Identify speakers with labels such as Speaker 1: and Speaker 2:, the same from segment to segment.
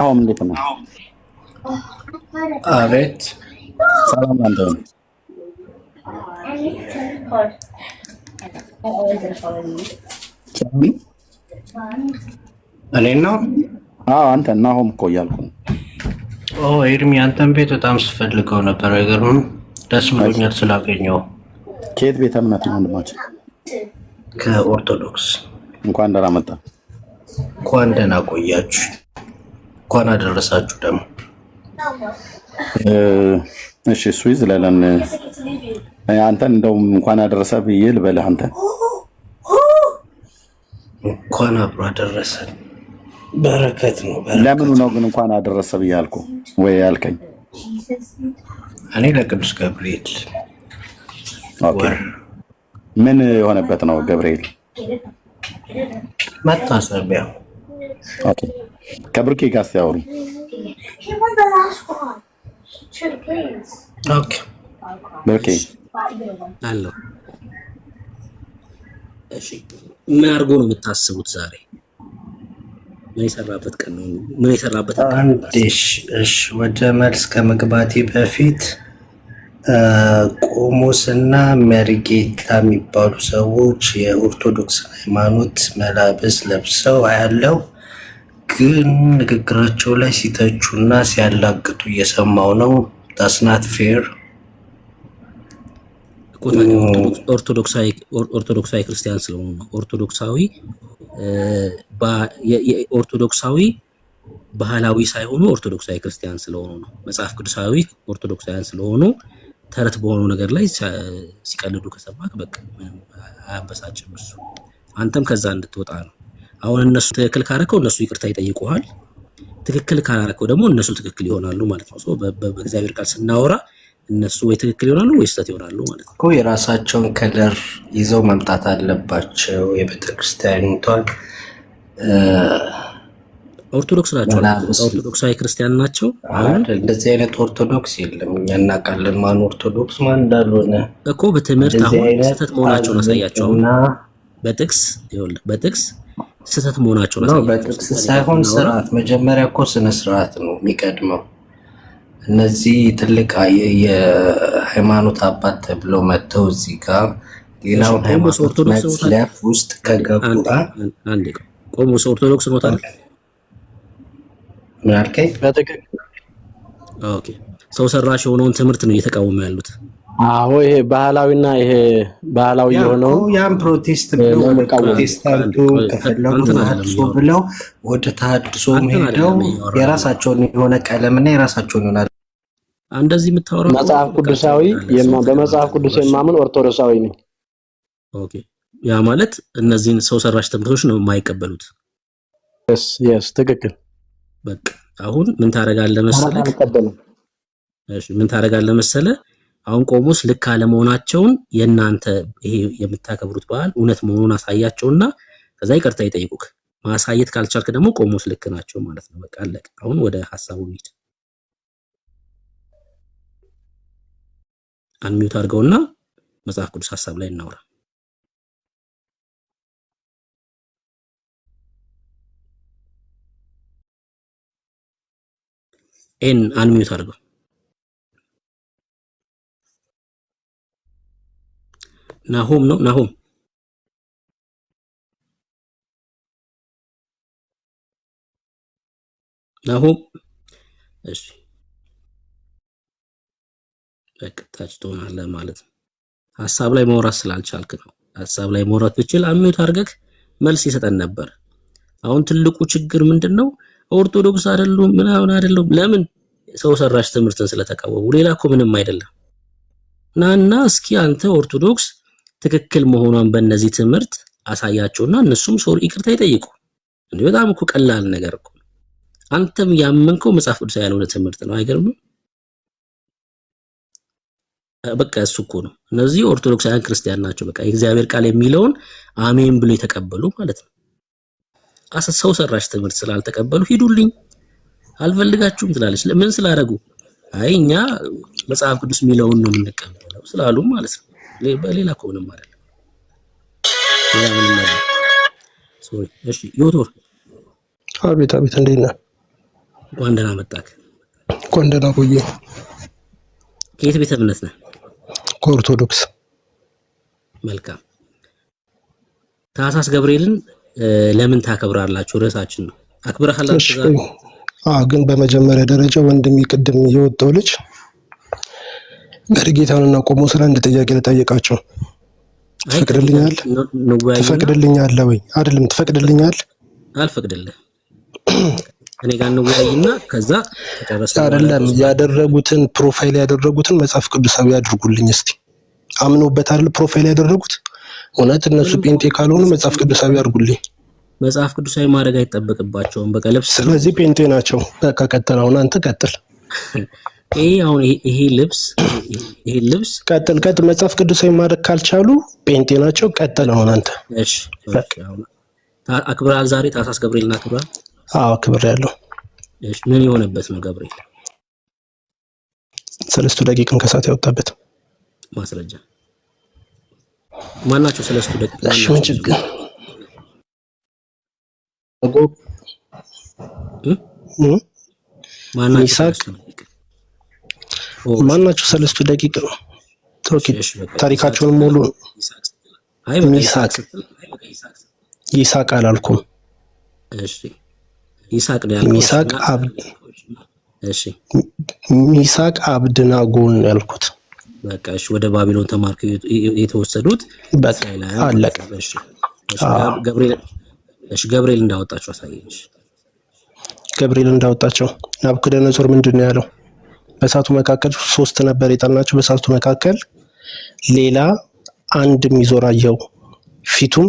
Speaker 1: አሁን እንዴት ነው?
Speaker 2: አቤት
Speaker 1: ሰላም አንተ ነው?
Speaker 2: እኔ ነው?
Speaker 1: አዎ አንተ እና አሁን እኮ እያልኩ ነው።
Speaker 2: ኤርሚ አንተን ቤት በጣም ስፈልገው ነበር። አይገርምም? ደስ ብሎኛል ስላገኘው።
Speaker 1: ከየት ቤተ እምነት ነው ወንድማችን?
Speaker 2: ከኦርቶዶክስ።
Speaker 1: እንኳን ደህና መጣ።
Speaker 2: እንኳን ደህና ቆያችሁ። እንኳን አደረሳችሁ ደግሞ።
Speaker 1: እሺ እሱ ይዝለለን። አንተን እንደውም እንኳን አደረሰ ብዬ ልበልህ። አንተ
Speaker 2: እንኳን አብሮ አደረሰን። በረከት ነው።
Speaker 1: ለምኑ ነው ግን እንኳን አደረሰ ብዬ አልኩ ወይ ያልከኝ?
Speaker 2: እኔ ለቅዱስ ገብርኤል።
Speaker 1: ኦኬ ምን የሆነበት ነው ገብርኤል?
Speaker 2: መታሰቢያ።
Speaker 1: ኦኬ ከብርኬ ጋር ሲያወሩ
Speaker 2: ኦኬ
Speaker 1: ብርኬ
Speaker 3: አሎ እሺ ምን አድርጎ ነው የምታስቡት ዛሬ? ምን የሰራበት ቀን ነው? ምን የሰራበት ቀን?
Speaker 2: እሺ ወደ መልስ ከመግባቴ በፊት ቆሞስና መሪጌታ የሚባሉ ሰዎች የኦርቶዶክስ ሃይማኖት መላበስ ለብሰው አያለው፣ ግን ንግግራቸው ላይ ሲተቹና ሲያላግጡ እየሰማው ነው። ዳስናት ፌር።
Speaker 3: ኦርቶዶክሳዊ ክርስቲያን ስለሆኑ ነው። ኦርቶዶክሳዊ ባህላዊ ሳይሆኑ ኦርቶዶክሳዊ ክርስቲያን ስለሆኑ ነው። መጽሐፍ ቅዱሳዊ ኦርቶዶክሳውያን ስለሆኑ ተረት በሆኑ ነገር ላይ ሲቀልዱ ከሰማክ በቃ አያበሳጭም እሱ። አንተም ከዛ እንድትወጣ ነው። አሁን እነሱ ትክክል ካረከው እነሱ ይቅርታ ይጠይቁሃል። ትክክል ካላረከው ደግሞ እነሱ ትክክል ይሆናሉ ማለት ነው። በእግዚአብሔር ቃል ስናወራ እነሱ ወይ ትክክል ይሆናሉ ወይ ስህተት ይሆናሉ ማለት ነው።
Speaker 2: የራሳቸውን ከለር ይዘው መምጣት አለባቸው። የቤተክርስቲያኒቷን
Speaker 3: ኦርቶዶክስ ናቸው፣ ኦርቶዶክሳዊ ክርስቲያን ናቸው።
Speaker 2: እንደዚህ አይነት ኦርቶዶክስ የለም። እኛ እናውቃለን ማን ኦርቶዶክስ ማን እንዳልሆነ
Speaker 3: እኮ። በትምህርት አሁን ስህተት መሆናቸውን አሳያቸው። በጥቅስ ስህተት መሆናቸውን አሳያቸው።
Speaker 2: በጥቅስ ሳይሆን ስርዓት፣ መጀመሪያ እኮ ስነ ስርዓት ነው የሚቀድመው። እነዚህ ትልቅ የሃይማኖት አባት ተብለው መጥተው እዚህ ጋር ሌላውን ሃይማኖት መጽለፍ ውስጥ ከገቡ
Speaker 3: አንዴ ቆሞስ ኦርቶዶክስ ነው ታዲያ?
Speaker 2: ምን አልከኝ?
Speaker 3: ኦኬ ሰው ሰራሽ የሆነውን ትምህርት ነው እየተቃወሙ ያሉት።
Speaker 4: አዎ ይሄ ባህላዊና ይሄ ባህላዊ የሆነው
Speaker 2: ያን ፕሮቴስት ብለው ፕሮቴስታንቱ ከፈለጉ ተሐድሶ ብለው ወደ ተሐድሶ ሄደው የራሳቸውን የሆነ ቀለምና የራሳቸውን ይሆናል።
Speaker 3: እንደዚህ የምታወራው
Speaker 4: መጽሐፍ ቅዱሳዊ በመጽሐፍ ቅዱስ የማምን ኦርቶዶክሳዊ ነኝ።
Speaker 3: ኦኬ ያ ማለት እነዚህን ሰው ሰራሽ ትምህርቶች ነው የማይቀበሉት።
Speaker 4: yes ትክክል።
Speaker 3: በቃ አሁን ምን ታረጋለህ መሰለህ? እሺ ምን ታረጋለህ መሰለህ? አሁን ቆሞስ ልክ አለመሆናቸውን የእናንተ ይሄ የምታከብሩት በዓል እውነት መሆኑን አሳያቸውና ከዛ ይቅርታ ይጠይቁክ። ማሳየት ካልቻልክ ደግሞ ቆሞስ ልክ ናቸው ማለት ነው። በቃ አለቀ። አሁን ወደ ሐሳቡ እንሂድ። አንሚውት አድርገውና መጽሐፍ ቅዱስ ሐሳብ ላይ እናውራ። አንሚውት አድርገው። ናሆም ነው ናሆም። እሺ በቃ ታች ትሆናለህ ማለት ነው። ሐሳብ ላይ ማውራት ስላልቻልክ ነው። ሐሳብ ላይ ማውራት ብችል አንሚውት አድርገህ መልስ ይሰጠን ነበር። አሁን ትልቁ ችግር ምንድነው? ኦርቶዶክስ አይደሉም ምናምን አይደሉም። ለምን? ሰው ሰራሽ ትምህርትን ስለተቃወሙ። ሌላ እኮ ምንም አይደለም። ናና እስኪ አንተ ኦርቶዶክስ ትክክል መሆኗን በእነዚህ ትምህርት አሳያቸውና እነሱም ሶሪ ይቅርታ ይጠይቁ። እንዴ በጣም እኮ ቀላል ነገር እኮ። አንተም ያመንከው መጽሐፍ ቅዱስ ያልሆነ ትምህርት ነው። አይገርምም? በቃ እሱ እኮ ነው። እነዚህ ኦርቶዶክሳውያን ክርስቲያን ናቸው። በቃ የእግዚአብሔር ቃል የሚለውን አሜን ብሎ የተቀበሉ ማለት ነው። ሰው ሰራሽ ትምህርት ስላልተቀበሉ ሂዱልኝ አልፈልጋችሁም ትላለች። ለምን ስላደረጉ? አይ እኛ መጽሐፍ ቅዱስ የሚለውን ነው የምንቀበለው ስላሉ ማለት ነው። በሌላ እኮ ምንም አይደለም። ሶሪ እሺ ዮቶር
Speaker 5: አቤት እንዴት ነህ?
Speaker 3: ወንደና መጣክ
Speaker 5: ኮንደና ቆየ
Speaker 3: ከየት ቤተ እምነት ነህ?
Speaker 5: ከኦርቶዶክስ።
Speaker 3: መልካም። ታኅሳስ ገብርኤልን ለምን ታከብራላችሁ? ርዕሳችን ነው። አክብረሃል አንተ?
Speaker 5: ግን በመጀመሪያ ደረጃ ወንድም ይቅድም የወጣው ልጅ መርጌታንና ቆሞስን አንድ ጥያቄ ልጠይቃቸው። ትፈቅድልኛል? ትፈቅድልኛለህ ወይ? አይደለም ትፈቅድልኛል?
Speaker 3: አልፈቅድልህ። እኔ ጋር ነው ወያይና ከዛ ተጨረሰ።
Speaker 5: አይደለም ያደረጉትን ፕሮፋይል ያደረጉትን መጽሐፍ ቅዱሳዊ ያድርጉልኝ እስቲ። አምኖበት አይደል ፕሮፋይል ያደረጉት? እውነት እነሱ ጴንጤ ካልሆኑ መጽሐፍ ቅዱሳዊ ያድርጉልኝ።
Speaker 3: መጽሐፍ ቅዱሳዊ ማድረግ አይጠበቅባቸውም። በቃ ልብስ
Speaker 5: ስለዚህ ጴንጤ ናቸው። በቃ ቀጥል። አሁን አንተ ቀጥል።
Speaker 3: ይሄ ልብስ
Speaker 5: ቀጥል። መጽሐፍ ቅዱሳዊ ማድረግ ካልቻሉ ጴንጤ ናቸው። ቀጥል አሁን አንተ።
Speaker 3: እሺ አክብራል። ዛሬ ታኅሳስ ገብርኤልን አክብራል?
Speaker 5: አዎ አክብሬያለሁ።
Speaker 3: እሺ ምን የሆነበት ነው ገብርኤል?
Speaker 5: 3 ደቂቃን ከሰዓት ያወጣበት
Speaker 3: ማስረጃ ማናቸው? 3 ደቂቃ
Speaker 5: እሺ ምን ችግር ማናቸው? 3 ደቂቃ ኦኬ። ታሪካቸውን ሙሉ ይስሐቅ አላልኩም።
Speaker 3: እሺ ይስሐቅ ነው ያልኩት።
Speaker 5: ይስሐቅ አብድናጎን ያልኩት።
Speaker 3: በቃ እሺ ወደ ባቢሎን ተማርኩ የተወሰዱት
Speaker 5: አለቀ።
Speaker 3: እሺ ገብርኤል እንዳወጣቸው አሳየኝ።
Speaker 5: ገብርኤል እንዳወጣቸው ናቡከደነጾር ምንድን ነው ያለው? በእሳቱ መካከል 3 ነበር የጠናቸው። በእሳቱ መካከል ሌላ አንድ የሚዞር አየው፣ ፊቱም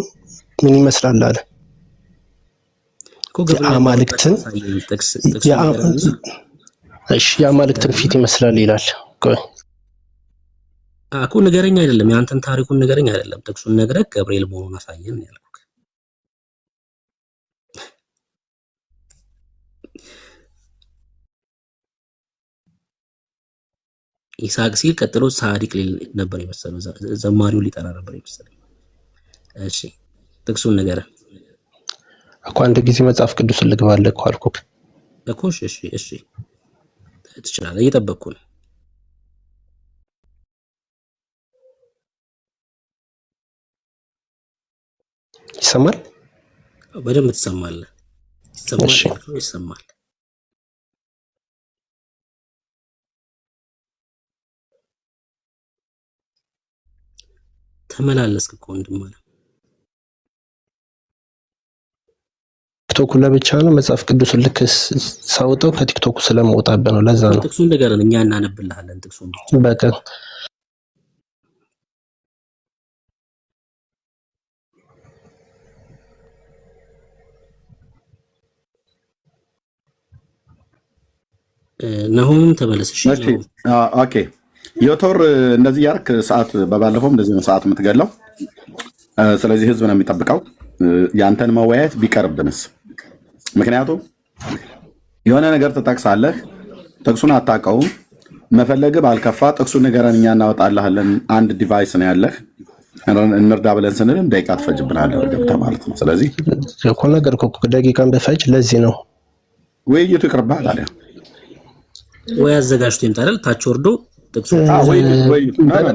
Speaker 5: ምን ይመስላል አለ። የአማልክትን ፊት ይመስላል ይላል።
Speaker 3: እኮ ንገረኝ አይደለም፣ ያንተን ታሪኩን ንገረኝ አይደለም፣ ጥቅሱን ነግረህ ገብርኤል መሆኑን አሳየን ያልኩህ። ይስሐቅ ሲል ቀጥሎ ሳዲቅ ሊል ነበር የመሰለው፣ ዘማሪው ሊጠራ ነበር የመሰለኝ። እሺ ጥቅሱን ንገረኝ
Speaker 5: እኮ። አንድ ጊዜ መጽሐፍ ቅዱስን ልግባልህ እኮ አልኩህ
Speaker 3: እኮ። እሺ ትችላለህ፣ እየጠበቅኩ ነው።
Speaker 5: ይሰማል?
Speaker 3: በደንብ ትሰማለህ። ይሰማል። ተመላለስክ እኮ ወንድም አለ።
Speaker 5: ቲክቶክ ለብቻ ነው መጽሐፍ ቅዱስን ልክ ሳውጣው ከቲክቶክ ስለማውጣበት ነው። ለዛ ነው
Speaker 3: ጥቅሱን ንገረን፣ እኛ እናነብልሃለን ጥቅሱን
Speaker 5: በቃ።
Speaker 3: ነሁም ተመለስ። እሺ
Speaker 1: ኦኬ ዮቶር እንደዚህ ያርክ ሰዓት በባለፈው እንደዚህ ነው ሰዓት የምትገለው። ስለዚህ ህዝብ ነው የሚጠብቀው ያንተን መወያየት ቢቀርብንስ። ምክንያቱም የሆነ ነገር ትጠቅሳለህ፣ ጥቅሱን አታውቀውም። መፈለግ ባልከፋ ጥቅሱን ንገረን እኛ እናወጣልሃለን። አንድ ዲቫይስ ነው ያለህ፣ እንርዳ ብለን ስንልም ደቂቃ ትፈጅብናለህ ገብተህ ማለት ነው። ስለዚህ
Speaker 5: እኮ ነገር እኮ ደቂቃን በፈጅ ለዚህ ነው
Speaker 1: ውይይቱ ይቅርብህ ታዲያ።
Speaker 3: ወይ አዘጋጅቶ ይምጣል ታች ወርዶ ጥቅሱን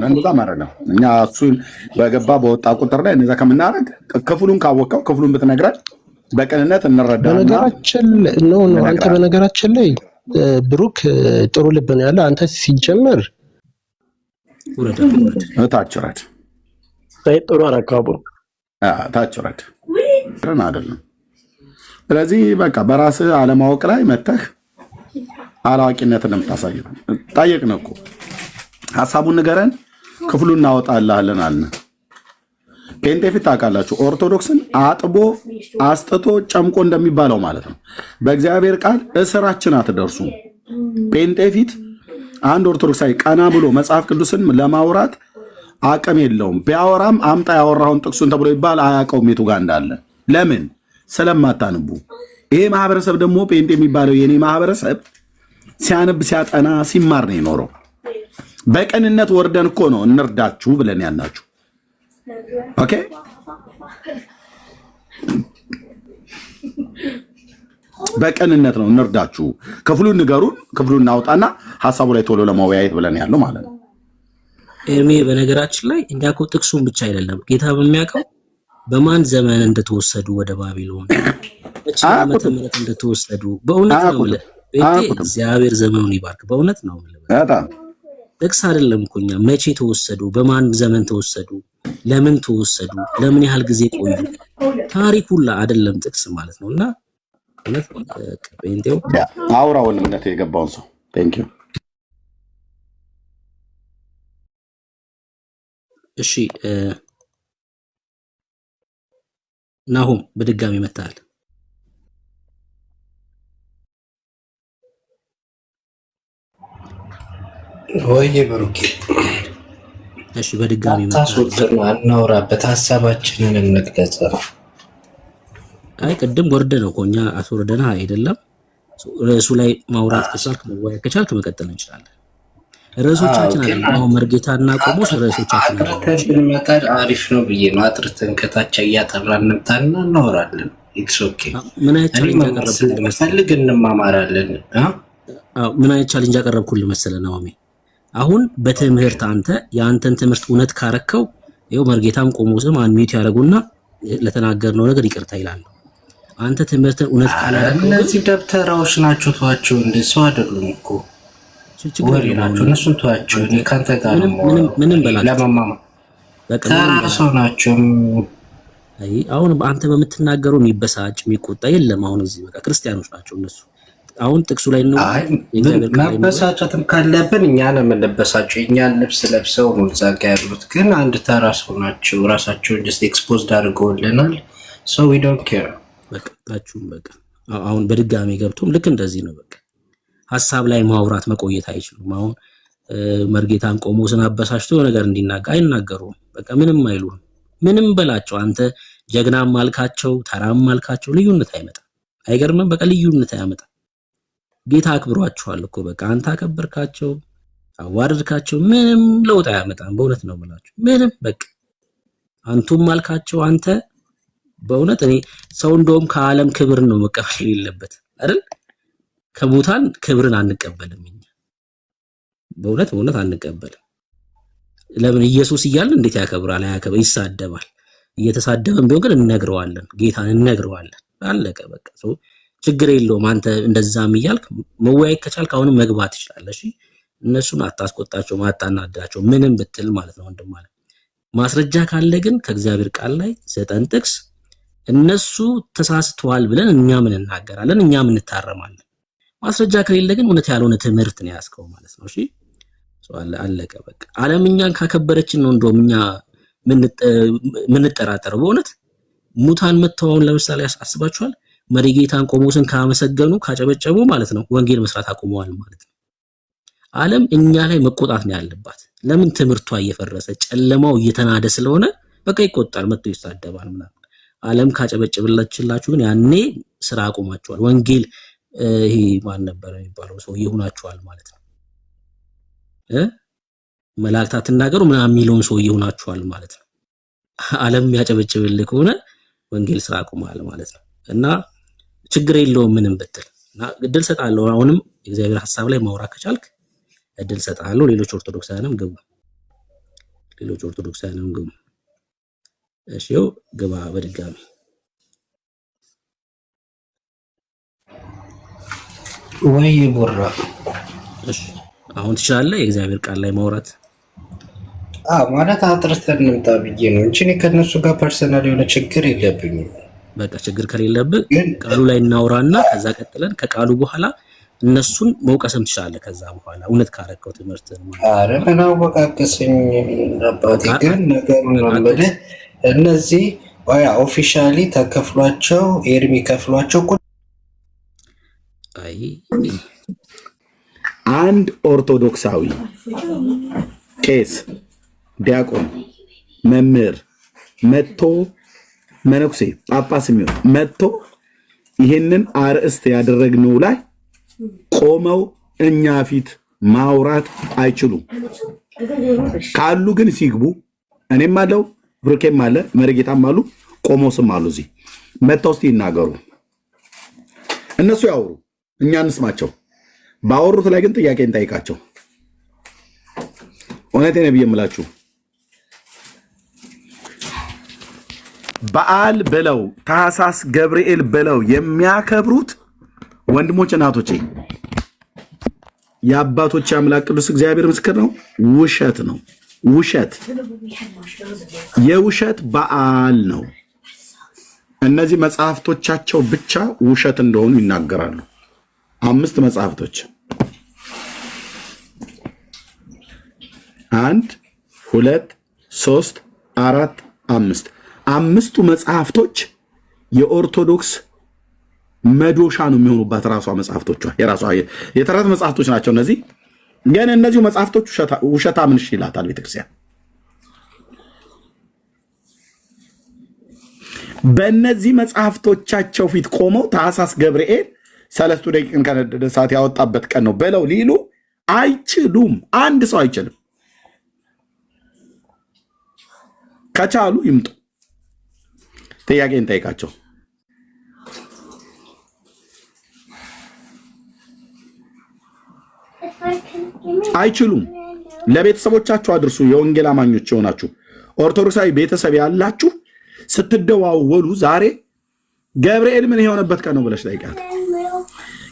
Speaker 1: እንደዛ ማድረግ ነው። እኛ እሱን በገባ በወጣ ቁጥር ላይ እንደዛ ከምናደርግ ክፍሉን ካወቀው ክፍሉን ብትነግረን በቅንነት እንረዳና።
Speaker 5: በነገራችን ነው አንተ በነገራችን ላይ ብሩክ ጥሩ ልብ ነው ያለ። አንተ ሲጀመር
Speaker 1: ታች ረድ
Speaker 4: ጥሩ አረካቡ
Speaker 1: ታች ረድ አይደለም። ስለዚህ በቃ በራስህ አለማወቅ ላይ መተህ አላዋቂነትን የምታሳየው ጠየቅን እኮ። ሀሳቡን ንገረን፣ ክፍሉን እናወጣልሃለን አልን። ጴንጤ ፊት ታውቃላችሁ፣ ኦርቶዶክስን አጥቦ አስጥቶ ጨምቆ እንደሚባለው ማለት ነው። በእግዚአብሔር ቃል እስራችን አትደርሱ። ጴንጤ ፊት አንድ ኦርቶዶክሳዊ ቀና ብሎ መጽሐፍ ቅዱስን ለማውራት አቅም የለውም። ቢያወራም አምጣ ያወራውን ጥቅሱን ተብሎ ይባል አያውቀውም የቱ ጋር እንዳለ። ለምን? ስለማታንቡ። ይሄ ማህበረሰብ ደግሞ ጴንጤ የሚባለው የኔ ማህበረሰብ ሲያነብ ሲያጠና ሲማር ነው የኖረው። በቅንነት ወርደን እኮ ነው እንርዳችሁ ብለን ያልናችሁ። ኦኬ በቀንነት ነው እንርዳችሁ። ክፍሉን ንገሩን፣ ክፍሉን እናውጣና ሐሳቡ ላይ ቶሎ ለመወያየት ብለን ያለው ማለት ነው።
Speaker 3: ኤርሜ በነገራችን ላይ እኛ እኮ ጥቅሱን ብቻ አይደለም ጌታ በሚያውቀው በማን ዘመን እንደተወሰዱ ወደ ባቢሎን እቺ ዓመተ ምህረት እንደተወሰዱ በእውነት ነው ማለት እግዚአብሔር ዘመኑን ይባርክ። በእውነት ነው ማለት ጥቅስ አይደለም እኮ እኛ መቼ ተወሰዱ፣ በማን ዘመን ተወሰዱ፣ ለምን ተወሰዱ፣ ለምን ያህል ጊዜ ቆዩ፣ ታሪኩላ አይደለም ጥቅስ ማለት ነውና እውነት ጴንጤው
Speaker 1: አውራ ወንድምነት የገባውን ሰው ቴንክ ዩ።
Speaker 3: እሺ ናሁም በድጋሚ መጣል።
Speaker 2: ወይ ብሩኬ
Speaker 3: እሺ በድጋሚ
Speaker 2: መጣል። እናውራበት፣ ሐሳባችንን እንግለጽ።
Speaker 3: አይ ቅድም ወርደ ነው ኮኛ አስወርደና አይደለም ርዕሱ ላይ ማውራት ከቻልክ መወያየት ከቻልክ መቀጠል እንችላለን። ርዕሶቻችን አይደለም አሁን መርጌታና ቆሞስ ርዕሶቻችን
Speaker 2: አይደለም። መጣል አሪፍ ነው ብዬ ነው። አጥርተን ከታች እያጠራን እንምጣና እናወራለን። ኢትስ ኦኬ።
Speaker 3: ምን አይነት ቻሌንጅ አቀረብኩልህ
Speaker 2: መሰለህ? እንማማራለን።
Speaker 3: ምን አይነት ቻሌንጅ አቀረብኩልህ መሰለህ ናኦሚ? አሁን በትምህርት አንተ የአንተን ትምህርት እውነት ካረከው ይኸው መርጌታም ቆሞስም አንሚት ያደርጉና ለተናገርነው ነገር ይቅርታ ይላሉ። አንተ ትምህርትን እውነት ካላረከው
Speaker 2: እነዚህ ደብተራዎች ናቸው። ተዋቸው፣ እንደሱ አይደሉም እኮ ወሬ ናቸው። እነሱን ተዋቸው። እኔ ካንተ ጋር ነው
Speaker 3: ምንም በላቸው
Speaker 2: ለማማማ ተራራው ናቸው።
Speaker 3: አይ አሁን አንተ በምትናገረው የሚበሳጭ የሚቆጣ የለም። አሁን እዚህ በቃ ክርስቲያኖች ናቸው እነሱ። አሁን ጥቅሱ ላይ ነው
Speaker 2: መበሳጨትም ካለብን እኛ ነው የምንበሳጨው። እኛን ልብስ ለብሰው ነው እዛ ጋር ያሉት፣ ግን አንድ ተራ ሰው ናቸው። ራሳቸውን ጀስት ኤክስፖዝድ አድርገውልናል። ሶ ዊ ዶንት ኬር
Speaker 3: በቃ ታችሁም በቃ አሁን በድጋሚ ገብቶም ልክ እንደዚህ ነው። በቃ ሐሳብ ላይ ማውራት መቆየት አይችሉም። አሁን መርጌታን ቆሞስን አበሳጭቶ ነገር እንዲናገር አይናገሩም። በቃ ምንም አይሉም። ምንም በላቸው አንተ ጀግናም አልካቸው ተራም አልካቸው ልዩነት አይመጣም። አይገርምም? በቃ ልዩነት አያመጣም። ጌታ አክብሯቸዋል እኮ በቃ አንተ አከበርካቸው አዋርድካቸው ምንም ለውጥ አያመጣም። በእውነት ነው የምላችሁ ምንም በቃ አንቱም አልካቸው አንተ በእውነት እኔ ሰው እንደውም ከዓለም ክብር ነው መቀበል የሌለበት አይደል? ከሙታን ክብርን አንቀበልም እኛ በእውነት አንቀበልም። ለምን ኢየሱስ እያልን እንዴት ያከብራል? ይሳደባል። እየተሳደበን ቢሆን ግን እንነግረዋለን፣ ጌታን እንነግረዋለን። አለቀ በቃ ችግር የለውም። አንተ እንደዛም እያልክ መወያየት ከቻልክ አሁንም መግባት ይችላል። እሺ እነሱን አታስቆጣቸው፣ ማታናዳቸው ምንም ብትል ማለት ነው ወንድም ማለት ማስረጃ ካለ ግን ከእግዚአብሔር ቃል ላይ ዘጠን ጥቅስ እነሱ ተሳስተዋል ብለን እኛም እንናገራለን፣ እኛም እንታረማለን። ማስረጃ ከሌለ ግን እውነት ያልሆነ ትምህርት ነው ያስከው ማለት ነው። እሺ አለቀ በቃ። ዓለም እኛን ካከበረችን ነው እንደውም እኛ ምን ጠራጠረው በእውነት ሙታን መተዋውን ለምሳሌ አስባችኋል? መሪጌታን ቆሞስን ካመሰገኑ ካጨበጨቡ ማለት ነው ወንጌል መስራት አቁመዋል ማለት ነው። ዓለም እኛ ላይ መቆጣት ነው ያለባት። ለምን ትምህርቷ እየፈረሰ ጨለማው እየተናደ ስለሆነ በቃ ይቆጣል፣ መጥቶ ይሳደባል ምናምን። ዓለም ካጨበጨበላችላችሁ ግን ያኔ ስራ አቁማችኋል። ወንጌል ይሄ ማን ነበር የሚባለው ሰው ይሁናችኋል ማለት ነው። መላእክት አትናገሩ ምናምን የሚለውን ሰው ይሁናችኋል ማለት ነው። ዓለም ያጨበጨበልህ ከሆነ ወንጌል ስራ አቁማል ማለት ነው። እና ችግር የለውም ምንም ብትል እና እድል ሰጣለሁ። አሁንም የእግዚአብሔር ሐሳብ ላይ ማውራት ከቻልክ እድል ሰጣለሁ። ሌሎች ኦርቶዶክሳውያንም ግቡ። እሺ ግባ በድጋሚ።
Speaker 2: ወይ ቦራ
Speaker 3: እሺ አሁን ትችላለህ የእግዚአብሔር ቃል ላይ ማውራት።
Speaker 2: ማለት አጥርተን እንምጣ ብዬ ነው እንጂ እኔ ከነሱ ጋር ፐርሰናል የሆነ ችግር የለብኝም።
Speaker 3: በቃ ችግር ከሌለብህ ቃሉ ላይ እናውራና ከዛ ቀጥለን ከቃሉ በኋላ እነሱን መውቀስም ትችላለህ። ከዛ በኋላ እውነት ካረከው ትምህርት ማለት
Speaker 2: አረ ምን አወቃቀሰኝ አባቴ። ግን ነገሩን ነው እነዚህ ኦፊሻሊ ተከፍሏቸው ኤርሚ ከፍሏቸው
Speaker 3: አይ
Speaker 1: አንድ ኦርቶዶክሳዊ ቄስ፣ ዲያቆን፣ መምህር መጥቶ መነኩሴ፣ ጳጳስ የሚሆን መጥቶ ይህንን አርእስት ያደረግነው ላይ ቆመው እኛ ፊት ማውራት አይችሉም። ካሉ ግን ሲግቡ እኔም አለው ብሩኬም አለ መሪጌታም አሉ ቆሞስም አሉ። እዚህ መጥተው እስቲ ይናገሩ። እነሱ ያወሩ፣ እኛ እንስማቸው። ባወሩት ላይ ግን ጥያቄ እንጠይቃቸው። እውነቴን ነው ብዬ የምላችሁ በዓል ብለው ታኅሳስ ገብርኤል ብለው የሚያከብሩት ወንድሞች እናቶቼ፣ የአባቶች አምላክ ቅዱስ እግዚአብሔር ምስክር ነው፣ ውሸት ነው። ውሸት፣ የውሸት በዓል ነው። እነዚህ መጽሐፍቶቻቸው ብቻ ውሸት እንደሆኑ ይናገራሉ። 5 መጽሐፍቶች 1 2 3 4 5 5ቱ መጽሐፍቶች የኦርቶዶክስ መዶሻ ነው የሚሆኑባት። ራሷ መጽሐፍቶቿ የራሷ የተረት መጽሐፍቶች ናቸው። እነዚህ ግን እነዚሁ መጽሐፍቶች ውሸታ ምንሽ ይላታል ቤተክርስቲያን። በእነዚህ መጽሐፍቶቻቸው ፊት ቆመው ታኅሳስ ገብርኤል 3 ደቂቅን ከነደደ እሳት ያወጣበት ቀን ነው ብለው ሊሉ አይችሉም። አንድ ሰው አይችልም። ከቻሉ ይምጡ፣ ጥያቄ እንጠይቃቸው። አይችሉም። ለቤተሰቦቻችሁ አድርሱ። የወንጌል አማኞች የሆናችሁ ኦርቶዶክሳዊ ቤተሰብ ያላችሁ ስትደዋወሉ ዛሬ ገብርኤል ምን የሆነበት ቀን ነው ብለሽ ጠይቃት።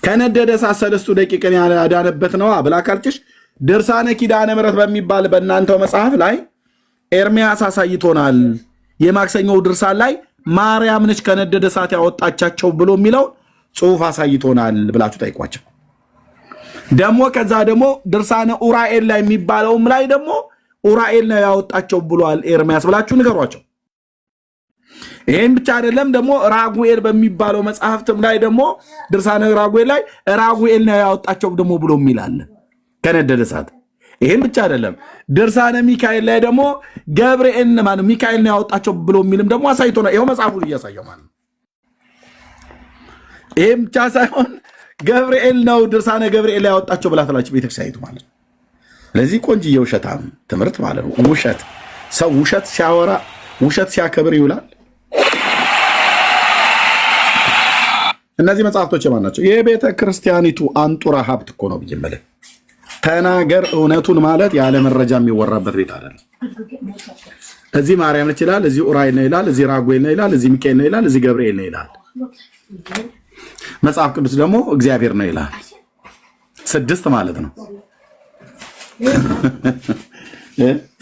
Speaker 1: ከነደደ እሳት 3 ደቂቅን ያዳነበት ነው ብላ ካልችሽ ድርሳነ ኪዳነ ምሕረት በሚባል በእናንተው መጽሐፍ ላይ ኤርሚያስ አሳይቶናል። የማክሰኞው ድርሳን ላይ ማርያም ነች ከነደደ እሳት ያወጣቻቸው ብሎ የሚለው ጽሑፍ አሳይቶናል ብላችሁ ጠይቋቸው። ደግሞ ከዛ ደግሞ ድርሳነ ኡራኤል ላይ የሚባለውም ላይ ደግሞ ኡራኤል ነው ያወጣቸው ብሏል ኤርሚያስ ብላችሁ ንገሯቸው። ይሄን ብቻ አይደለም፣ ደግሞ ራጉኤል በሚባለው መጽሐፍትም ላይ ደግሞ ድርሳነ ራጉኤል ላይ ራጉኤል ነው ያወጣቸው ደግሞ ብሎ የሚላል ከነደደ እሳት። ይሄን ብቻ አይደለም፣ ድርሳነ ሚካኤል ላይ ደግሞ ገብርኤል ማለት ሚካኤል ነው ያወጣቸው ብሎ የሚልም ደግሞ አሳይቶ ነው። ይሄው መጽሐፉን እያሳየው ማለት ነው። ይሄን ብቻ ሳይሆን ገብርኤል ነው ድርሳነ ገብርኤል ላይ ያወጣቸው ብላ ትላለች ቤተክርስቲያኒቱ ማለት ነው። ስለዚህ ቆንጅዬ ውሸታም ትምህርት ማለት ነው። ውሸት ሰው ውሸት ሲያወራ ውሸት ሲያከብር ይውላል። እነዚህ መጽሐፍቶች የማን ናቸው? የቤተ ክርስቲያኒቱ አንጡራ ሀብት እኮ ነው ብዬ የምልህ። ተናገር እውነቱን ማለት ያለ መረጃ የሚወራበት ቤት አይደለም። እዚህ ማርያም ነች ይላል፣ እዚህ ኡራኤል ነው ይላል፣ እዚህ ራጉኤል ነው ይላል፣ እዚህ ሚካኤል ነው ይላል፣ እዚህ ገብርኤል ነው ይላል። መጽሐፍ ቅዱስ ደግሞ እግዚአብሔር ነው ይላል። 6 ማለት ነው።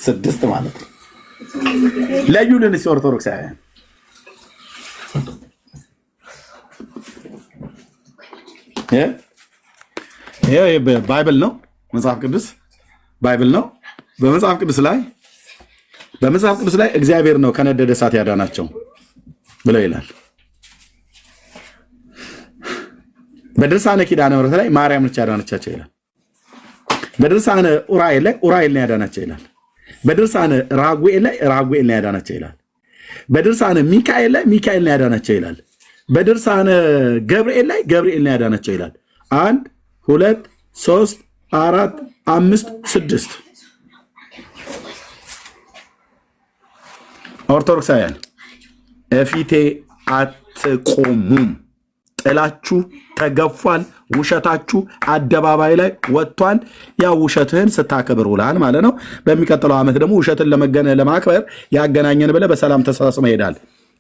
Speaker 1: 6 ማለት ነው። ለዩልን ኦርቶዶክሳውያን ይሄ ባይብል ነው። መጽሐፍ ቅዱስ ባይብል ነው። በመጽሐፍ ቅዱስ ላይ እግዚአብሔር ነው ከነደደ እሳት ያዳናቸው ብለው ይላል። በድርሳነ ኪዳነ ምሕረት ላይ ማርያም ነች ያዳነቻቸው ይላል። በድርሳነ ኡራኤል ላይ ኡራኤል ነው ያዳናቸው ይላል። በድርሳነ ራጉኤል ላይ ራጉኤል ነው ያዳናቸው ይላል። በድርሳነ ሚካኤል ላይ ሚካኤል ነው ያዳናቸው ይላል። በድርሳነ ገብርኤል ላይ ገብርኤል ነው ያዳናቸው ይላል። 1 2 3 4 5 6 ኦርቶዶክሳውያን እፊቴ አትቆሙም። ጥላችሁ ተገፏል። ውሸታችሁ አደባባይ ላይ ወጥቷል። ያ ውሸትህን ስታከብር ውላል ማለት ነው። በሚቀጥለው ዓመት ደግሞ ውሸትን ለማክበር ያገናኘን ብለህ በሰላም ተሳስመህ ሄዳል።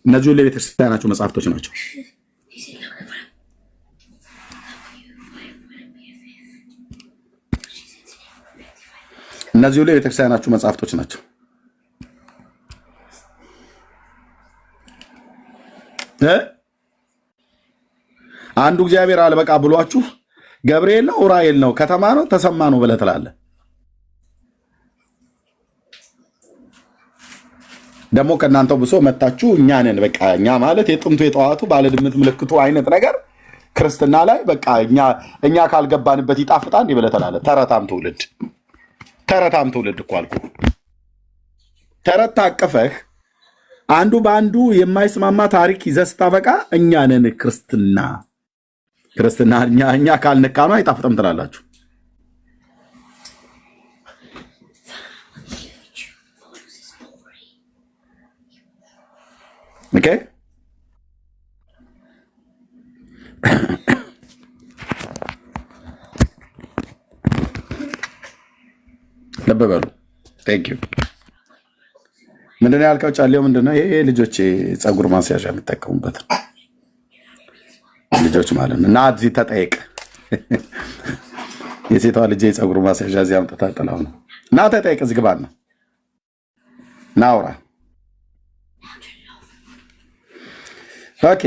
Speaker 1: እነዚህ ሁሉ የቤተክርስቲያናችሁ መጽሐፍቶች ናቸው። እነዚህ ሁሉ የቤተክርስቲያናችሁ መጽሐፍቶች ናቸው። አንዱ እግዚአብሔር አልበቃ ብሏችሁ ገብርኤል ነው ኡራኤል ነው ከተማ ነው ተሰማ ነው ብለህ ትላለህ። ደግሞ ከእናንተው ብሶ መታችሁ እኛ ነን በቃ እኛ ማለት የጥንቱ የጠዋቱ ባለድምት ምልክቱ አይነት ነገር ክርስትና ላይ በቃ እኛ ካልገባንበት ይጣፍጣል እንዴ ብለህ ትላለህ። ተረታም ትውልድ እኮ አልኩህ። ተረት ታቀፈህ አንዱ በአንዱ የማይስማማ ታሪክ ይዘህ ስታበቃ እኛ ነን ክርስትና እኛ ካልነካማ አይጣፍጥም ትላላችሁ። ኦኬ ልብ በሉ። ቴንክ ዩ። ምንድን ነው ያልከው? ጫሌው ምንድን ነው? ይሄ ልጆች ፀጉር ማስያዣ የሚጠቀሙበት ልጆች ማለት ነው። እና እዚህ ተጠየቅ። የሴቷ ልጅ የፀጉር ማስያዣ እዚህ አምጥታ ጥላው ነው። እና ተጠየቅ። እዚህ ግባ ነው ናውራ። ኦኬ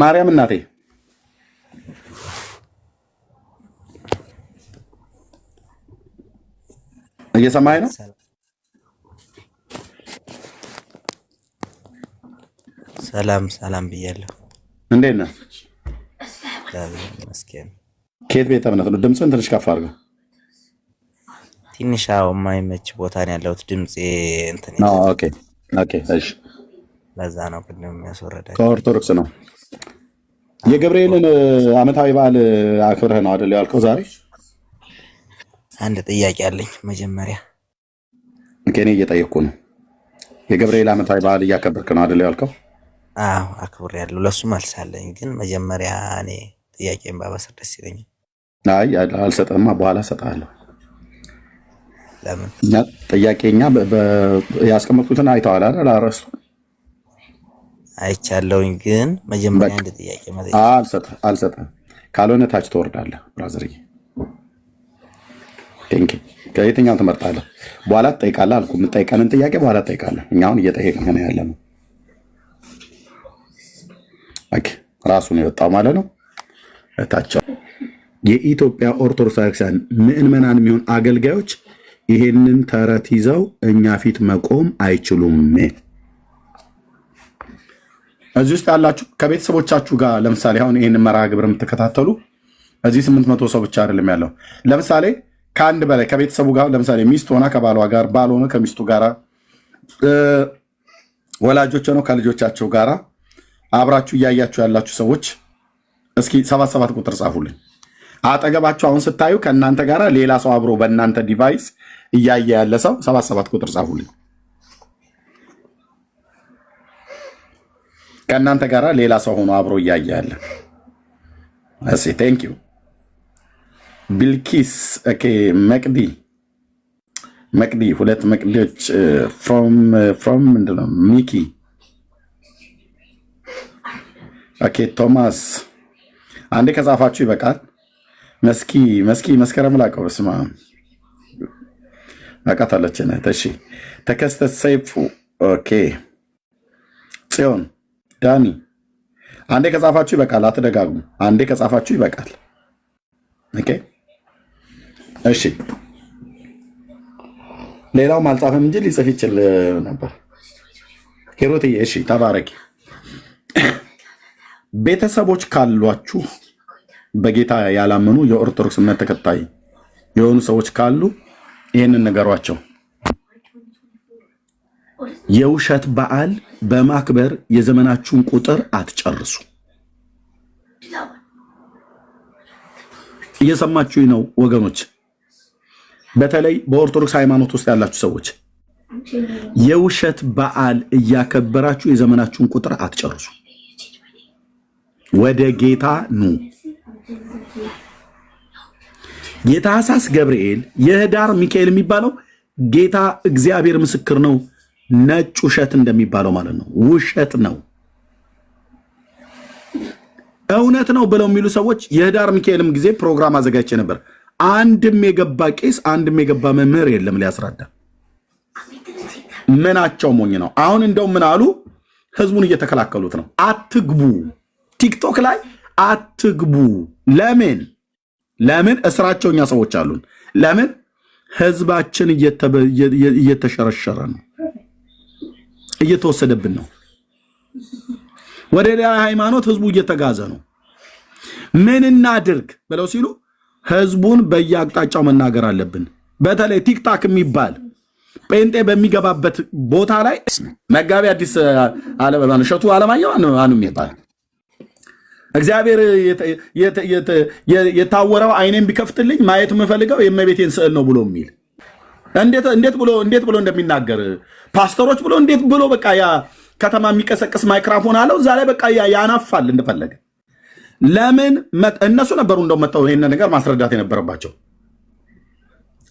Speaker 1: ማርያም እናቴ እየሰማኸኝ ነው?
Speaker 6: ሰላም ብያለሁ።
Speaker 1: እንዴት ነህ?
Speaker 6: መስኪን
Speaker 1: ከየት ቤተ እምነት ነው? ድምፅህን ትንሽ ከፍ አድርገው።
Speaker 6: ትንሽ የማይመች ቦታ ነው ያለሁት። ድምፄ እንትን
Speaker 1: ኦኬ እሺ።
Speaker 6: ለዛ ነው ቅድም የሚያስወረዳኝ።
Speaker 1: ከኦርቶዶክስ ነው። የገብርኤልን ዓመታዊ በዓል አክብረህ ነው አይደል ያልከው ዛሬ?
Speaker 6: አንድ ጥያቄ አለኝ። መጀመሪያ
Speaker 1: እኔ እየጠየቅኩ ነው። የገብርኤል ዓመታዊ በዓል እያከበርክ ነው አይደል ያልከው?
Speaker 6: አዎ አክብሬያለሁ። ለሱ መልስ አለኝ። ግን መጀመሪያ እኔ ጥያቄን ባበስር ደስ ይለኛል።
Speaker 1: አይ አልሰጠህማ፣ በኋላ እሰጥሃለሁ።
Speaker 6: ለምን?
Speaker 1: ጥያቄኛ ያስቀመጥኩትን አይተዋል አይደል? አረስቱ
Speaker 6: አይቻለሁኝ። ግን መጀመሪያ አንድ ጥያቄ መጠየቅ
Speaker 1: አልሰጥህም። ካልሆነ ታች ትወርዳለህ ብራዘርዬ። ከየትኛው ትመርጣለህ? በኋላ ትጠይቃለህ አልኩህ። የምጠይቀንን ጥያቄ በኋላ ትጠይቃለህ። እኛ አሁን እየጠየቅን ነው ያለ ነው። ራሱን የወጣው ማለት ነው። እታቸው የኢትዮጵያ ኦርቶዶክስ ቤተክርስቲያን ምዕመናን የሚሆን አገልጋዮች ይሄንን ተረት ይዘው እኛ ፊት መቆም አይችሉም። እዚህ ውስጥ ያላችሁ ከቤተሰቦቻችሁ ጋር ለምሳሌ አሁን ይህንን መርሃ ግብር የምትከታተሉ እዚህ 800 ሰው ብቻ አይደለም ያለው። ለምሳሌ ከአንድ በላይ ከቤተሰቡ ጋር ለምሳሌ ሚስት ሆና ከባሏ ጋር፣ ባል ሆነ ከሚስቱ ጋር፣ ወላጆች ሆነው ከልጆቻቸው ጋር አብራችሁ እያያችሁ ያላችሁ ሰዎች እስኪ 77 ቁጥር ጻፉልኝ። አጠገባችሁ አሁን ስታዩ ከእናንተ ጋር ሌላ ሰው አብሮ በእናንተ ዲቫይስ እያየ ያለ ሰው 77 ቁጥር ጻፉልኝ። ከእናንተ ጋር ሌላ ሰው ሆኖ አብሮ እያየ ያለ እሺ። ቴንክ ዩ ቢልኪስ። ኦኬ መቅዲ ሁለት መቅዲዎች ፍሮም ምንድነው? ሚኪ ኦኬ። ቶማስ አንዴ ከጻፋችሁ ይበቃል። መስኪ መስከረም ላቀው ስማ አቃታለች ነህ። እሺ ተከስተ ሰይፉ ኦኬ። ጽዮን ዳኒ አንዴ ከጻፋችሁ ይበቃል። አትደጋግሙ። አንዴ ከጻፋችሁ ይበቃል። ኦኬ እሺ። ሌላውም አልጻፈም እንጂ ሊጽፍ ይችል ነበር። ሄሮትዬ እሺ ተባረኪ። ቤተሰቦች ካሏችሁ በጌታ ያላመኑ የኦርቶዶክስ እምነት ተከታይ የሆኑ ሰዎች ካሉ ይህንን ነገሯቸው። የውሸት በዓል በማክበር የዘመናችሁን ቁጥር አትጨርሱ። እየሰማችሁ ነው ወገኖች? በተለይ በኦርቶዶክስ ሃይማኖት ውስጥ ያላችሁ ሰዎች የውሸት በዓል እያከበራችሁ የዘመናችሁን ቁጥር አትጨርሱ። ወደ ጌታ ኑ። የታኅሳስ ገብርኤል የህዳር ሚካኤል የሚባለው ጌታ እግዚአብሔር ምስክር ነው፣ ነጭ ውሸት እንደሚባለው ማለት ነው። ውሸት ነው። እውነት ነው ብለው የሚሉ ሰዎች የህዳር ሚካኤልም ጊዜ ፕሮግራም አዘጋጅቼ ነበር። አንድም የገባ ቄስ አንድም የገባ መምህር የለም ሊያስረዳ። ምናቸው ሞኝ ነው። አሁን እንደው ምን አሉ? ህዝቡን እየተከላከሉት ነው። አትግቡ፣ ቲክቶክ ላይ አትግቡ። ለምን እስራቸውኛ ሰዎች አሉን። ለምን ህዝባችን እየተሸረሸረ ነው፣ እየተወሰደብን ነው። ወደ ሌላ ሃይማኖት ህዝቡ እየተጋዘ ነው። ምን እናድርግ ብለው ሲሉ ህዝቡን በየአቅጣጫው መናገር አለብን። በተለይ ቲክታክ የሚባል ጴንጤ በሚገባበት ቦታ ላይ መጋቢ አዲስ እሸቱ አለማየሁ አኑ የሚባል እግዚአብሔር የታወረው አይኔን ቢከፍትልኝ ማየት የምፈልገው የእመቤቴን ስዕል ነው ብሎ የሚል እንዴት ብሎ እንደሚናገር ፓስተሮች ብሎ እንዴት ብሎ በቃ ያ ከተማ የሚቀሰቅስ ማይክራፎን አለው እዛ ላይ በቃ ያናፋል እንደፈለገ። ለምን እነሱ ነበሩ እንደው መጥተው ይሄን ነገር ማስረዳት የነበረባቸው።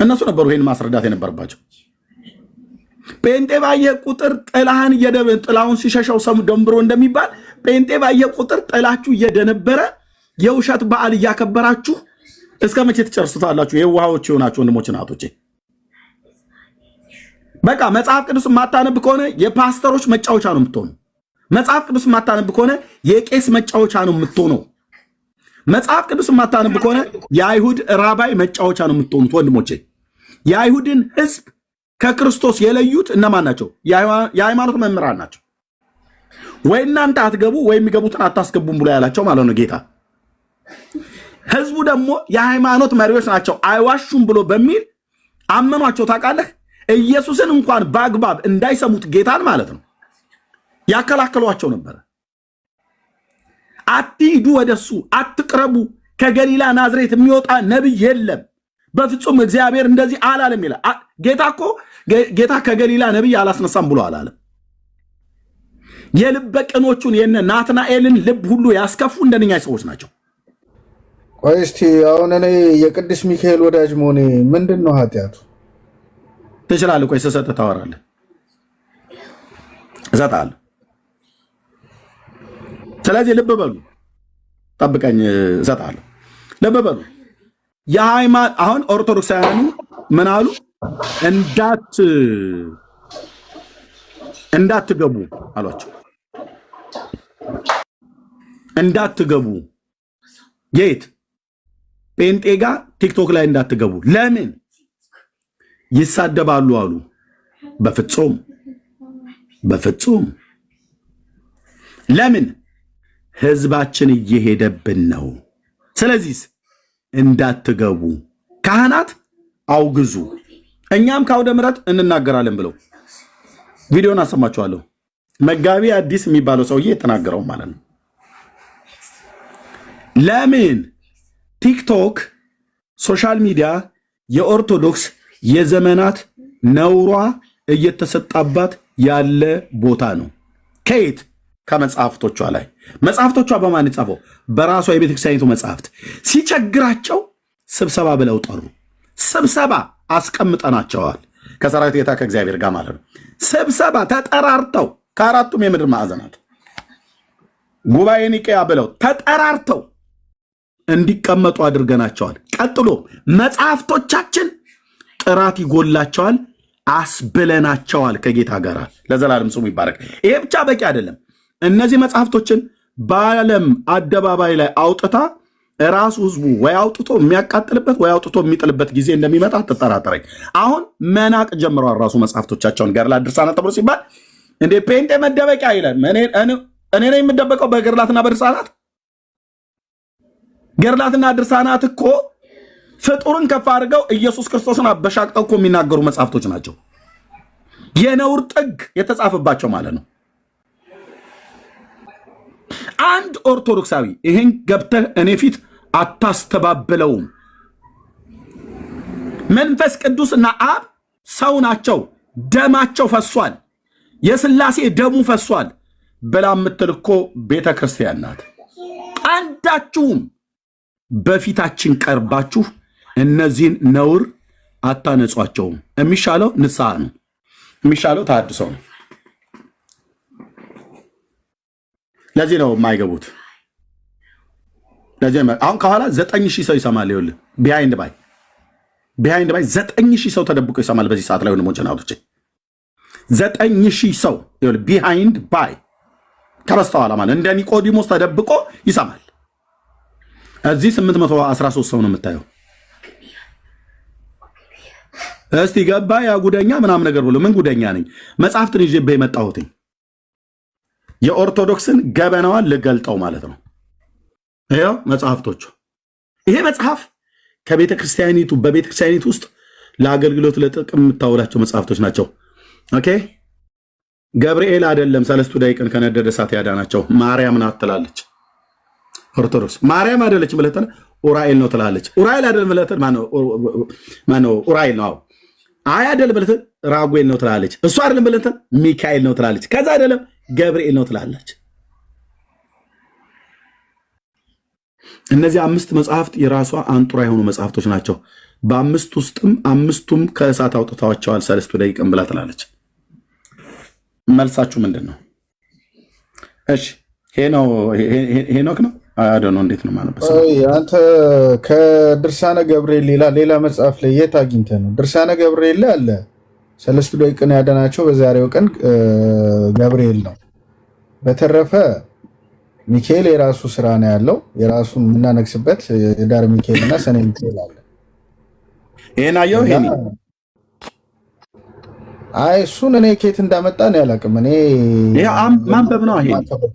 Speaker 1: እነሱ ነበሩ ይሄን ማስረዳት የነበረባቸው። ጴንጤ ባየ ቁጥር ጥላህን ጥላውን ሲሸሸው ሰሙ ደንብሮ እንደሚባል ጴንጤ ባየ ቁጥር ጥላችሁ እየደነበረ የውሸት በዓል እያከበራችሁ እስከ መቼ ትጨርሱታላችሁ? የዋሃዎች የሆናችሁ ወንድሞች ናቶቼ፣ በቃ መጽሐፍ ቅዱስ ማታነብ ከሆነ የፓስተሮች መጫወቻ ነው የምትሆኑ። መጽሐፍ ቅዱስ ማታነብ ከሆነ የቄስ መጫወቻ ነው የምትሆነው። መጽሐፍ ቅዱስ ማታነብ ከሆነ የአይሁድ ራባይ መጫወቻ ነው የምትሆኑት ወንድሞቼ። የአይሁድን ሕዝብ ከክርስቶስ የለዩት እነማን ናቸው? የሃይማኖት መምህራን ናቸው። ወይ እናንተ አትገቡ ወይ የሚገቡትን አታስገቡም ብሎ ያላቸው ማለት ነው ጌታ። ሕዝቡ ደግሞ የሃይማኖት መሪዎች ናቸው አይዋሹም ብሎ በሚል አመኗቸው። ታውቃለህ፣ ኢየሱስን እንኳን በአግባብ እንዳይሰሙት ጌታን ማለት ነው ያከላከሏቸው ነበረ። አትሂዱ፣ ወደሱ አትቅረቡ፣ ከገሊላ ናዝሬት የሚወጣ ነብይ የለም፣ በፍጹም እግዚአብሔር እንደዚህ አላለም ይላል ጌታ። እኮ ጌታ ከገሊላ ነብይ አላስነሳም ብሎ አላለም። የልበ ቅኖቹን የነ ናትናኤልን ልብ ሁሉ ያስከፉ እንደነኛ ሰዎች ናቸው።
Speaker 7: ቆይ እስቲ አሁን እኔ የቅዱስ ሚካኤል ወዳጅ መሆኔ ምንድን ነው ኃጢአቱ?
Speaker 1: ትችላለህ። ቆይ ስሰጥህ ታወራለህ። እሰጥሃለሁ። ስለዚህ ልብ በሉ፣ ጠብቀኝ፣ እሰጥሃለሁ። ልብ በሉ። አሁን ኦርቶዶክሳውያኑ ምን አሉ? እንዳትገቡ አሏቸው። እንዳትገቡ የት? ጴንጤ ጋር ቲክቶክ ላይ እንዳትገቡ። ለምን? ይሳደባሉ አሉ። በፍጹም በፍጹም። ለምን? ህዝባችን እየሄደብን ነው። ስለዚህ እንዳትገቡ ካህናት አውግዙ፣ እኛም ከአውደ ምሕረት እንናገራለን ብለው ቪዲዮን አሰማችኋለሁ። መጋቢ አዲስ የሚባለው ሰውዬ የተናገረው ማለት ነው። ለምን? ቲክቶክ ሶሻል ሚዲያ የኦርቶዶክስ የዘመናት ነውሯ እየተሰጣባት ያለ ቦታ ነው። ከየት? ከመጽሐፍቶቿ ላይ። መጽሐፍቶቿ በማን ጻፈው? በራሷ የቤተክርስቲያኒቱ መጽሐፍት። ሲቸግራቸው ስብሰባ ብለው ጠሩ። ስብሰባ አስቀምጠናቸዋል፣ ከሰራዊት ጌታ ከእግዚአብሔር ጋር ማለት ነው። ስብሰባ ተጠራርተው ከአራቱም የምድር ማዕዘናት ጉባኤ ኒቄያ ብለው ተጠራርተው እንዲቀመጡ አድርገናቸዋል። ቀጥሎ መጽሐፍቶቻችን ጥራት ይጎላቸዋል አስብለናቸዋል ከጌታ ጋር ለዘላለም ስሙ ይባረክ። ይሄ ብቻ በቂ አይደለም። እነዚህ መጽሐፍቶችን በዓለም አደባባይ ላይ አውጥታ ራሱ ህዝቡ ወይ አውጥቶ የሚያቃጥልበት ወይ አውጥቶ የሚጥልበት ጊዜ እንደሚመጣ አትጠራጠረኝ። አሁን መናቅ ጀምረዋል ራሱ መጽሐፍቶቻቸውን። ገድላት ድርሳናት ተብሎ ሲባል እንደ ፔንጤ መደበቂያ ይላል። እኔ ነኝ የምደበቀው በገድላትና በድርሳናት? ገድላትና ድርሳናት እኮ ፍጡርን ከፍ አድርገው ኢየሱስ ክርስቶስን አበሻቅጠው እኮ የሚናገሩ መጽሐፍቶች ናቸው። የነውር ጥግ የተጻፈባቸው ማለት ነው። አንድ ኦርቶዶክሳዊ ይህን ገብተህ እኔ ፊት አታስተባብለውም። መንፈስ ቅዱስና አብ ሰው ናቸው፣ ደማቸው ፈሷል፣ የሥላሴ ደሙ ፈሷል ብላ የምትል እኮ ቤተ ክርስቲያን ናት። አንዳችሁም በፊታችን ቀርባችሁ እነዚህን ነውር አታነጿቸውም። የሚሻለው ንስሐ ነው፣ የሚሻለው ተሐድሶ ነው። ለዚህ ነው የማይገቡት። አሁን ከኋላ 9000 ሰው ይሰማል። ይኸውልህ ቢሃይንድ ባይ 9000 ሰው ተደብቆ ይሰማል በዚህ ሰዓት ላይ ወንድሞቼ ናቶቼ። 9000 ሰው ይኸውልህ ቢሃይንድ ባይ ከበስተኋላ ማለት እንደ ኒቆዲሞስ ተደብቆ ይሰማል። እዚህ 813 ሰው ነው የምታየው። እስቲ ገባ ያ ጉደኛ ምናምን ነገር ብሎ ምን ጉደኛ ነኝ? መጽሐፍትን ይዤ የመጣሁትኝ የኦርቶዶክስን ገበናዋን ልገልጠው ማለት ነው። ይኸው መጽሐፍቶቹ። ይሄ መጽሐፍ ከቤተ ክርስቲያኒቱ በቤተ ክርስቲያኒቱ ውስጥ ለአገልግሎት ለጥቅም የምታውላቸው መጽሐፍቶች ናቸው። ኦኬ ገብርኤል አይደለም ሰለስቱ ደቂቅን ከነደደ እሳት ያዳናቸው ማርያም ናት ትላለች ኦርቶዶክስ። ማርያም አይደለች ብለተን ኡራኤል ነው ትላለች። ኡራኤል አይደለም ብለተን ማነው ኡራኤል ነው። አይ አይደለም ብለተን ራጉኤል ነው ትላለች። እሱ አይደለም ብለተን ሚካኤል ነው ትላለች። ከዛ አይደለም ገብርኤል ነው ትላለች። እነዚህ 5 መጽሐፍት የራሷ አንጡራ የሆኑ መጽሐፍቶች ናቸው። በአምስት ውስጥም አምስቱም ከእሳት አውጥተዋቸዋል ሰለስቱ ደቂቅን ብላ ትላለች። መልሳችሁ ምንድን ነው? እሺ ሄኖክ ነው አዶኖ እንዴት ነው ማለት ነው?
Speaker 7: አንተ ከድርሳነ ገብርኤል ሌላ መጽሐፍ ላይ የት አግኝተህ ነው? ድርሳነ ገብርኤል ላይ አለ ሰለስቱ ደቂቅን ያዳናቸው በዛሬው ቀን ገብርኤል ነው። በተረፈ ሚካኤል የራሱ ስራ ነው ያለው፣ የራሱን የምናነግስበት የዳር ሚካኤል እና ሰኔ ሚካኤል አለ።
Speaker 1: ይሄን አየው ይሄን
Speaker 7: አይ እሱን እኔ ከየት እንዳመጣ ነው ያላቅም። እኔ
Speaker 1: ማንበብ ነው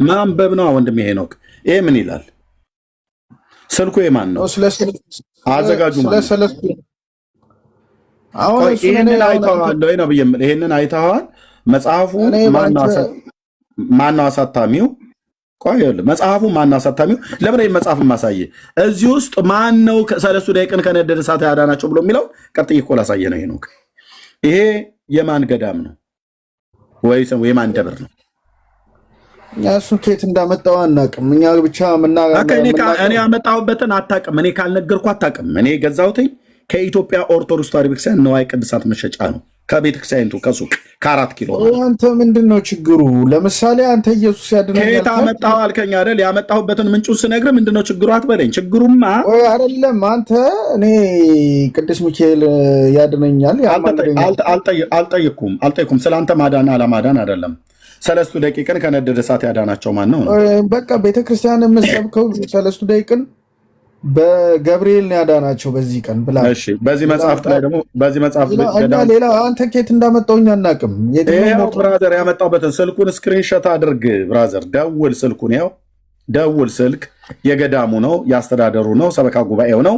Speaker 1: ማንበብ ነው ወንድም ሄኖክ። ይሄ ምን ይላል? ስልኩ የማን ነው? አዘጋጁ ማለት አሁን ይሄንን አይተዋል ወይ ነው ብዬ ይሄንን አይተዋል። መጽሐፉ ማነው አሳታሚው? ቆይ መጽሐፉ ማነው አሳታሚው? ለምን ይሄን መጽሐፍ ማሳየ እዚህ ውስጥ ማነው ሰለስቱ ደቂቅን ከነደደ እሳት ያዳናቸው ብሎ የሚለው ቀጥይ እኮ ላሳየ ነው ሄኖክ። ይሄ የማን ገዳም ነው ወይስ የማን ደብር ነው?
Speaker 7: እሱን ከየት እንዳመጣው አናውቅም። እኛ ብቻ
Speaker 1: እኔ ያመጣሁበትን አታውቅም። እኔ ካልነገርኩ አታውቅም። እኔ ገዛሁትኝ ከኢትዮጵያ ኦርቶዶክስ ተዋሕዶ ቤተክርስቲያን ንዋየ ቅድሳት መሸጫ ነው። ከቤተክርስቲያኒቱ ከሱቅ ከ4 ኪሎ።
Speaker 7: አንተ ምንድን ነው ችግሩ? ለምሳሌ አንተ ኢየሱስ ያድነኛል
Speaker 1: ከየት አመጣኸው አልከኝ አይደል? ያመጣሁበትን ምንጩን ስነግርህ ምንድን ነው ችግሩ አትበለኝ። ችግሩማ
Speaker 7: አይደለም አንተ እኔ ቅዱስ ሚካኤል ያድነኛል አልጠየኩም። ስለአንተ ማዳን አለማዳን አይደለም። ሰለስቱ ደቂቅን ከነደደ እሳት ያዳናቸው ማን ነው? በቃ ቤተክርስቲያን የምትሰብከው ሰለስቱ ደቂቅን በገብርኤል ነው ያዳናቸው በዚህ ቀን ብላ።
Speaker 1: እሺ በዚህ መጽሐፍ ላይ ደግሞ በዚህ መጽሐፍ
Speaker 7: ላይ ሌላ አንተ ከየት እንዳመጣው እኛ አናውቅም።
Speaker 1: ብራዘር ያመጣበትን ስልኩን ስክሪንሾት አድርግ ብራዘር። ደውል ስልኩን ያው ደውል ስልክ የገዳሙ ነው ያስተዳደሩ ነው ሰበካ ጉባኤው ነው።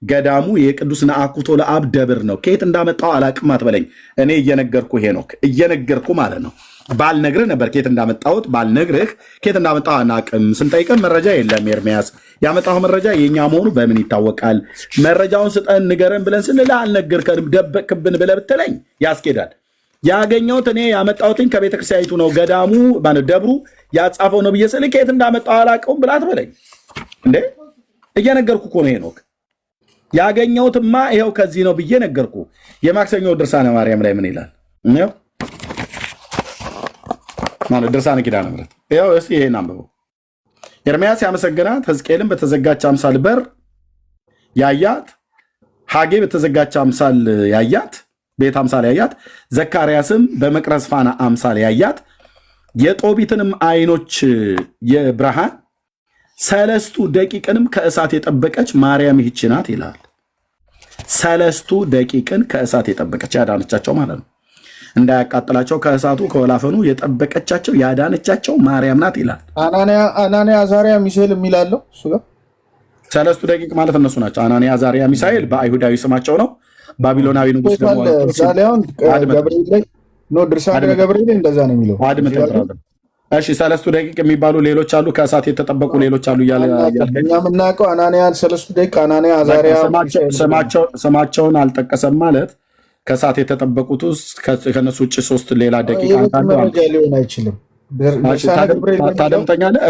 Speaker 1: ገዳሙ የቅዱስ ነአኩቶ ለአብ ደብር ነው። ከየት እንዳመጣው አላቅም አትበለኝ። እኔ እየነገርኩ ሄኖክ እየነገርኩ ማለት ነው። ባልነግርህ ነበር ከየት እንዳመጣሁት ባልነግርህ ከየት እንዳመጣው አናቅም። ስንጠይቅም መረጃ የለም። ኤርሚያስ ያመጣው መረጃ የኛ መሆኑ በምን ይታወቃል? መረጃውን ስጠን ንገረን ብለን ስንል አልነገርከንም ደበቅብን ብለህ ብትለኝ ያስኬዳል። ያገኘሁት እኔ ያመጣሁትኝ ከቤተክርስቲያኒቱ ነው። ገዳሙ ማለት ደብሩ ያጻፈው ነው ብዬ ስልህ ከየት እንዳመጣው አላቅም ብላ አትበለኝ እንዴ። እየነገርኩ እኮ ነው ሄኖክ። ያገኘሁትማ ይኸው ከዚህ ነው ብዬ ነገርኩ። የማክሰኞ ድርሳነ ማርያም ላይ ምን ይላል? ማለት ድርሳነ ኪዳነ ምሕረት ይኸው እስቲ ይሄን አንብበው። ኤርምያስ ያመሰገናት ሕዝቅኤልን በተዘጋች አምሳል በር ያያት፣ ሐጌ በተዘጋች አምሳል ያያት ቤት አምሳል ያያት፣ ዘካርያስም በመቅረዝ ፋና አምሳል ያያት፣ የጦቢትንም አይኖች የብርሃን ሰለስቱ ደቂቅንም ከእሳት የጠበቀች ማርያም ይህች ናት ይላል። ሰለስቱ ደቂቅን ከእሳት የጠበቀች ያዳነቻቸው ማለት ነው። እንዳያቃጥላቸው ከእሳቱ ከወላፈኑ የጠበቀቻቸው ያዳነቻቸው ማርያም ናት ይላል።
Speaker 7: አናንያ አዛሪያ ሚሳኤል የሚላለው እሱ ጋር
Speaker 1: ሰለስቱ ደቂቅ ማለት እነሱ ናቸው። አናንያ አዛሪያ ሚሳኤል በአይሁዳዊ ስማቸው ነው። ባቢሎናዊ ንጉስ ደግሞ
Speaker 7: ድርሳነ ገብርኤል እንደዛ ነው የሚለው።
Speaker 1: እሺ ሰለስቱ ደቂቅ የሚባሉ ሌሎች አሉ፣ ከእሳት የተጠበቁ ሌሎች አሉ እያለ
Speaker 7: እኛ የምናውቀው አናንያ ሰለስቱ ደቂቅ አናንያ አዛሪያ
Speaker 1: ስማቸውን አልጠቀሰም ማለት ከእሳት የተጠበቁት ውስጥ ከነሱ ውጭ 3 ሌላ ደቂቃ
Speaker 7: ሊሆን አይችልም።
Speaker 1: ታደምጠኛለህ?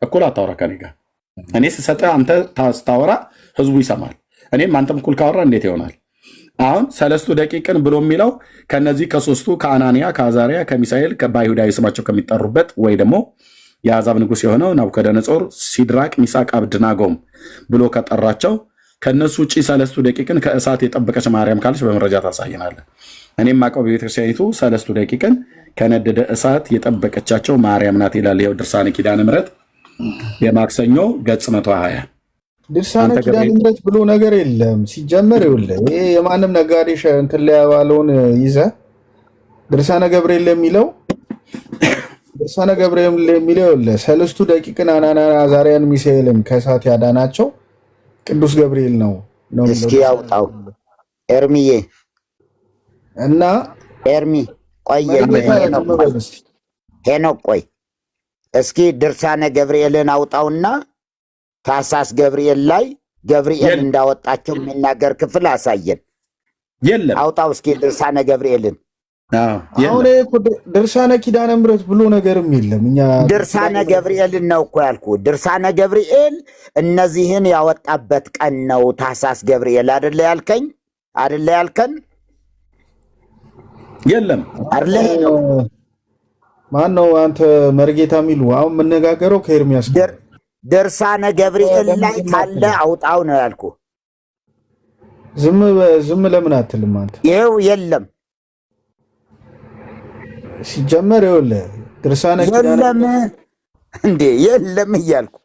Speaker 1: እኩል አታውራ ከኔ ጋር። እኔ ስሰጥህ አንተ ታወራ ህዝቡ ይሰማል። እኔም አንተም እኩል ካወራ እንዴት ይሆናል? አሁን ሰለስቱ ደቂቅን ብሎ የሚለው ከነዚህ ከሶስቱ ከአናንያ ከአዛሪያ ከሚሳኤል በአይሁዳዊ ስማቸው ከሚጠሩበት ወይ ደግሞ የአሕዛብ ንጉሥ የሆነው ናቡከደነጾር ሲድራቅ ሚሳቅ አብድናጎም ብሎ ከጠራቸው ከነሱ ውጭ ሰለስቱ ደቂቅን ከእሳት የጠበቀች ማርያም ካለች በመረጃ ታሳየናለህ። እኔም አውቀው በቤተክርስቲያኒቱ ሰለስቱ ደቂቅን ከነደደ እሳት የጠበቀቻቸው ማርያም ናት ይላል። ይኸው ድርሳነ ኪዳነ ምሕረት የማክሰኞ ገጽ 120
Speaker 7: ድርሳነ ኪዳነ ምሕረት ብሎ ነገር የለም ሲጀመር። ይኸውልህ ይሄ የማንም ነጋዴ እንትን ላይ ያባለውን ይዘህ ድርሳነ ገብርኤል የሚለው ይኸውልህ ሰለስቱ ደቂቅን አናንያ አዛሪያን ሚሳኤልን ከእሳት ያዳናቸው ቅዱስ ገብርኤል ነው።
Speaker 8: እስኪ ያውጣው ኤርሚዬ
Speaker 7: እና
Speaker 8: ኤርሚ ቆይ ሄኖክ ቆይ እስኪ ድርሳነ ገብርኤልን አውጣውና ታኅሳስ ገብርኤል ላይ ገብርኤል እንዳወጣቸው የሚናገር ክፍል አሳየን።
Speaker 1: የለም
Speaker 8: አውጣው እስኪ ድርሳነ ገብርኤልን
Speaker 7: አሁን እኮ ድርሳነ ኪዳነ ምሕረት ብሎ ነገርም የለም። እኛ
Speaker 8: ድርሳነ ገብርኤልን ነው እኮ ያልኩ። ድርሳነ ገብርኤል እነዚህን ያወጣበት ቀን ነው ታኅሳስ ገብርኤል አይደለ ያልከኝ? አይደለ ያልከን?
Speaker 1: የለም
Speaker 8: አይደለ ነው።
Speaker 7: ማን ነው አንተ መርጌታ የሚሉ? አሁን የምነጋገረው ከኤርሚያስ
Speaker 8: ድርሳነ ገብርኤል ላይ ካለ አውጣው ነው ያልኩ።
Speaker 7: ዝም ለምን አትልም አንተ?
Speaker 8: ይኸው የለም
Speaker 7: ሲጀመር ይኸውልህ ድርሳነ
Speaker 8: የለም እንዴ የለም እያልኩ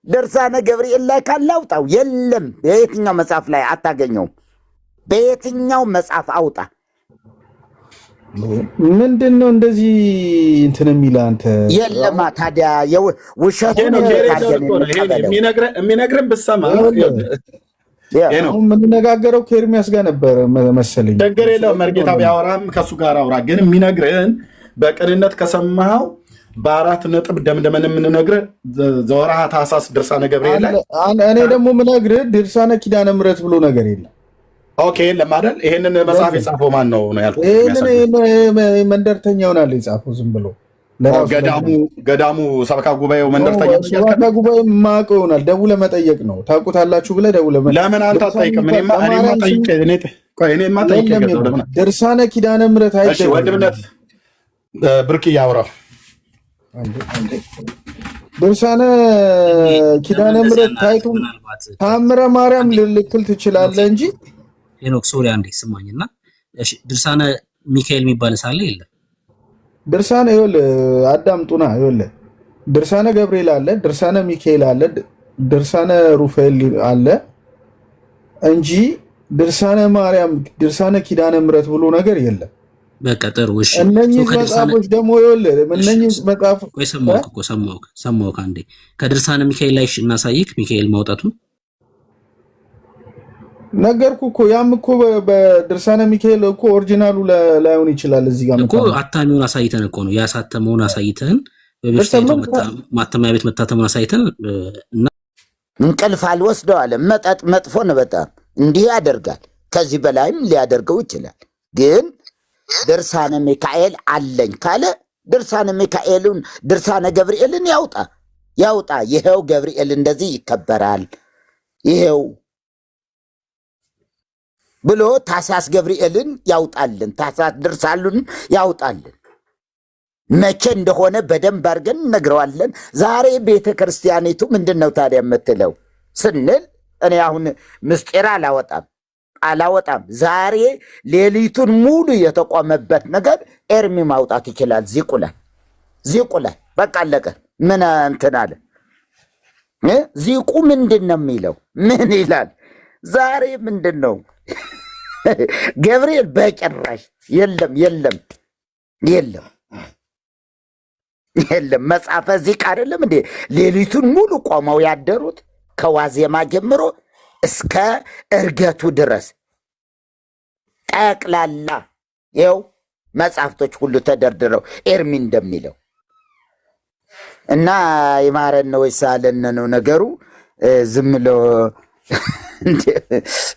Speaker 8: ድርሳነ ገብርኤል ላይ ካለ አውጣው። የለም በየትኛው መጽሐፍ ላይ አታገኘውም። በየትኛው መጽሐፍ አውጣ።
Speaker 7: ምንድነው እንደዚህ እንትን የሚል አንተ?
Speaker 8: የለማ ታዲያ ውሸቱን
Speaker 1: የሚነግረን ብትሰማ
Speaker 7: የምንነጋገረው ከኤርሚያስ ጋር ነበር መሰለኝ።
Speaker 1: ችግር የለውም መርጌታ ቢያወራም ከእሱ ጋር አውራ። ግን የሚነግረን በቅንነት ከሰማኸው በ4 ነጥብ ደምደመን የምንነግርህ ዘወርኃ ታኅሳስ ድርሳነ ገብርኤል ላይ።
Speaker 7: እኔ ደግሞ የምነግርህ ድርሳነ ኪዳነ ምሕረት ብሎ ነገር የለም።
Speaker 1: ኦኬ የለም አይደል? ይሄንን መጽሐፍ የጻፈው ማን ነው ያልኩት?
Speaker 7: መንደርተኛ ይሆናል የጻፈው ዝም ብሎ
Speaker 1: ገዳሙ ሰበካ ጉባኤው መንደርተኛ
Speaker 7: ሰበካ ጉባኤ የማያውቀው ይሆናል። ደውለህ መጠየቅ ነው። ታውቁታላችሁ ብለህ ደውለህ መጠየቅ።
Speaker 1: ለምን አንተ አትጠይቅም? እኔማ ጠይቄ
Speaker 7: ድርሳነ ኪዳነ ምሕረት አይደለም
Speaker 1: ወንድምነት ብርቅ እያወራሁ
Speaker 7: ድርሳነ ኪዳነ ምሕረት ታይቱ ታምረ ማርያም ልክል ትችላለህ እንጂ
Speaker 3: ሄኖክ ሶሪ አንዴ ስማኝና፣ እሺ ድርሳነ ሚካኤል የሚባል ሳለ የለም።
Speaker 7: ድርሳነ ይኸውልህ አዳምጡና፣ ይኸውልህ ድርሳነ ገብርኤል አለ፣ ድርሳነ ሚካኤል አለ፣ ድርሳነ ሩፋኤል አለ እንጂ ድርሳነ ማርያም ድርሳነ ኪዳነ ምሕረት ብሎ ነገር የለም።
Speaker 3: በቃ ጥሩ እሺ።
Speaker 7: እነኚህ መጽሐፎች ደግሞ ይኸውልህ እነኚህ መጽሐፍ
Speaker 3: ቆይ ሰማሁህ አንዴ ከድርሳነ ሚካኤል ላይ እናሳይክ ሚካኤል ማውጣቱን
Speaker 7: ነገርኩ እኮ። ያም እኮ በድርሳነ ሚካኤል እኮ ኦሪጂናሉ ላይሆን ይችላል። እዚህ ጋር
Speaker 3: እኮ አታሚውን አሳይተን እኮ ነው ያሳተመውን አሳይተን ማተሚያ ቤት መታተሙን አሳይተን እና
Speaker 8: እንቅልፍ አልወስደው አለ። መጠጥ መጥፎ ነው በጣም እንዲህ ያደርጋል። ከዚህ በላይም ሊያደርገው ይችላል። ግን ድርሳነ ሚካኤል አለኝ ካለ ድርሳነ ሚካኤሉን ድርሳነ ገብርኤልን ያውጣ። ይሄው ገብርኤል እንደዚህ ይከበራል ይሄው ብሎ ታኅሳስ ገብርኤልን ያውጣልን። ታኅሳስ ድርሳኑን ያውጣልን። መቼ እንደሆነ በደንብ አድርገን እነግረዋለን። ዛሬ ቤተ ክርስቲያኒቱ ምንድን ነው ታዲያ የምትለው ስንል እኔ አሁን ምስጢር አላወጣም። ዛሬ ሌሊቱን ሙሉ የተቆመበት ነገር ኤርሚ ማውጣት ይችላል። ዚቁ ላይ በቃ አለቀ። ምን እንትን አለ? ዚቁ ምንድን ነው የሚለው? ምን ይላል? ዛሬ ምንድን ነው ገብርኤል በጭራሽ የለም። መጽሐፈ ዚቅ አይደለም እንዴ ሌሊቱን ሙሉ ቆመው ያደሩት ከዋዜማ ጀምሮ እስከ እርገቱ ድረስ ጠቅላላ ይኸው መጽሐፍቶች ሁሉ ተደርድረው ኤርሚ እንደሚለው እና ይማረን ነው ይሳለን ነው ነገሩ። ዝም ብሎ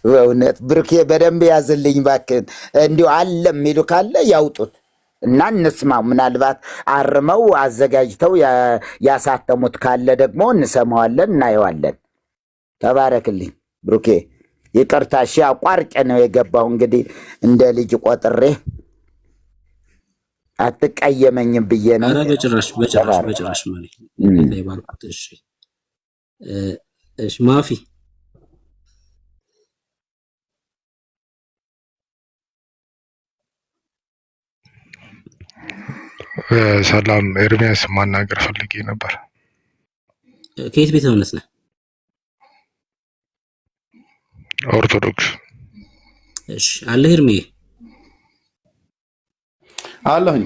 Speaker 8: በእውነት ብርኬ በደንብ ያዝልኝ ባክን። እንዲሁ አለ የሚሉ ካለ ያውጡት እና እንስማው። ምናልባት አርመው አዘጋጅተው ያሳተሙት ካለ ደግሞ እንሰማዋለን፣ እናየዋለን። ተባረክልኝ ብሩኬ። ይቅርታ እሺ፣ አቋርጬ ነው የገባሁ። እንግዲህ እንደ ልጅ ቆጥሬ አትቀየመኝም ብዬ ነው።
Speaker 3: ኧረ በጭራሽ ማለት ላይ ባልኩት። እሺ ማፊ
Speaker 9: ሰላም ኤርሚያስ ማናገር ፈልጌ ነበር።
Speaker 3: ከየት ቤተ እምነት ነህ?
Speaker 9: ኦርቶዶክስ።
Speaker 3: እሺ አለ ኤርሚ
Speaker 1: አለኝ።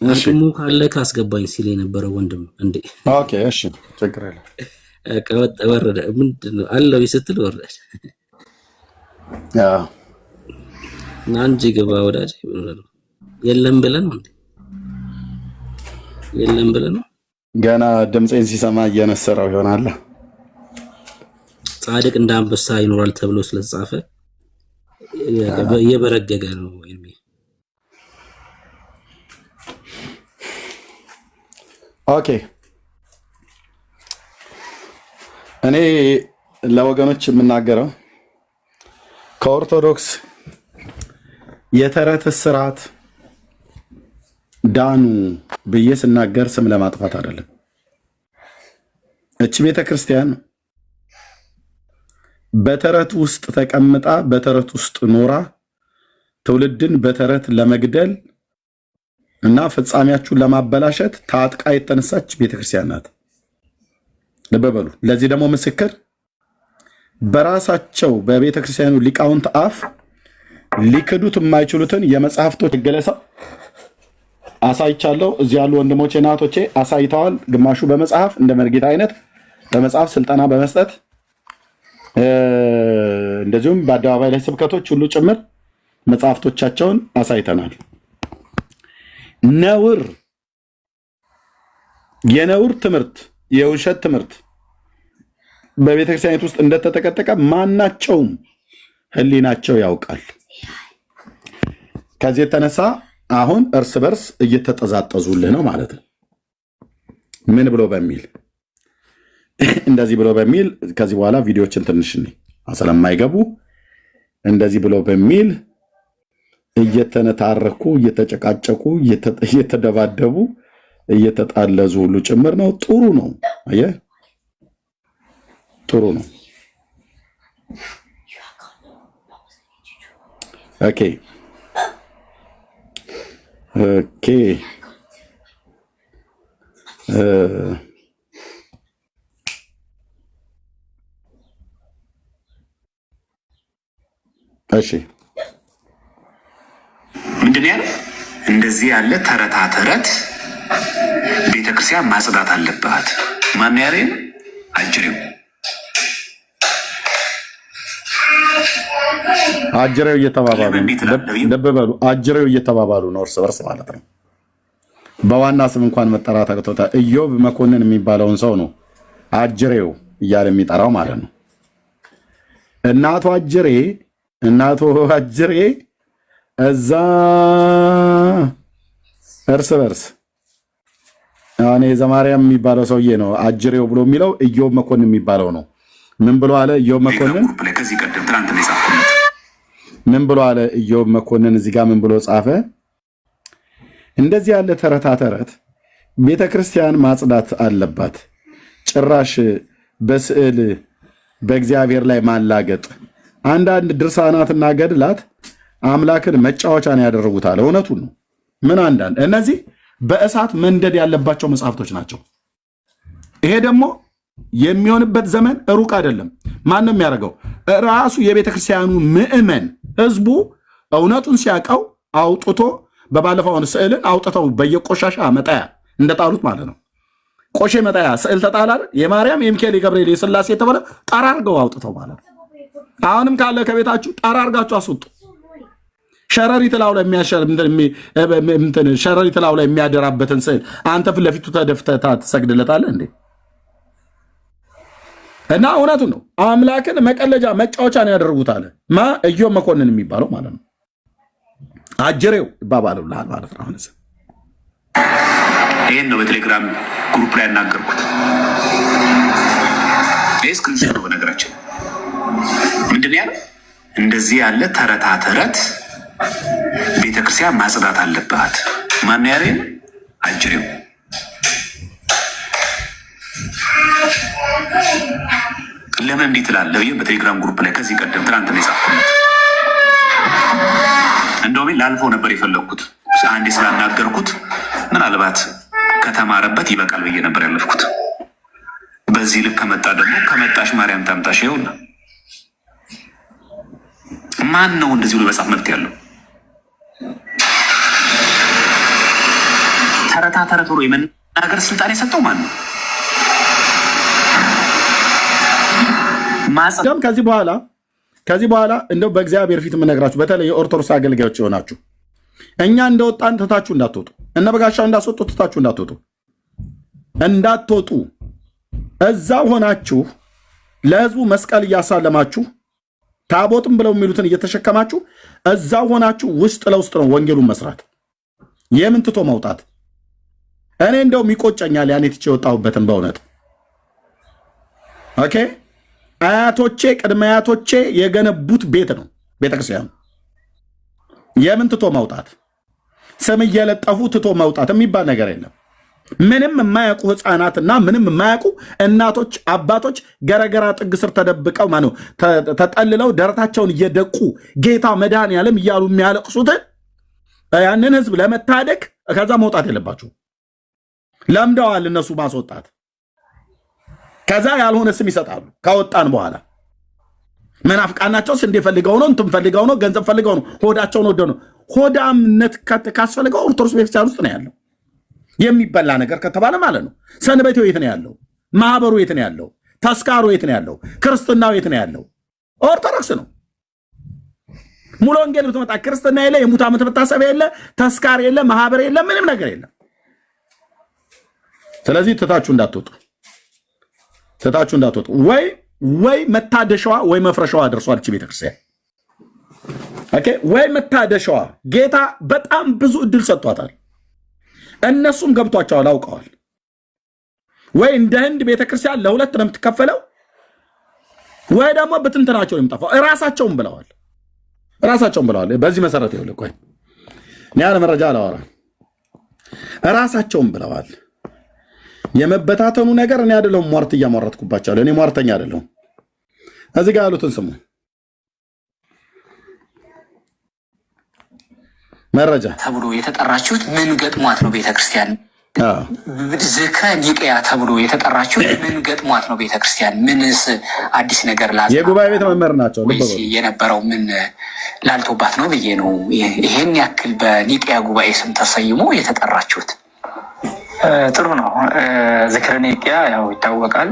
Speaker 1: እሺ
Speaker 3: ካለ ካስገባኝ ሲል የነበረው ወንድም እንዴ።
Speaker 1: ኦኬ እሺ ችግር የለም።
Speaker 3: ቀወጥ ወረደ ምንድነው አለው ስትል ወረደ። ናንጂ ገባ ወዳጅ የለም ብለን
Speaker 1: ገና ድምፄን ሲሰማ እየነሰረው ይሆናል።
Speaker 3: ጻድቅ እንደ አንበሳ ይኖራል ተብሎ ስለተጻፈ እየበረገገ ነው።
Speaker 1: ኦኬ እኔ ለወገኖች የምናገረው ከኦርቶዶክስ የተረት ስርዓት ዳኑ ብዬ ስናገር ስም ለማጥፋት አይደለም። እቺ ቤተክርስቲያን በተረት ውስጥ ተቀምጣ በተረት ውስጥ ኖራ ትውልድን በተረት ለመግደል እና ፍጻሜያችሁን ለማበላሸት ታጥቃ የተነሳች ቤተክርስቲያን ናት። ልብ በሉ። ለዚህ ደግሞ ምስክር በራሳቸው በቤተክርስቲያኑ ሊቃውንት አፍ ሊክዱት የማይችሉትን የመጽሐፍቶች ገለጻ አሳይቻለሁ። እዚህ ያሉ ወንድሞቼ እና እህቶቼ አሳይተዋል። ግማሹ በመጽሐፍ እንደ መርጌታ አይነት በመጽሐፍ ስልጠና በመስጠት እንደዚሁም በአደባባይ ላይ ስብከቶች ሁሉ ጭምር መጽሐፍቶቻቸውን አሳይተናል። ነውር፣ የነውር ትምህርት፣ የውሸት ትምህርት በቤተክርስቲያኒት ውስጥ እንደተጠቀጠቀ ማናቸውም ህሊናቸው ያውቃል። ከዚህ የተነሳ አሁን እርስ በርስ እየተጠዛጠዙልህ ነው ማለት ነው። ምን ብሎ በሚል እንደዚህ ብሎ በሚል ከዚህ በኋላ ቪዲዮችን ትንሽ ስለማይገቡ እንደዚህ ብሎ በሚል እየተነታረኩ እየተጨቃጨቁ እየተደባደቡ እየተጣለዙ ሁሉ ጭምር ነው። ጥሩ ነው። አየህ፣ ጥሩ ነው። ኦኬ ኦኬ እሺ
Speaker 10: ምንድን ያለው? እንደዚህ ያለ ተረታ ተረት ቤተክርስቲያን ማጽዳት አለባት። ማን ያሬን አጅሬው
Speaker 1: አጅሬው እየተባባሉ ደበበሉ አጅሬው እየተባባሉ ነው እርስ በርስ ማለት ነው። በዋና ስም እንኳን መጠራት አቅቶታል። ኢዮብ መኮንን የሚባለውን ሰው ነው አጅሬው እያለ የሚጠራው ማለት ነው። እናቱ አጅሬ እዛ እርስ በርስ እኔ ዘማርያም የሚባለው ሰውዬ ነው አጅሬው ብሎ የሚለው ኢዮብ መኮንን የሚባለው ነው። ምን ብሎ አለ ኢዮብ መኮንን?
Speaker 10: ከዚህ ቀደም ትናንት ነው የጻፍኩት።
Speaker 1: ምን ብሎ አለ ኢዮብ መኮንን? እዚህ ጋር ምን ብሎ ጻፈ? እንደዚህ ያለ ተረታ ተረት ቤተክርስቲያን ማጽዳት አለባት። ጭራሽ በስዕል በእግዚአብሔር ላይ ማላገጥ፣ አንዳንድ ድርሳናትና ገድላት አምላክን መጫወቻን ያደረጉታል። እውነቱን ነው። ምን አንዳንድ እነዚህ በእሳት መንደድ ያለባቸው መጽሐፍቶች ናቸው። ይሄ ደግሞ የሚሆንበት ዘመን ሩቅ አይደለም። ማን ነው የሚያደርገው? ራሱ የቤተ ክርስቲያኑ ምዕመን ህዝቡ እውነቱን ሲያውቀው አውጥቶ በባለፈውን ስዕልን አውጥተው በየቆሻሻ መጣያ እንደጣሉት ማለት ነው። ቆሼ መጣያ ስዕል ተጣላ። የማርያም የሚካኤል የገብርኤል የስላሴ የተባለ ጠራርገው አውጥተው ማለት ነው። አሁንም ካለ ከቤታችሁ ጠራርጋችሁ አስወጡ። ሸረሪት ላው ላይ ሸረሪት ላው ላይ የሚያደራበትን ስዕል አንተ ፊት ለፊቱ ተደፍተህ ትሰግድለታለህ እንዴ? እና እውነቱ ነው። አምላክን መቀለጃ መጫወቻ ነው ያደረጉት አለ ኢዮብ መኮንን የሚባለው ማለት ነው። አጅሬው ይባባሉልሃል ማለት ነው። አሁን
Speaker 10: ይሄን ነው በቴሌግራም ግሩፕ ላይ ያናገርኩት። ስክሪንሾት ነው በነገራችን። ምንድን ነው ያለው? እንደዚህ ያለ ተረታ ተረት ቤተክርስቲያን ማጽዳት አለባት። ማን ያሬን አጅሬው ለምን እንዲህ ትላለህ? በቴሌግራም ግሩፕ ላይ ከዚህ ቀደም ትናንት ነው የጻፍኩት። እንደውም ላልፈው ነበር የፈለግኩት አንዴ ስላናገርኩት ምናልባት ከተማረበት ይበቃል ብዬ ነበር ያለፍኩት። በዚህ ልክ ከመጣ ደግሞ ከመጣሽ ማርያም ታምጣሽ። ይኸውልህ ማን ነው እንደዚህ ብሎ መጻፍ መብት ያለው? ተረታ ተረት ብሎ የመናገር ስልጣን የሰጠው ማን ነው?
Speaker 1: ከዚህ በኋላ እንደው በእግዚአብሔር ፊት የምነግራችሁ በተለይ የኦርቶዶክስ አገልጋዮች የሆናችሁ እኛ እንደወጣን ትታችሁ እንዳትወጡ፣ እነ በጋሻው እንዳስወጡ ትታችሁ እንዳትወጡ። እዛው ሆናችሁ ለህዝቡ መስቀል እያሳለማችሁ ታቦትም ብለው የሚሉትን እየተሸከማችሁ እዛው ሆናችሁ ውስጥ ለውስጥ ነው ወንጌሉን መስራት። የምን ትቶ መውጣት? እኔ እንደውም ይቆጨኛል ያኔ ትቼ የወጣሁበትን በእውነት ኦኬ። አያቶቼ ቅድመ አያቶቼ የገነቡት ቤት ነው ቤተክርስቲያኑ። የምን ትቶ መውጣት ስም እየለጠፉ ትቶ መውጣት የሚባል ነገር የለም። ምንም የማያውቁ ህፃናትና ምንም የማያውቁ እናቶች አባቶች ገረገራ ጥግ ስር ተደብቀው ማነው ተጠልለው ደረታቸውን እየደቁ ጌታ መድኃኔዓለም እያሉ የሚያለቅሱትን ያንን ህዝብ ለመታደግ ከዛ መውጣት የለባቸው። ለምደዋል እነሱ ማስወጣት። ከዛ ያልሆነ ስም ይሰጣሉ። ካወጣን በኋላ መናፍቃናቸው ስንዴ ፈልገው ነው እንትን ፈልገው ነው ገንዘብ ፈልገው ነው ሆዳቸውን ወደው ነው። ሆዳምነት ካስፈልገው ኦርቶዶክስ ቤተክርስቲያን ውስጥ ነው ያለው። የሚበላ ነገር ከተባለ ማለት ነው። ሰንበቴው የት ነው ያለው? ማህበሩ የት ነው ያለው? ተስካሩ የት ነው ያለው? ክርስትናው የት ነው ያለው? ኦርቶዶክስ ነው። ሙሉ ወንጌል ብትመጣ ክርስትና የለ፣ የሙት ዓመት መታሰቢያ የለ፣ ተስካር የለ፣ ማህበር የለ፣ ምንም ነገር የለም። ስለዚህ ትታችሁ እንዳትወጡ ወይ መታደሻዋ ወይ መፍረሻዋ ደርሷል እቺ ቤተክርስቲያን። ኦኬ ወይ መታደሻዋ ጌታ በጣም ብዙ እድል ሰጥቷታል። እነሱም ገብቷቸዋል፣ አውቀዋል። ወይ እንደ ህንድ ቤተክርስቲያን ለሁለት ነው የምትከፈለው፣ ወይ ደግሞ በትንትናቸው ነው የምጠፋው። ራሳቸውም ብለዋል። በዚህ መሰረት ይኸውልህ፣ ቆይ እኔ ያለ መረጃ አላወራም። ራሳቸውም ብለዋል። የመበታተኑ ነገር እኔ አይደለሁም ሟርት እያሟረትኩባቸዋለሁ። እኔ ሟርተኛ አይደለሁም። እዚህ ጋር ያሉትን ስሙ። መረጃ
Speaker 11: ተብሎ የተጠራችሁት ምን ገጥሟት ነው ቤተክርስቲያን? ዝክረ ኒቅያ ተብሎ የተጠራችሁት ምን ገጥሟት ነው ቤተክርስቲያን? ምንስ አዲስ ነገር
Speaker 1: የጉባኤ ቤት መምህር ናቸው
Speaker 11: ወይስ የነበረው ምን ላልቶባት ነው ብዬ ነው። ይሄን ያክል በኒቅያ ጉባኤ ስም ተሰይሞ የተጠራችሁት?
Speaker 12: ጥሩ ነው። ዝክረ ኒቅያ ያው ይታወቃል።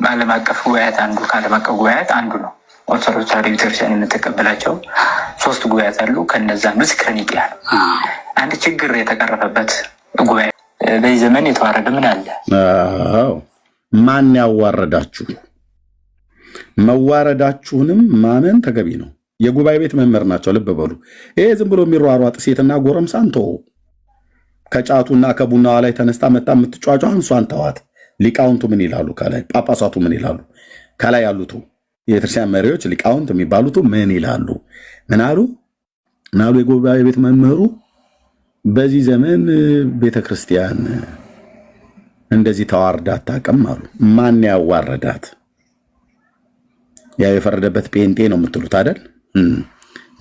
Speaker 12: ዓለም አቀፍ ጉባኤያት አንዱ ከዓለም አቀፍ ጉባኤያት አንዱ ነው። ኦርቶዶክስ ተዋሕዶ ቤተክርስቲያን የምትቀበላቸው 3 ጉባኤያት አሉ። ከነዛ ዝክረ ኒቅያ ነው። አንድ ችግር የተቀረፈበት ጉባኤ በዚህ ዘመን የተዋረደ ምን አለ?
Speaker 1: ማን ያዋረዳችሁ? መዋረዳችሁንም ማመን ተገቢ ነው። የጉባኤ ቤት መምህር ናቸው። ልብ በሉ። ይሄ ዝም ብሎ የሚሯሯጥ ሴትና ጎረምሳን ተው። ከጫቱና ከቡናዋ ላይ ተነስታ መጣ የምትጫጫን እሷን ተዋት። ሊቃውንቱ ምን ይላሉ? ከላይ ጳጳሳቱ ምን ይላሉ? ከላይ ያሉት የቤተክርስቲያን መሪዎች ሊቃውንት የሚባሉት ምን ይላሉ? ምን አሉ? የጉባኤ ቤት መምህሩ በዚህ ዘመን ቤተክርስቲያን እንደዚህ ተዋርዳ አታውቅም አሉ። ማን ያዋረዳት? ያው የፈረደበት ጴንጤ ነው የምትሉት አይደል?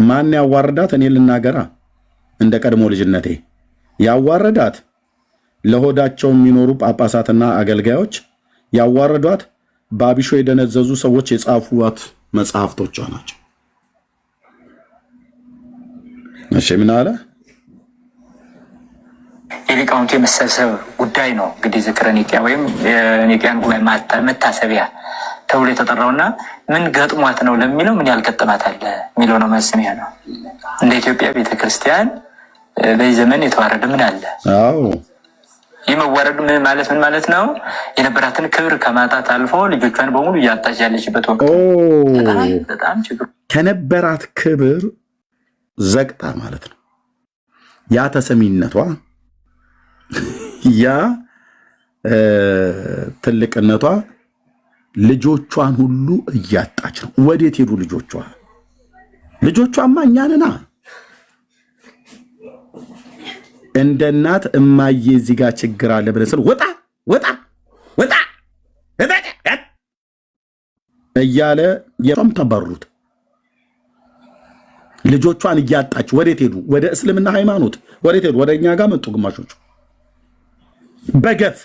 Speaker 1: ማን ያዋረዳት? እኔ ልናገራ እንደ ቀድሞ ልጅነቴ ያዋረዳት ለሆዳቸው የሚኖሩ ጳጳሳትና አገልጋዮች ያዋረዷት በአቢሾ የደነዘዙ ሰዎች የጻፉት መጽሐፍቶቿ ናቸው። እሺ ምን አለ?
Speaker 12: የሊቃውንቱ የመሰብሰብ ጉዳይ ነው እንግዲህ ዝክረ ኒቅያ ወይም የኒቅያን ጉባኤ መታሰቢያ ተብሎ የተጠራውና ምን ገጥሟት ነው ለሚለው ምን ያልገጠማት አለ የሚለው ነው መስሚያ ነው። እንደ ኢትዮጵያ ቤተክርስቲያን በዚህ ዘመን የተዋረደ ምን አለ?
Speaker 1: አዎ
Speaker 12: ይህ መዋረዱ ምን ማለት ነው? የነበራትን ክብር ከማጣት አልፎ ልጆቿን በሙሉ እያጣች ያለችበት ወቅት በጣም ችግር
Speaker 1: ከነበራት ክብር ዘግጣ ማለት ነው። ያ ተሰሚነቷ ያ ትልቅነቷ ልጆቿን ሁሉ እያጣች ነው። ወዴት ሄዱ ልጆቿ? ልጆቿማ እኛ ነና። እንደ እናት እማዬ እዚህ ጋር ችግር አለ ብለህ ስል ወጣ እያለ የቷም ተባሩት። ልጆቿን እያጣች ወዴት ሄዱ? ወደ እስልምና ሃይማኖት ወዴት ሄዱ? ወደ እኛ ጋር መጡ። ግማሾቹ በገፍ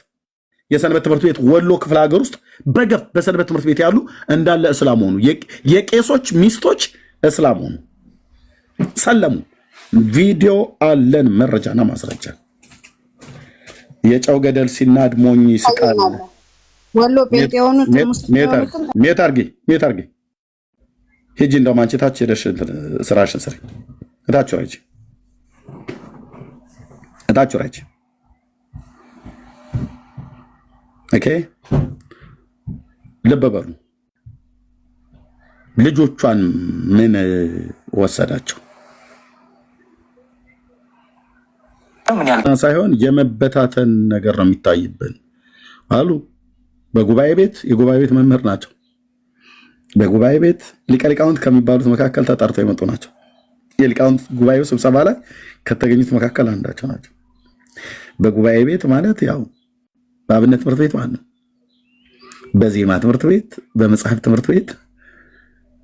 Speaker 1: የሰንበት ትምህርት ቤት ወሎ ክፍለ ሀገር ውስጥ በገፍ በሰንበት ትምህርት ቤት ያሉ እንዳለ እስላም ሆኑ። የቄሶች ሚስቶች እስላም ሆኑ፣ ሰለሙ። ቪዲዮ አለን፣ መረጃና ማስረጃ። የጨው ገደል ሲናድ ሞኝ ይስቃል።
Speaker 13: ወሎ ጴንጤ የሆኑት
Speaker 1: ሜት አርጊ ሂጂ። እንደውም አንቺ ታች ሄደሽ ስራሽን ስሪ። እታች ራጅ ኦኬ። ልብ በሉ። ልጆቿን ምን ወሰዳቸው? ሳይሆን የመበታተን ነገር ነው የሚታይብን አሉ። በጉባኤ ቤት የጉባኤ ቤት መምህር ናቸው። በጉባኤ ቤት ሊቀ ሊቃውንት ከሚባሉት መካከል ተጠርተው የመጡ ናቸው። የሊቃውንት ጉባኤው ስብሰባ ላይ ከተገኙት መካከል አንዳቸው ናቸው። በጉባኤ ቤት ማለት ያው በአብነት ትምህርት ቤት ማለት ነው። በዜማ ትምህርት ቤት፣ በመጽሐፍ ትምህርት ቤት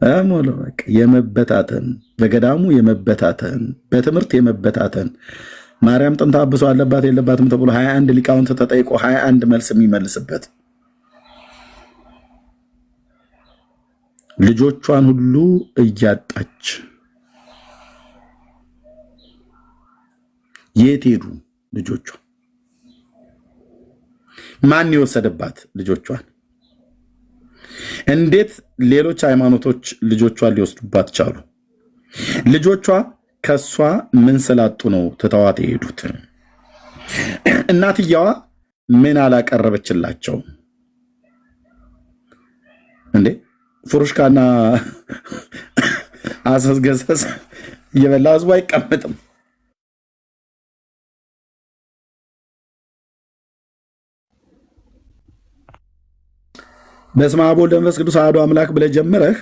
Speaker 1: አሞሎ በቃ የመበታተን በገዳሙ የመበታተን በትምህርት የመበታተን ማርያም ጥንተ አብሶ አለባት የለባትም ተብሎ 21 ሊቃውንት ተጠይቆ 21 መልስ የሚመልስበት ልጆቿን ሁሉ እያጣች የት ሄዱ ልጆቿ? ማን የወሰደባት ልጆቿን? እንዴት ሌሎች ሃይማኖቶች ልጆቿን ሊወስዱባት ቻሉ? ልጆቿ ከሷ ምን ስላጡ ነው ትተዋት የሄዱት? እናትየዋ ምን አላቀረበችላቸው እንዴ? ፍሩሽካና አሰስገሰስ እየበላ ህዝቡ አይቀመጥም። በስመ አብ ወወልድ ወመንፈስ ቅዱስ አሐዱ አምላክ ብለህ ጀምረህ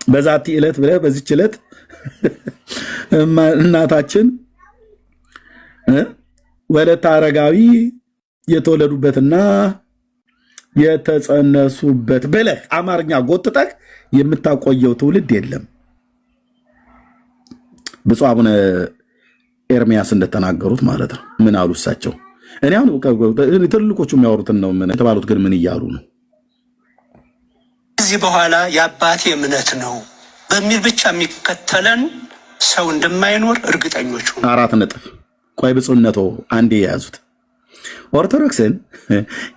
Speaker 1: በዛቲ ዕለት ብለህ በዚች ዕለት እናታችን ወለተ አረጋዊ የተወለዱበትና የተጸነሱበት ብለህ አማርኛ ጎትተህ የምታቆየው ትውልድ የለም። ብፁዕ አቡነ ኤርሚያስ እንደተናገሩት ማለት ነው። ምን አሉ እሳቸው? እኔ አሁን ትልልቆቹ የሚያወሩትን ነው የተባሉት፣ ግን ምን እያሉ ነው?
Speaker 14: ከዚህ በኋላ የአባቴ እምነት ነው በሚል ብቻ የሚከተለን ሰው እንደማይኖር እርግጠኞች ሁኑ። 4 ነጥብ። ቆይ ብፁዕነቶ አንዴ የያዙት ኦርቶዶክስን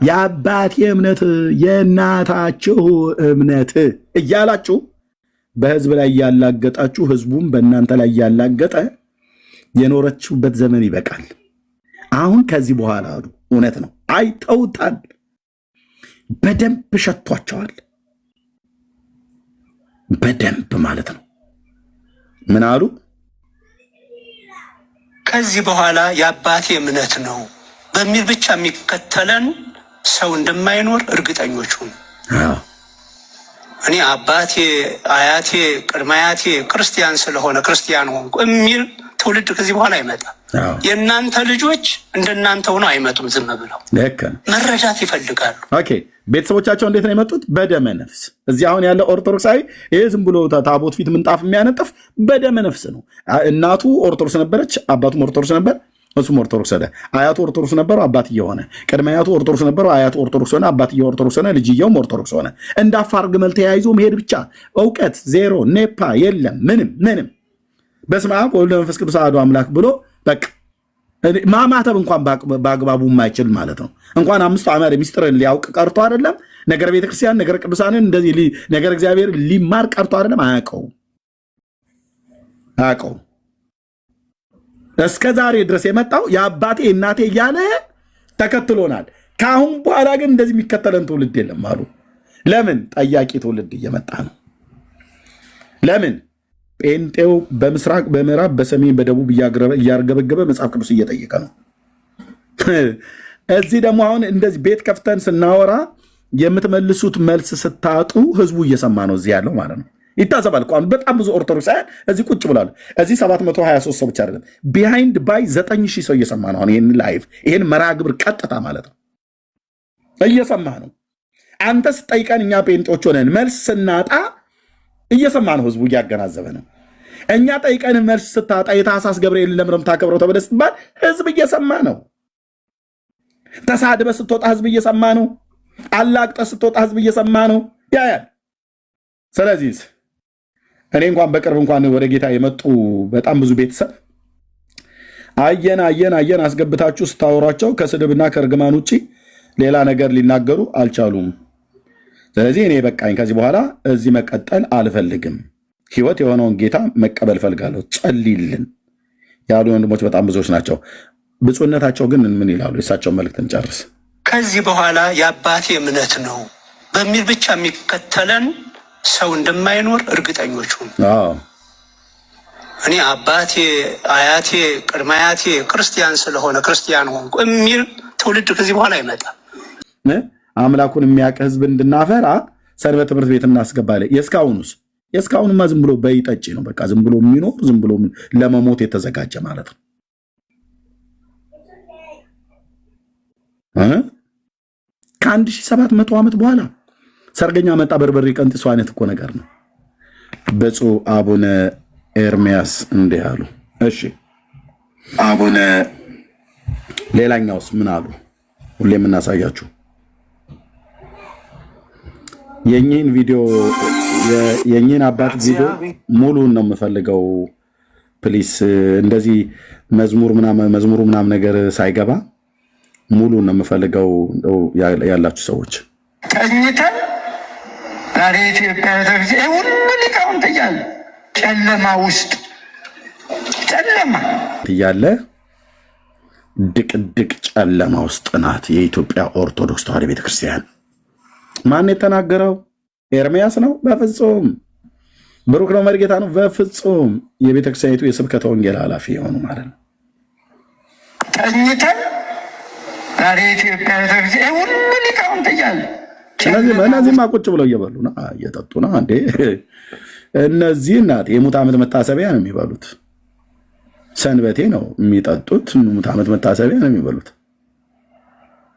Speaker 14: የአባቴ እምነት የእናታችሁ እምነት እያላችሁ በህዝብ ላይ ያላገጣችሁ ህዝቡም በእናንተ ላይ ያላገጠ የኖረችሁበት ዘመን ይበቃል። አሁን ከዚህ በኋላ አሉ እውነት ነው አይተውታል። በደንብ ሸቷቸዋል። በደንብ ማለት ነው። ምን አሉ? ከዚህ በኋላ የአባቴ እምነት ነው በሚል ብቻ የሚከተለን ሰው እንደማይኖር እርግጠኞች ሁኑ። እኔ አባቴ፣ አያቴ፣ ቅድመ አያቴ ክርስቲያን ስለሆነ ክርስቲያን ሆንኩ የሚል ትውልድ ከዚህ በኋላ አይመጣም። የእናንተ ልጆች እንደናንተ ሆነው አይመጡም። ዝም ብለው መረዳት ይፈልጋሉ።
Speaker 1: ኦኬ፣ ቤተሰቦቻቸው እንዴት ነው የመጡት? በደመ ነፍስ። እዚህ አሁን ያለ ኦርቶዶክሳዊ ይሄ ዝም ብሎ ታቦት ፊት ምንጣፍ የሚያነጥፍ በደመ ነፍስ ነው። እናቱ ኦርቶዶክስ ነበረች፣ አባቱም ኦርቶዶክስ ነበር፣ እሱም ኦርቶዶክስ ሆነ። አያቱ ኦርቶዶክስ ነበሩ፣ አባትየው ሆነ። ቅድመ አያቱ ኦርቶዶክስ ነበሩ፣ አያቱ ኦርቶዶክስ ሆነ፣ አባትየው ኦርቶዶክስ ሆነ፣ ልጅየውም ኦርቶዶክስ ሆነ። እንደ አፋር ግመል ተያይዞ መሄድ ብቻ። እውቀት ዜሮ፣ ኔፓ የለም፣ ምንም። በስመ አብ ወወልድ ወመንፈስ ቅዱስ አሐዱ አምላክ ብሎ በቃ ማማተብ እንኳን በአግባቡ የማይችል ማለት ነው። እንኳን 5 ዓመት ሚስጥርን ሊያውቅ ቀርቶ አይደለም ነገር ቤተክርስቲያን ነገር ቅዱሳንን እንደዚህ ነገር እግዚአብሔር ሊማር ቀርቶ አይደለም አያውቀውም። እስከ ዛሬ ድረስ የመጣው የአባቴ እናቴ እያለ ተከትሎናል። ከአሁን በኋላ ግን እንደዚህ የሚከተለን ትውልድ የለም አሉ። ለምን? ጠያቂ ትውልድ እየመጣ ነው። ለምን? ጴንጤው በምስራቅ በምዕራብ በሰሜን በደቡብ እያርገበገበ መጽሐፍ ቅዱስ እየጠየቀ ነው። እዚህ ደግሞ አሁን እንደዚህ ቤት ከፍተን ስናወራ የምትመልሱት መልስ ስታጡ ህዝቡ እየሰማ ነው እዚህ ያለው ማለት ነው። ይታዘባል። አሁን በጣም ብዙ ኦርቶዶክሳውያን እዚህ ቁጭ ብላሉ። እዚህ 723 ሰው ብቻ አይደለም፣ ቢሃይንድ ባይ 9000 ሰው እየሰማ ነው። አሁን ይህን ላይቭ ይህን መርሃ ግብር ቀጥታ ማለት ነው እየሰማ ነው። አንተ ስጠይቀን እኛ ጴንጤዎች ሆነን መልስ ስናጣ እየሰማ ነው ህዝቡ፣ እያገናዘበ ነው። እኛ ጠይቀን መልስ ስታጣ የታህሳስ ገብርኤል ለምረም ታከብረው ተብለህ ስትባል ህዝብ እየሰማ ነው። ተሳድበህ ስትወጣ ህዝብ እየሰማ ነው። አላቅጠህ ስትወጣ ህዝብ እየሰማ ነው፣ ያያል። ስለዚህ እኔ እንኳን በቅርብ እንኳን ወደ ጌታ የመጡ በጣም ብዙ ቤተሰብ አየን አስገብታችሁ ስታወሯቸው ከስድብና ከእርግማን ውጭ ሌላ ነገር ሊናገሩ አልቻሉም። ስለዚህ እኔ በቃኝ፣ ከዚህ በኋላ እዚህ መቀጠል አልፈልግም፣ ህይወት የሆነውን ጌታ መቀበል ፈልጋለሁ፣ ጸልይልን ያሉ ወንድሞች በጣም ብዙዎች ናቸው። ብፁዕነታቸው ግን ምን ይላሉ? የእሳቸውን መልእክት እንጨርስ።
Speaker 14: ከዚህ በኋላ የአባቴ እምነት ነው በሚል ብቻ የሚከተለን ሰው እንደማይኖር እርግጠኞች ሁኑ። እኔ አባቴ አያቴ ቅድመ አያቴ ክርስቲያን ስለሆነ ክርስቲያን ሆንኩ የሚል ትውልድ ከዚህ በኋላ አይመጣም።
Speaker 1: አምላኩን የሚያውቅ ህዝብ እንድናፈራ ሰንበት ትምህርት ቤት እናስገባለን። የእስካሁንማ ዝም ብሎ በይጠጪ ነው። በቃ ዝም ብሎ የሚኖር ዝም ብሎ ለመሞት የተዘጋጀ ማለት ነው። ከ1700 ዓመት በኋላ ሰርገኛ መጣ በርበሬ ቀንጥሱ አይነት እኮ ነገር ነው። ብፁዕ አቡነ ኤርሚያስ እንዲህ አሉ። እሺ አቡነ ሌላኛውስ ምን አሉ? ሁሌ የምናሳያችሁ የኚህን ቪዲዮ የኚህን አባት ቪዲዮ ሙሉን ነው የምፈልገው ፕሊስ። እንደዚህ መዝሙሩ ምናምን ነገር ሳይገባ ሙሉን ነው የምፈልገው ያላችሁ ሰዎች።
Speaker 14: ተኝተን ዛሬ ኢትዮጵያ ቤተክርስቲያን ሁሉ ሊቃውንት እያለ ጨለማ ውስጥ ጨለማ
Speaker 1: እያለ ድቅድቅ ጨለማ ውስጥ ናት የኢትዮጵያ ኦርቶዶክስ ተዋሕዶ ቤተክርስቲያን። ማን የተናገረው? ኤርሚያስ ነው? በፍጹም። ብሩክ ነው መርጌታ ነው? በፍጹም። የቤተክርስቲያኒቱ የስብከተ ወንጌል ኃላፊ የሆኑ ማለት ነው።
Speaker 14: ተኝተን ዛሬ ኢትዮጵያ ቤተክርስቲያን ሁሉ ሊቃውንት እያለ
Speaker 1: እነዚህማ ቁጭ ብለው እየበሉ ነው እየጠጡ ነው። አንዴ እነዚህ እናት የሙት ዓመት መታሰቢያ ነው የሚበሉት። ሰንበቴ ነው የሚጠጡት። ሙት ዓመት መታሰቢያ ነው የሚበሉት።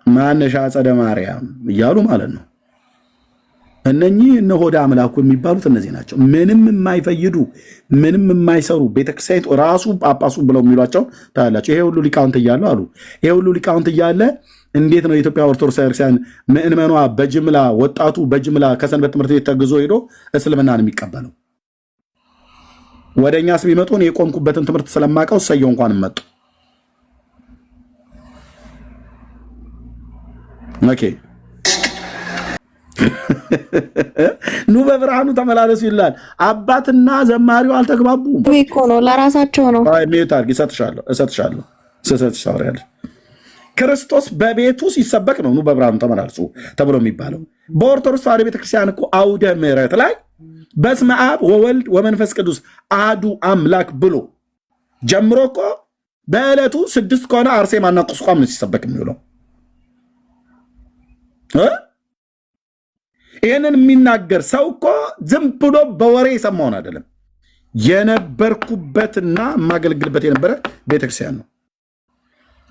Speaker 1: ማነሻ አጸደ ማርያም እያሉ ማለት ነው። እነኚህ እነ ሆደ አምላኩ የሚባሉት እነዚህ ናቸው። ምንም የማይፈይዱ ምንም የማይሰሩ ቤተክርስቲያን ራሱ ጳጳሱ ብለው የሚሏቸው ታያላቸው። ይሄ ሁሉ ሊቃውንት እያለ አሉ። ይሄ ሁሉ ሊቃውንት እያለ እንዴት ነው የኢትዮጵያ ኦርቶዶክስ ቤተክርስቲያን ምእመኗ በጅምላ ወጣቱ በጅምላ ከሰንበት ትምህርት ቤት ተግዞ ሄዶ እስልምናን የሚቀበለው? ወደኛስ ቢመጡ እኔ የቆምኩበትን ትምህርት ስለማውቀው ሰየው እንኳን መጡ። ኦኬ ኑ በብርሃኑ ተመላለሱ ይላል። አባትና ዘማሪው አልተግባቡም
Speaker 15: እኮ ነው፣ ለራሳቸው ነው።
Speaker 1: ሚዩታር እሰጥሻለሁ ክርስቶስ በቤቱ ሲሰበክ ነው ኑ በብርሃኑ ተመላለሱ ተብሎ የሚባለው። በኦርቶዶክስ ተዋሕዶ ቤተክርስቲያን እኮ አውደ ምሕረት ላይ በስመ አብ ወወልድ ወመንፈስ ቅዱስ አሐዱ አምላክ ብሎ ጀምሮ እኮ በዕለቱ 6 ከሆነ አርሴማና ቁስቋም ነው ሲሰበክ የሚውለው። ይህንን የሚናገር ሰው እኮ ዝም ብሎ በወሬ የሰማውን አይደለም፣ የነበርኩበትና የማገልግልበት የነበረ ቤተክርስቲያን ነው።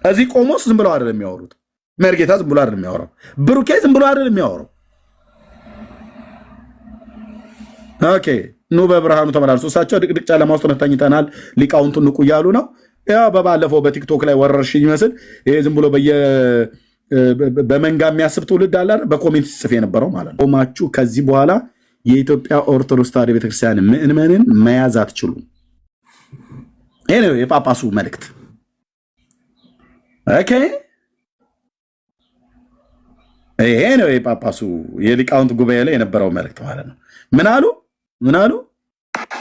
Speaker 1: እዚህ ቆሞስ ዝም ብለው አይደለም የሚያወሩት። መርጌታ ዝም ብሎ አይደለም የሚያወራው። ብሩኬ ዝም ብሎ አይደለም የሚያወራው። ኦኬ ኑ በብርሃኑ ተመላለሱ። እሳቸው ድቅድቅ ጨለማ ውስጥ ተኝተናል ሊቃውንቱን ንቁ እያሉ ነው። ያው በባለፈው በቲክቶክ ላይ ወረርሽኝ ይመስል ይሄ ዝም ብሎ በመንጋ የሚያስብ ትውልድ አለ በኮሜንት ጽፍ የነበረው ማለት ነው። ቆማችሁ ከዚህ በኋላ የኢትዮጵያ ኦርቶዶክስ ተዋሕዶ ቤተክርስቲያን ምእመንን መያዝ አትችሉም። ይሄ ነው የጳጳሱ መልእክት። ኦኬ ይሄ ነው የጳጳሱ የሊቃውንት ጉባኤ ላይ የነበረው መልእክት ማለት ነው። ምን አሉ?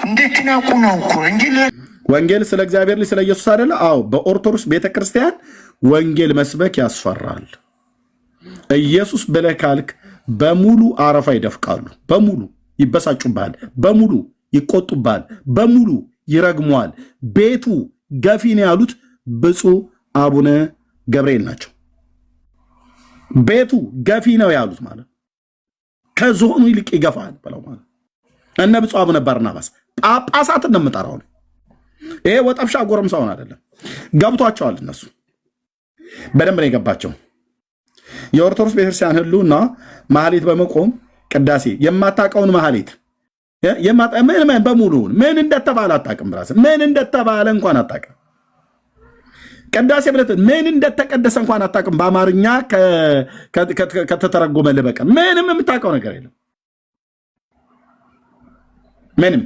Speaker 14: እንዴት ናቁ ነው እኮ እንጂ
Speaker 1: ወንጌል ስለ እግዚአብሔር ልጅ ስለ ኢየሱስ አይደለ? አዎ በኦርቶዶክስ ቤተክርስቲያን ወንጌል መስበክ ያስፈራል። ኢየሱስ ብለህ ካልክ በሙሉ አረፋ ይደፍቃሉ፣ በሙሉ ይበሳጩብሃል፣ በሙሉ ይቆጡብሃል፣ በሙሉ ይረግመዋል። ቤቱ ገፊ ነው ያሉት ብፁዕ አቡነ ገብርኤል ናቸው። ቤቱ ገፊ ነው ያሉት ማለት ከዝሆኑ ይልቅ ይገፋል ብለው ማለት እነ ብፁዕ አቡነ ባርናባስ ጳጳሳትን ነው የምጠራው። ይሄ ወጠብሻ ጎረምሳውን አይደለም። ገብቷቸዋል። እነሱ በደንብ ነው የገባቸው። የኦርቶዶክስ ቤተክርስቲያን ህልውና ማህሌት በመቆም ቅዳሴ የማታውቀውን ማህሌት በሙሉ ምን እንደተባለ አታውቅም። ራስህ ምን እንደተባለ እንኳን አታውቅም። ቅዳሴ ብለት ምን እንደተቀደሰ እንኳን አታውቅም። በአማርኛ ከተተረጎመልህ በቀር ምንም የምታውቀው ነገር የለም። ምንም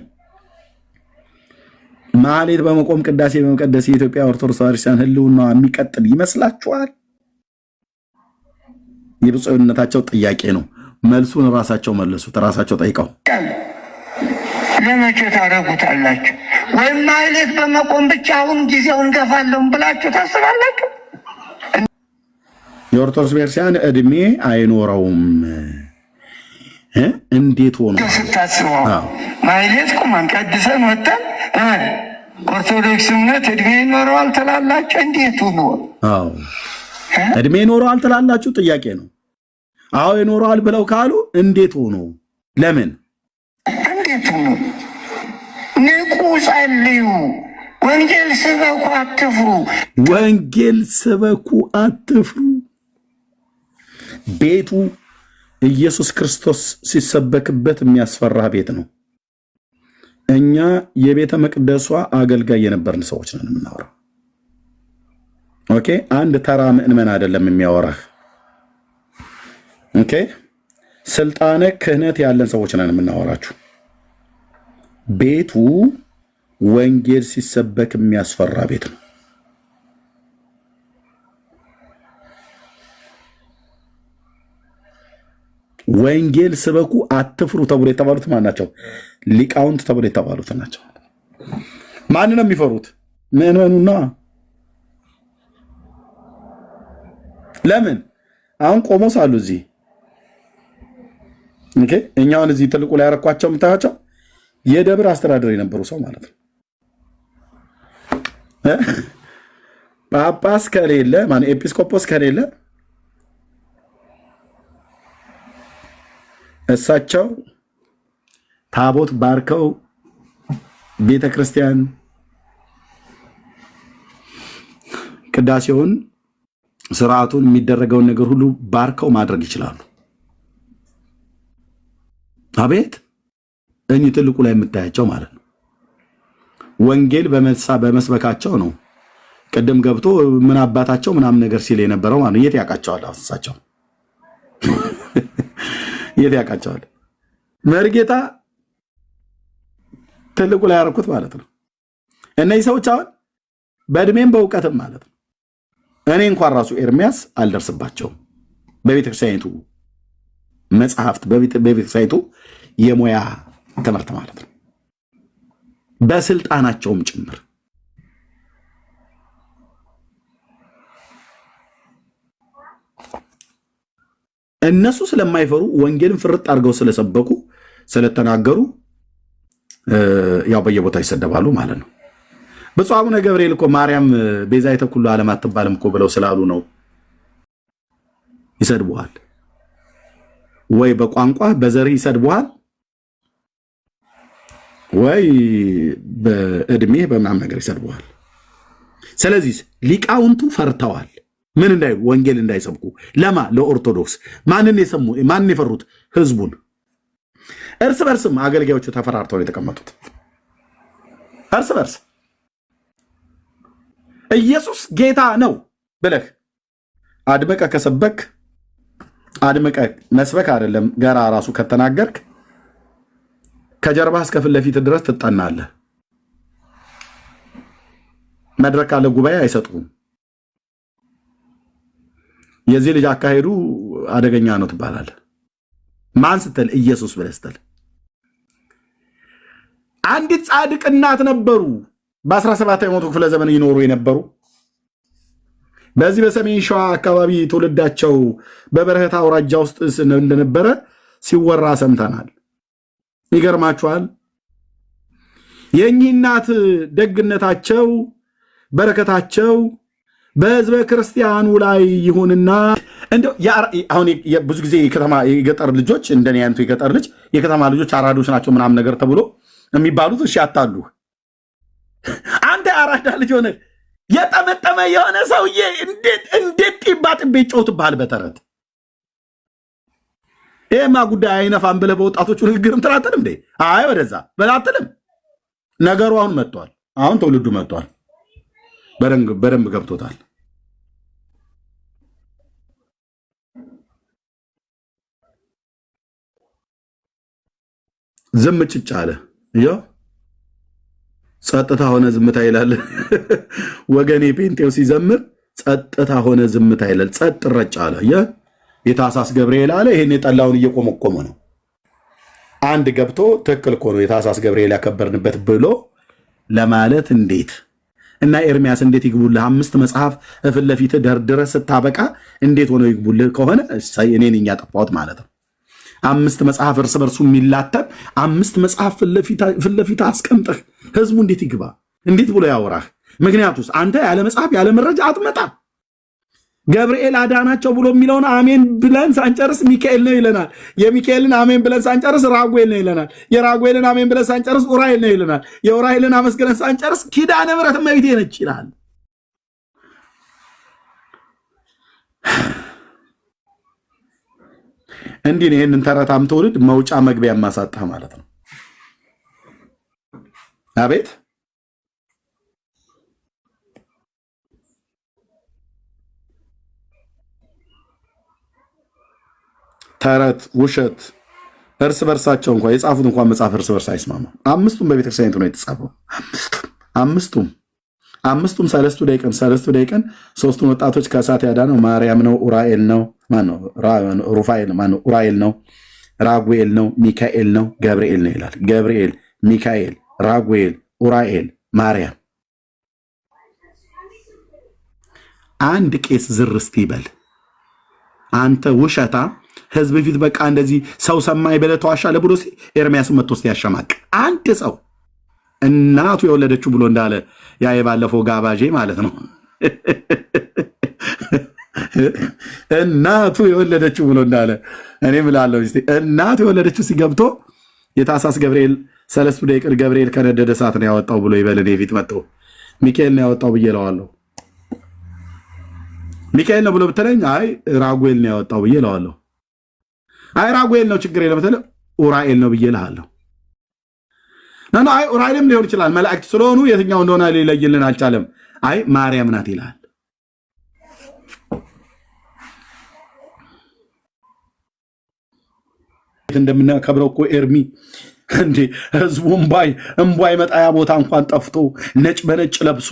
Speaker 1: ማህሌት በመቆም ቅዳሴ በመቀደስ የኢትዮጵያ ኦርቶዶክስ ተዋሕዶ ቤተክርስቲያን ህልውና የሚቀጥል ይመስላችኋል? የብፁዕነታቸው ጥያቄ ነው። መልሱን ራሳቸው መለሱት። ራሳቸው ጠይቀው
Speaker 14: ለመቼ ታደርጉታላችሁ? ወይም ማህሌት በመቆም ብቻ አሁን ጊዜውን ገፋለሁም ብላችሁ ታስባላችሁ?
Speaker 1: የኦርቶዶክስ ቤተክርስቲያን እድሜ አይኖረውም። እንዴት ሆኖ
Speaker 14: ስታስበው ማህሌት ቁመን ቀድሰን ወተን ኦርቶዶክስ እምነት እድሜ ይኖረዋል ትላላችሁ? እንዴት ሆኖ?
Speaker 1: አዎ እድሜ ይኖረዋል ትላላችሁ? ጥያቄ ነው። አዎ ይኖረዋል ብለው ካሉ እንዴት ሆኖ? ለምን?
Speaker 14: እንዴት ሆኖ? ንቁ፣ ጸልዩ፣ ወንጌል ስበኩ፣ አትፍሩ።
Speaker 1: ወንጌል ስበኩ፣ አትፍሩ። ቤቱ ኢየሱስ ክርስቶስ ሲሰበክበት የሚያስፈራ ቤት ነው። እኛ የቤተ መቅደሷ አገልጋይ የነበርን ሰዎች ነን የምናወራው። ኦኬ፣ አንድ ተራ ምእመን አይደለም የሚያወራህ። ኦኬ፣ ስልጣነ ክህነት ያለን ሰዎች ነን የምናወራችሁ። ቤቱ ወንጌል ሲሰበክ የሚያስፈራ ቤት ነው። ወንጌል ስበኩ አትፍሩ ተብሎ የተባሉት ማን ናቸው? ሊቃውንት ተብሎ የተባሉት ናቸው። ማን ነው የሚፈሩት? ምእመኑና። ለምን? አሁን ቆሞስ አሉ እዚህ። ኦኬ፣ እኛውን እዚህ ትልቁ ላይ ያረኳቸው የምታያቸው የደብር አስተዳደር የነበሩ ሰው ማለት ነው። ጳጳስ ከሌለ ማን ኤጲስቆጶስ ከሌለ እሳቸው ታቦት ባርከው ቤተ ክርስቲያን ቅዳሴውን፣ ስርዓቱን፣ የሚደረገውን ነገር ሁሉ ባርከው ማድረግ ይችላሉ። አቤት እኚህ ትልቁ ላይ የምታያቸው ማለት ነው። ወንጌል በመስበካቸው ነው። ቅድም ገብቶ ምን አባታቸው ምናምን ነገር ሲል የነበረው ማለት የት ያውቃቸዋል? እሳቸው የት ያውቃቸዋል? መርጌታ ትልቁ ላይ ያደረኩት ማለት ነው። እነዚህ ሰዎች አሁን በእድሜም በእውቀትም ማለት ነው እኔ እንኳን ራሱ ኤርሚያስ አልደርስባቸውም። በቤተክርስቲያኒቱ መጽሐፍት፣ በቤተክርስቲያኒቱ የሙያ ትምህርት ማለት ነው፣ በስልጣናቸውም ጭምር እነሱ ስለማይፈሩ ወንጌልን ፍርጥ አድርገው ስለሰበኩ ስለተናገሩ ያው በየቦታው ይሰደባሉ ማለት ነው። ብፁዕ አቡነ ገብርኤል እኮ ማርያም ቤዛይተ ኩሉ ዓለም አትባልም እኮ ብለው ስላሉ ነው ይሰድቡሃል። ወይ በቋንቋ በዘርህ ይሰድቡሃል፣ ወይ በእድሜ በምናምን ነገር ይሰድቡሃል። ስለዚህ ሊቃውንቱ ፈርተዋል። ምን እንዳይሉ? ወንጌል እንዳይሰብኩ። ለማ? ለኦርቶዶክስ። ማንን የፈሩት? ህዝቡን። እርስ በርስም አገልጋዮቹ ተፈራርተው ነው የተቀመጡት። እርስ በርስ ኢየሱስ ጌታ ነው ብለህ አድመቀ ከሰበክ፣ አድመቀ መስበክ አይደለም ገራ ራሱ ከተናገርክ ከጀርባ እስከ ፊት ለፊት ድረስ ትጠናለህ። መድረክ ካለ ጉባኤ አይሰጡም። የዚህ ልጅ አካሄዱ አደገኛ ነው ትባላለህ። ማን ስትል? ኢየሱስ ብለህ ስትል። አንዲት ጻድቅ እናት ነበሩ በ17ኛው ክፍለ ዘመን ይኖሩ የነበሩ። በዚህ በሰሜን ሸዋ አካባቢ ትውልዳቸው በበረሃት አውራጃ ውስጥ እንደነበረ ሲወራ ሰምተናል። ይገርማችኋል። የእኚህ እናት ደግነታቸው፣ በረከታቸው በህዝበ ክርስቲያኑ ላይ ይሁንና እንደው አሁን ብዙ ጊዜ የገጠር ልጆች እንደኔ አይነቱ የገጠር ልጅ የከተማ ልጆች አራዶች ናቸው ምናምን ነገር ተብሎ የሚባሉት እሺ ያታሉ። አንተ አራዳ ልጅ ሆነ የጠመጠመ የሆነ ሰውዬ እንዴት ጢባ ጥቤ ጮትብሃል በተረት። ይሄማ ጉዳይ አይነፋም ብለህ በወጣቶቹ ንግግርም ትላትልም እንዴ? አይ ወደዛ በላትልም። ነገሩ አሁን መጥቷል። አሁን ትውልዱ መጥቷል። በደንብ ገብቶታል። ዝም ጭጭ አለ። ጸጥታ ሆነ ዝምታ ይላል ወገኔ። ጴንጤው ሲዘምር ጸጥታ ሆነ ዝምታ ይላል። ጸጥ ረጭ አለ። የታሳስ ገብርኤል አለ። ይሄን የጠላውን እየቆመቆመ ነው። አንድ ገብቶ ትክክል እኮ ነው የታሳስ ገብርኤል ያከበርንበት ብሎ ለማለት እንዴት እና ኤርሚያስ እንዴት ይግቡልህ? 5 መጽሐፍ ፊት ለፊት ደርድረህ ስታበቃ እንዴት ሆነው ይግቡልህ? ከሆነ እኔ ነኝ ያጠፋሁት ማለት ነው። 5 መጽሐፍ እርስ በርሱ የሚላተም 5 መጽሐፍ ፊት ለፊት አስቀምጠህ ህዝቡ እንዴት ይግባ? እንዴት ብሎ ያወራህ? ምክንያቱስ አንተ ያለ መጽሐፍ ያለ መረጃ አትመጣም። ገብርኤል አዳናቸው ብሎ የሚለውን አሜን ብለን ሳንጨርስ ሚካኤል ነው ይለናል። የሚካኤልን አሜን ብለን ሳንጨርስ ራጉኤል ነው ይለናል። የራጉኤልን አሜን ብለን ሳንጨርስ ኡራኤል ነው ይለናል። የኡራኤልን አመስግነን ሳንጨርስ ኪዳነ ምሕረት እመቤቴ ነች ይላል። እንዲህ ነው ይህንን ተረታም ትውልድ መውጫ መግቢያ ማሳጣህ ማለት ነው። አቤት ተረት ውሸት እርስ በርሳቸው እንኳን የጻፉት እንኳን መጽሐፍ እርስ በርስ አይስማማ። አምስቱም በቤተክርስቲያኒቱ ነው የተጻፈው። አምስቱም ሰለስቱ ደቂቅን ሶስቱን ወጣቶች ከእሳት ያዳነው ማርያም ነው፣ ኡራኤል ነው፣ ኡራኤል ነው፣ ራጉኤል ነው፣ ሚካኤል ነው፣ ገብርኤል ነው ይላል። ገብርኤል፣ ሚካኤል፣ ራጉኤል፣ ኡራኤል፣ ማርያም። አንድ ቄስ ዝር እስቲ ይበል አንተ ውሸታ ህዝብ ፊት በቃ እንደዚህ ሰው ሰማይ ብለህ ተዋሻለህ ብሎ ኤርሚያስን መጥቶ እስቲ ያሸማቅ አንድ ሰው እናቱ የወለደችው ብሎ እንዳለ ያ የባለፈው ጋባዤ ማለት ነው። እናቱ የወለደችው ብሎ እንዳለ እኔ እምላለሁ እስቲ እናቱ የወለደችው ሲገብቶ የታሳስ ገብርኤል ሰለስቱ ደቂቅ ገብርኤል ከነደደ እሳት ነው ያወጣው ብሎ ይበል። እኔ ፊት መጥቶ ሚካኤል ነው ያወጣው ብዬ እለዋለሁ። ሚካኤል ነው ብሎ ብትለኝ አይ ራጉኤል ነው ያወጣው ብዬ እለዋለሁ። አይ ራጉኤል ነው ችግር የለም ብትለኝ ኡራኤል ነው ብዬ እልሃለሁ። ናኖ አይ ኡራኤልም ሊሆን ይችላል መላእክት ስለሆኑ የትኛው እንደሆነ ሊለይልን አልቻለም። አይ ማርያም ናት ይላል። እንደምናከብረው እኮ ኤርሚ እንዴ ህዝቡ እምባይ መጣያ ቦታ እንኳን ጠፍቶ ነጭ በነጭ ለብሶ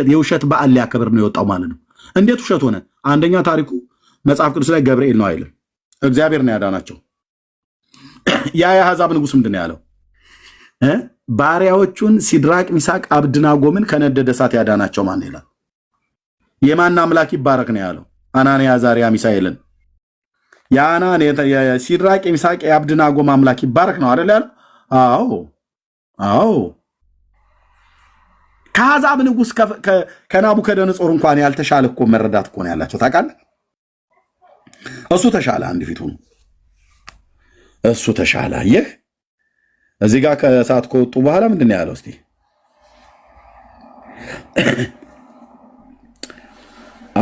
Speaker 1: የውሸት በዓል ሊያከብር ነው የወጣው ማለት ነው። እንዴት ውሸት ሆነ? አንደኛ ታሪኩ መጽሐፍ ቅዱስ ላይ ገብርኤል ነው አይልም። እግዚአብሔር ነው ያዳናቸው። የአሕዛብ ንጉሥ ምንድን ነው ያለው? ባሪያዎቹን ሲድራቅ ሚሳቅ አብድናጎምን ከነደደ እሳት ያዳናቸው ማን ይላል? የማን አምላክ ይባረክ ነው ያለው? አናንያ አዛርያ ሚሳኤልን የሲድራቅ የሚሳቅ የአብድናጎም አምላክ ይባረክ ነው አይደል ያለው? አዎ ከአሕዛብ ንጉሥ ከናቡከደነጾር እንኳን ያልተሻለ እኮ መረዳት እኮ ነው ያላቸው። ታውቃለህ? እሱ ተሻለ። አንድ ፊቱ ነው እሱ ተሻለ። ይህ እዚህ ጋር ከእሳት ከወጡ በኋላ ምንድን ነው ያለው? እስቲ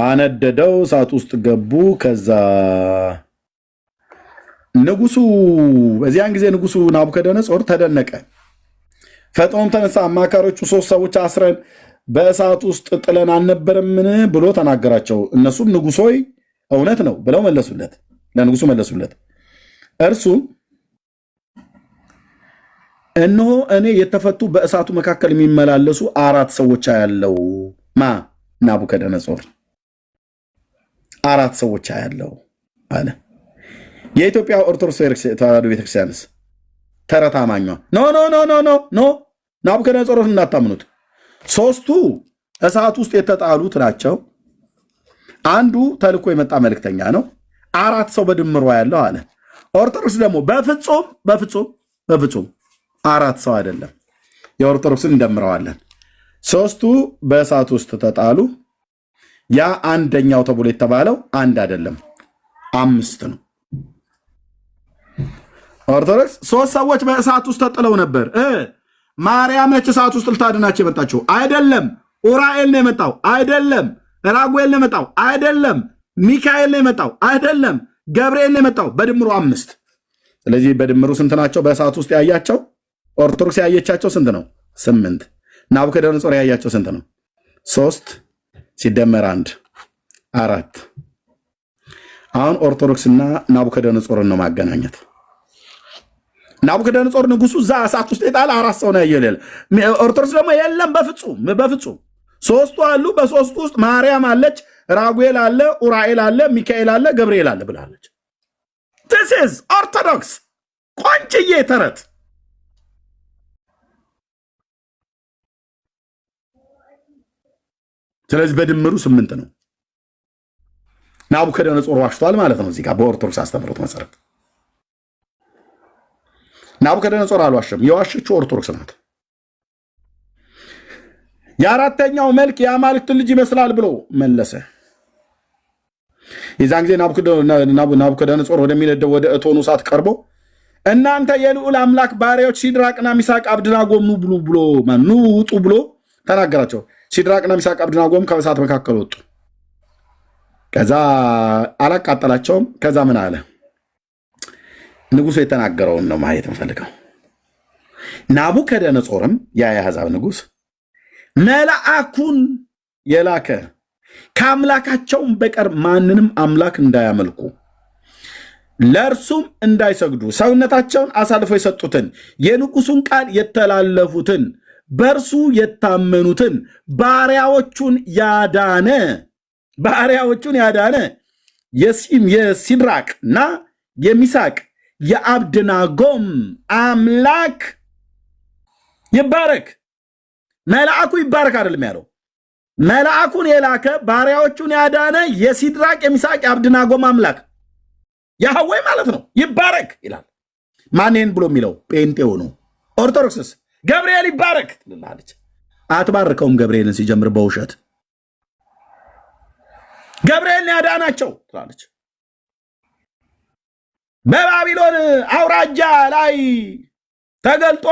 Speaker 1: አነደደው፣ እሳት ውስጥ ገቡ። ከዛ ንጉሱ በዚያን ጊዜ ንጉሱ ናቡከደነጾር ተደነቀ። ፈጥኖም ተነሳ፣ አማካሪዎቹ 3 ሰዎች አስረን በእሳት ውስጥ ጥለን አልነበረምን ብሎ ተናገራቸው። እነሱም ንጉሥ ሆይ እውነት ነው ብለው መለሱለት፣ ለንጉሱ መለሱለት። እርሱም እነሆ እኔ የተፈቱ በእሳቱ መካከል የሚመላለሱ 4 ሰዎች አያለው። ናቡከደነጾር 4 ሰዎች አያለው አለ። የኢትዮጵያ ኦርቶዶክስ ተዋሕዶ ቤተክርስቲያንስ ተረት አማኟ ኖ ናቡከደነጾርን እናታምኑት። 3ቱ እሳት ውስጥ የተጣሉት ናቸው። አንዱ ተልኮ የመጣ መልእክተኛ ነው። 4 ሰው በድምሯ ያለው አለ። ኦርቶዶክስ ደግሞ በፍጹም 4 ሰው አይደለም። የኦርቶዶክስን እንደምረዋለን። 3ቱ በእሳት ውስጥ ተጣሉ። ያ አንደኛው ተብሎ የተባለው አንድ አይደለም 5 ነው። ኦርቶዶክስ 3 ሰዎች በእሳት ውስጥ ተጥለው ነበር። ማርያም ነች እሳት ውስጥ ልታድናቸው የመጣችው አይደለም። ኡራኤል ነው የመጣው አይደለም። ራጉኤል ነው የመጣው አይደለም። ሚካኤል ነው የመጣው አይደለም። ገብርኤል ነው የመጣው። በድምሩ 5። ስለዚህ በድምሩ ስንት ናቸው? በእሳት ውስጥ ያያቸው ኦርቶዶክስ ያየቻቸው ስንት ነው? 8። ናቡከደነጾር ያያቸው ስንት ነው? 3 ሲደመር 1 4። አሁን ኦርቶዶክስና ናቡከደነጾርን ነው ማገናኘት። ናቡከደነጾር ንጉሱ እዛ እሳት ውስጥ የጣለ 4 ሰው ነው ያየለ። ኦርቶዶክስ ደግሞ የለም፣ በፍጹም 3ቱ አሉ። በ3ቱ ውስጥ ማርያም አለች፣ ራጉኤል አለ፣ ኡራኤል አለ፣ ሚካኤል አለ፣ ገብርኤል አለ ብላለች። this is ኦርቶዶክስ ቆንጅዬ ተረት። ስለዚህ በድምሩ 8 ነው። ናቡከደነጾር ዋሽቷል ማለት ነው። እዚህ ጋር በኦርቶዶክስ አስተምህሮት መሰረት ናቡከደነጾር አልዋሸም። የዋሸችው ኦርቶዶክስ ናት። የአራተኛው መልክ የአማልክት ልጅ ይመስላል ብሎ መለሰ። የዛን ጊዜ ናቡከደነጾር ወደሚነደው ወደ እቶኑ እሳት ቀርቦ እናንተ የልዑል አምላክ ባሪያዎች ሲድራቅና ሚሳቅ አብድናጎም ኑ ውጡ ብሎ ተናገራቸው። ሲድራቅና ሚሳቅ አብድናጎም ከእሳት መካከል ወጡ። ከዛ አላቃጠላቸውም። ከዛ ምን አለ? ንጉሱ የተናገረውን ነው ማየት እንፈልገው። ናቡከደነጾርም የአሕዛብ ንጉስ መልአኩን የላከ ከአምላካቸውም በቀር ማንንም አምላክ እንዳያመልኩ ለእርሱም እንዳይሰግዱ ሰውነታቸውን አሳልፈው የሰጡትን የንጉሱን ቃል የተላለፉትን በእርሱ የታመኑትን ባሪያዎቹን ያዳነ የሲድራቅና የሚሳቅ የአብድናጎም አምላክ ይባረክ። መልአኩ ይባረክ አይደለም ያለው፣ መልአኩን የላከ ባሪያዎቹን ያዳነ የሲድራቅ የሚሳቅ የአብድናጎም አምላክ ያህዌ ማለት ነው ይባረክ ይላል። ማንን ብሎ የሚለው? ጴንጤው ነው። ኦርቶዶክስስ ገብርኤል ይባረክ ትላለች። አትባርከውም። ገብርኤልን ሲጀምር በውሸት ገብርኤልን ያዳናቸው ትላለች። በባቢሎን አውራጃ ላይ ተገልጦ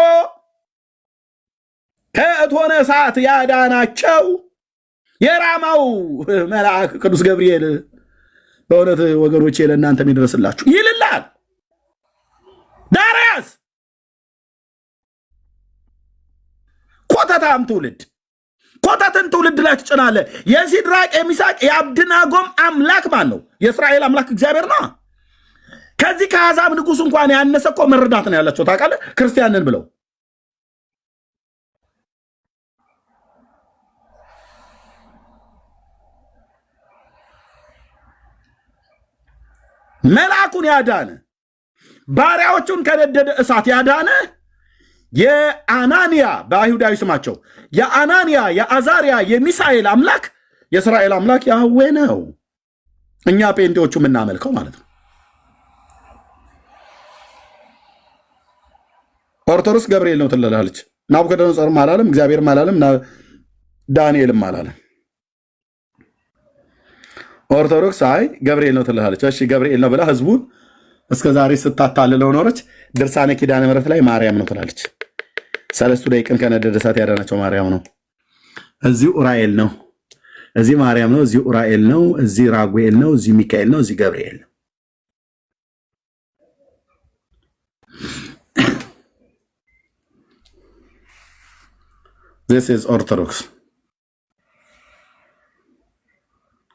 Speaker 1: ከእቶነ እሳት ያዳናቸው የራማው መልአክ ቅዱስ ገብርኤል በእውነት ወገኖቼ ለእናንተ የሚደርስላችሁ ይልላል። ዳርያስ ኮተታም ትውልድ ኮተትን ትውልድ ላይ ትጭናለህ። የሲድራቅ የሚሳቅ የአብድናጎም አምላክ ማን ነው? የእስራኤል አምላክ እግዚአብሔር ነው። ከዚህ ከአሕዛብ ንጉሥ እንኳን ያነሰ እኮ መረዳት ነው ያላቸው። ታውቃለህ? ክርስቲያንን ብለው መልአኩን ያዳነ ባሪያዎቹን ከነደደ እሳት ያዳነ የአናንያ በአይሁዳዊ ስማቸው የአናንያ የአዛሪያ የሚሳኤል አምላክ የእስራኤል አምላክ ያህዌ ነው። እኛ ጴንጤዎቹ የምናመልከው ማለት ነው። ኦርቶዶክስ ገብርኤል ነው ትላለች። ናቡከደነጾርም አላለም፣ እግዚአብሔርም አላለም፣ ዳንኤልም አላለም። ኦርቶዶክስ አይ ገብርኤል ነው ትላለች። እሺ ገብርኤል ነው ብላ ህዝቡን እስከ ዛሬ ስታታልለው ኖረች። ድርሳነ ኪዳነ ምሕረት ላይ ማርያም ነው ትላለች። ሰለስቱ ደቂቅን ከነደደ እሳት ያዳናቸው ማርያም ነው። እዚህ ኡራኤል ነው፣ እዚህ ማርያም ነው፣ እዚህ ኡራኤል ነው፣ እዚህ ራጉኤል ነው፣ እዚህ ሚካኤል ነው፣ እዚህ ገብርኤል ነው። This is ኦርቶዶክስ።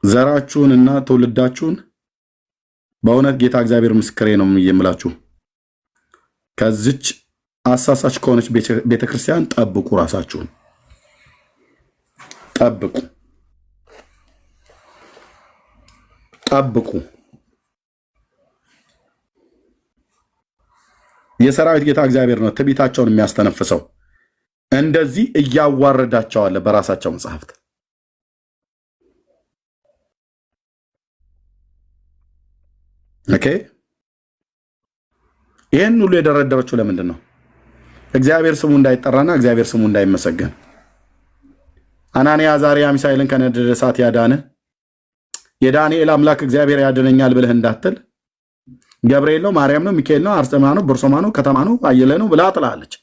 Speaker 1: ዘራችሁን እና ትውልዳችሁን በእውነት ጌታ እግዚአብሔር ምስክሬ ነው የምላችሁ፣ ከዚች አሳሳች ከሆነች ቤተክርስቲያን ጠብቁ፣ ራሳችሁን ጠብቁ። የሰራዊት ጌታ እግዚአብሔር ነው ትዕቢታቸውን የሚያስተነፍሰው። እንደዚህ እያዋረዳቸዋለ በራሳቸው መጽሐፍት። ኦኬ፣ ይህን ሁሉ የደረደረችው ለምንድን ነው? እግዚአብሔር ስሙ እንዳይጠራና እግዚአብሔር ስሙ እንዳይመሰገን። አናንያ አዛርያ ሚሳኤልን ከነደደ እሳት ያዳነ የዳንኤል አምላክ እግዚአብሔር ያድነኛል ብለህ እንዳትል ገብርኤል ነው፣ ማርያም ነው፣ ሚካኤል ነው፣ አርሴማ ነው፣ ቦርሶማ ነው፣ ከተማ ነው፣ አየለ ነው ብላ ትላለች።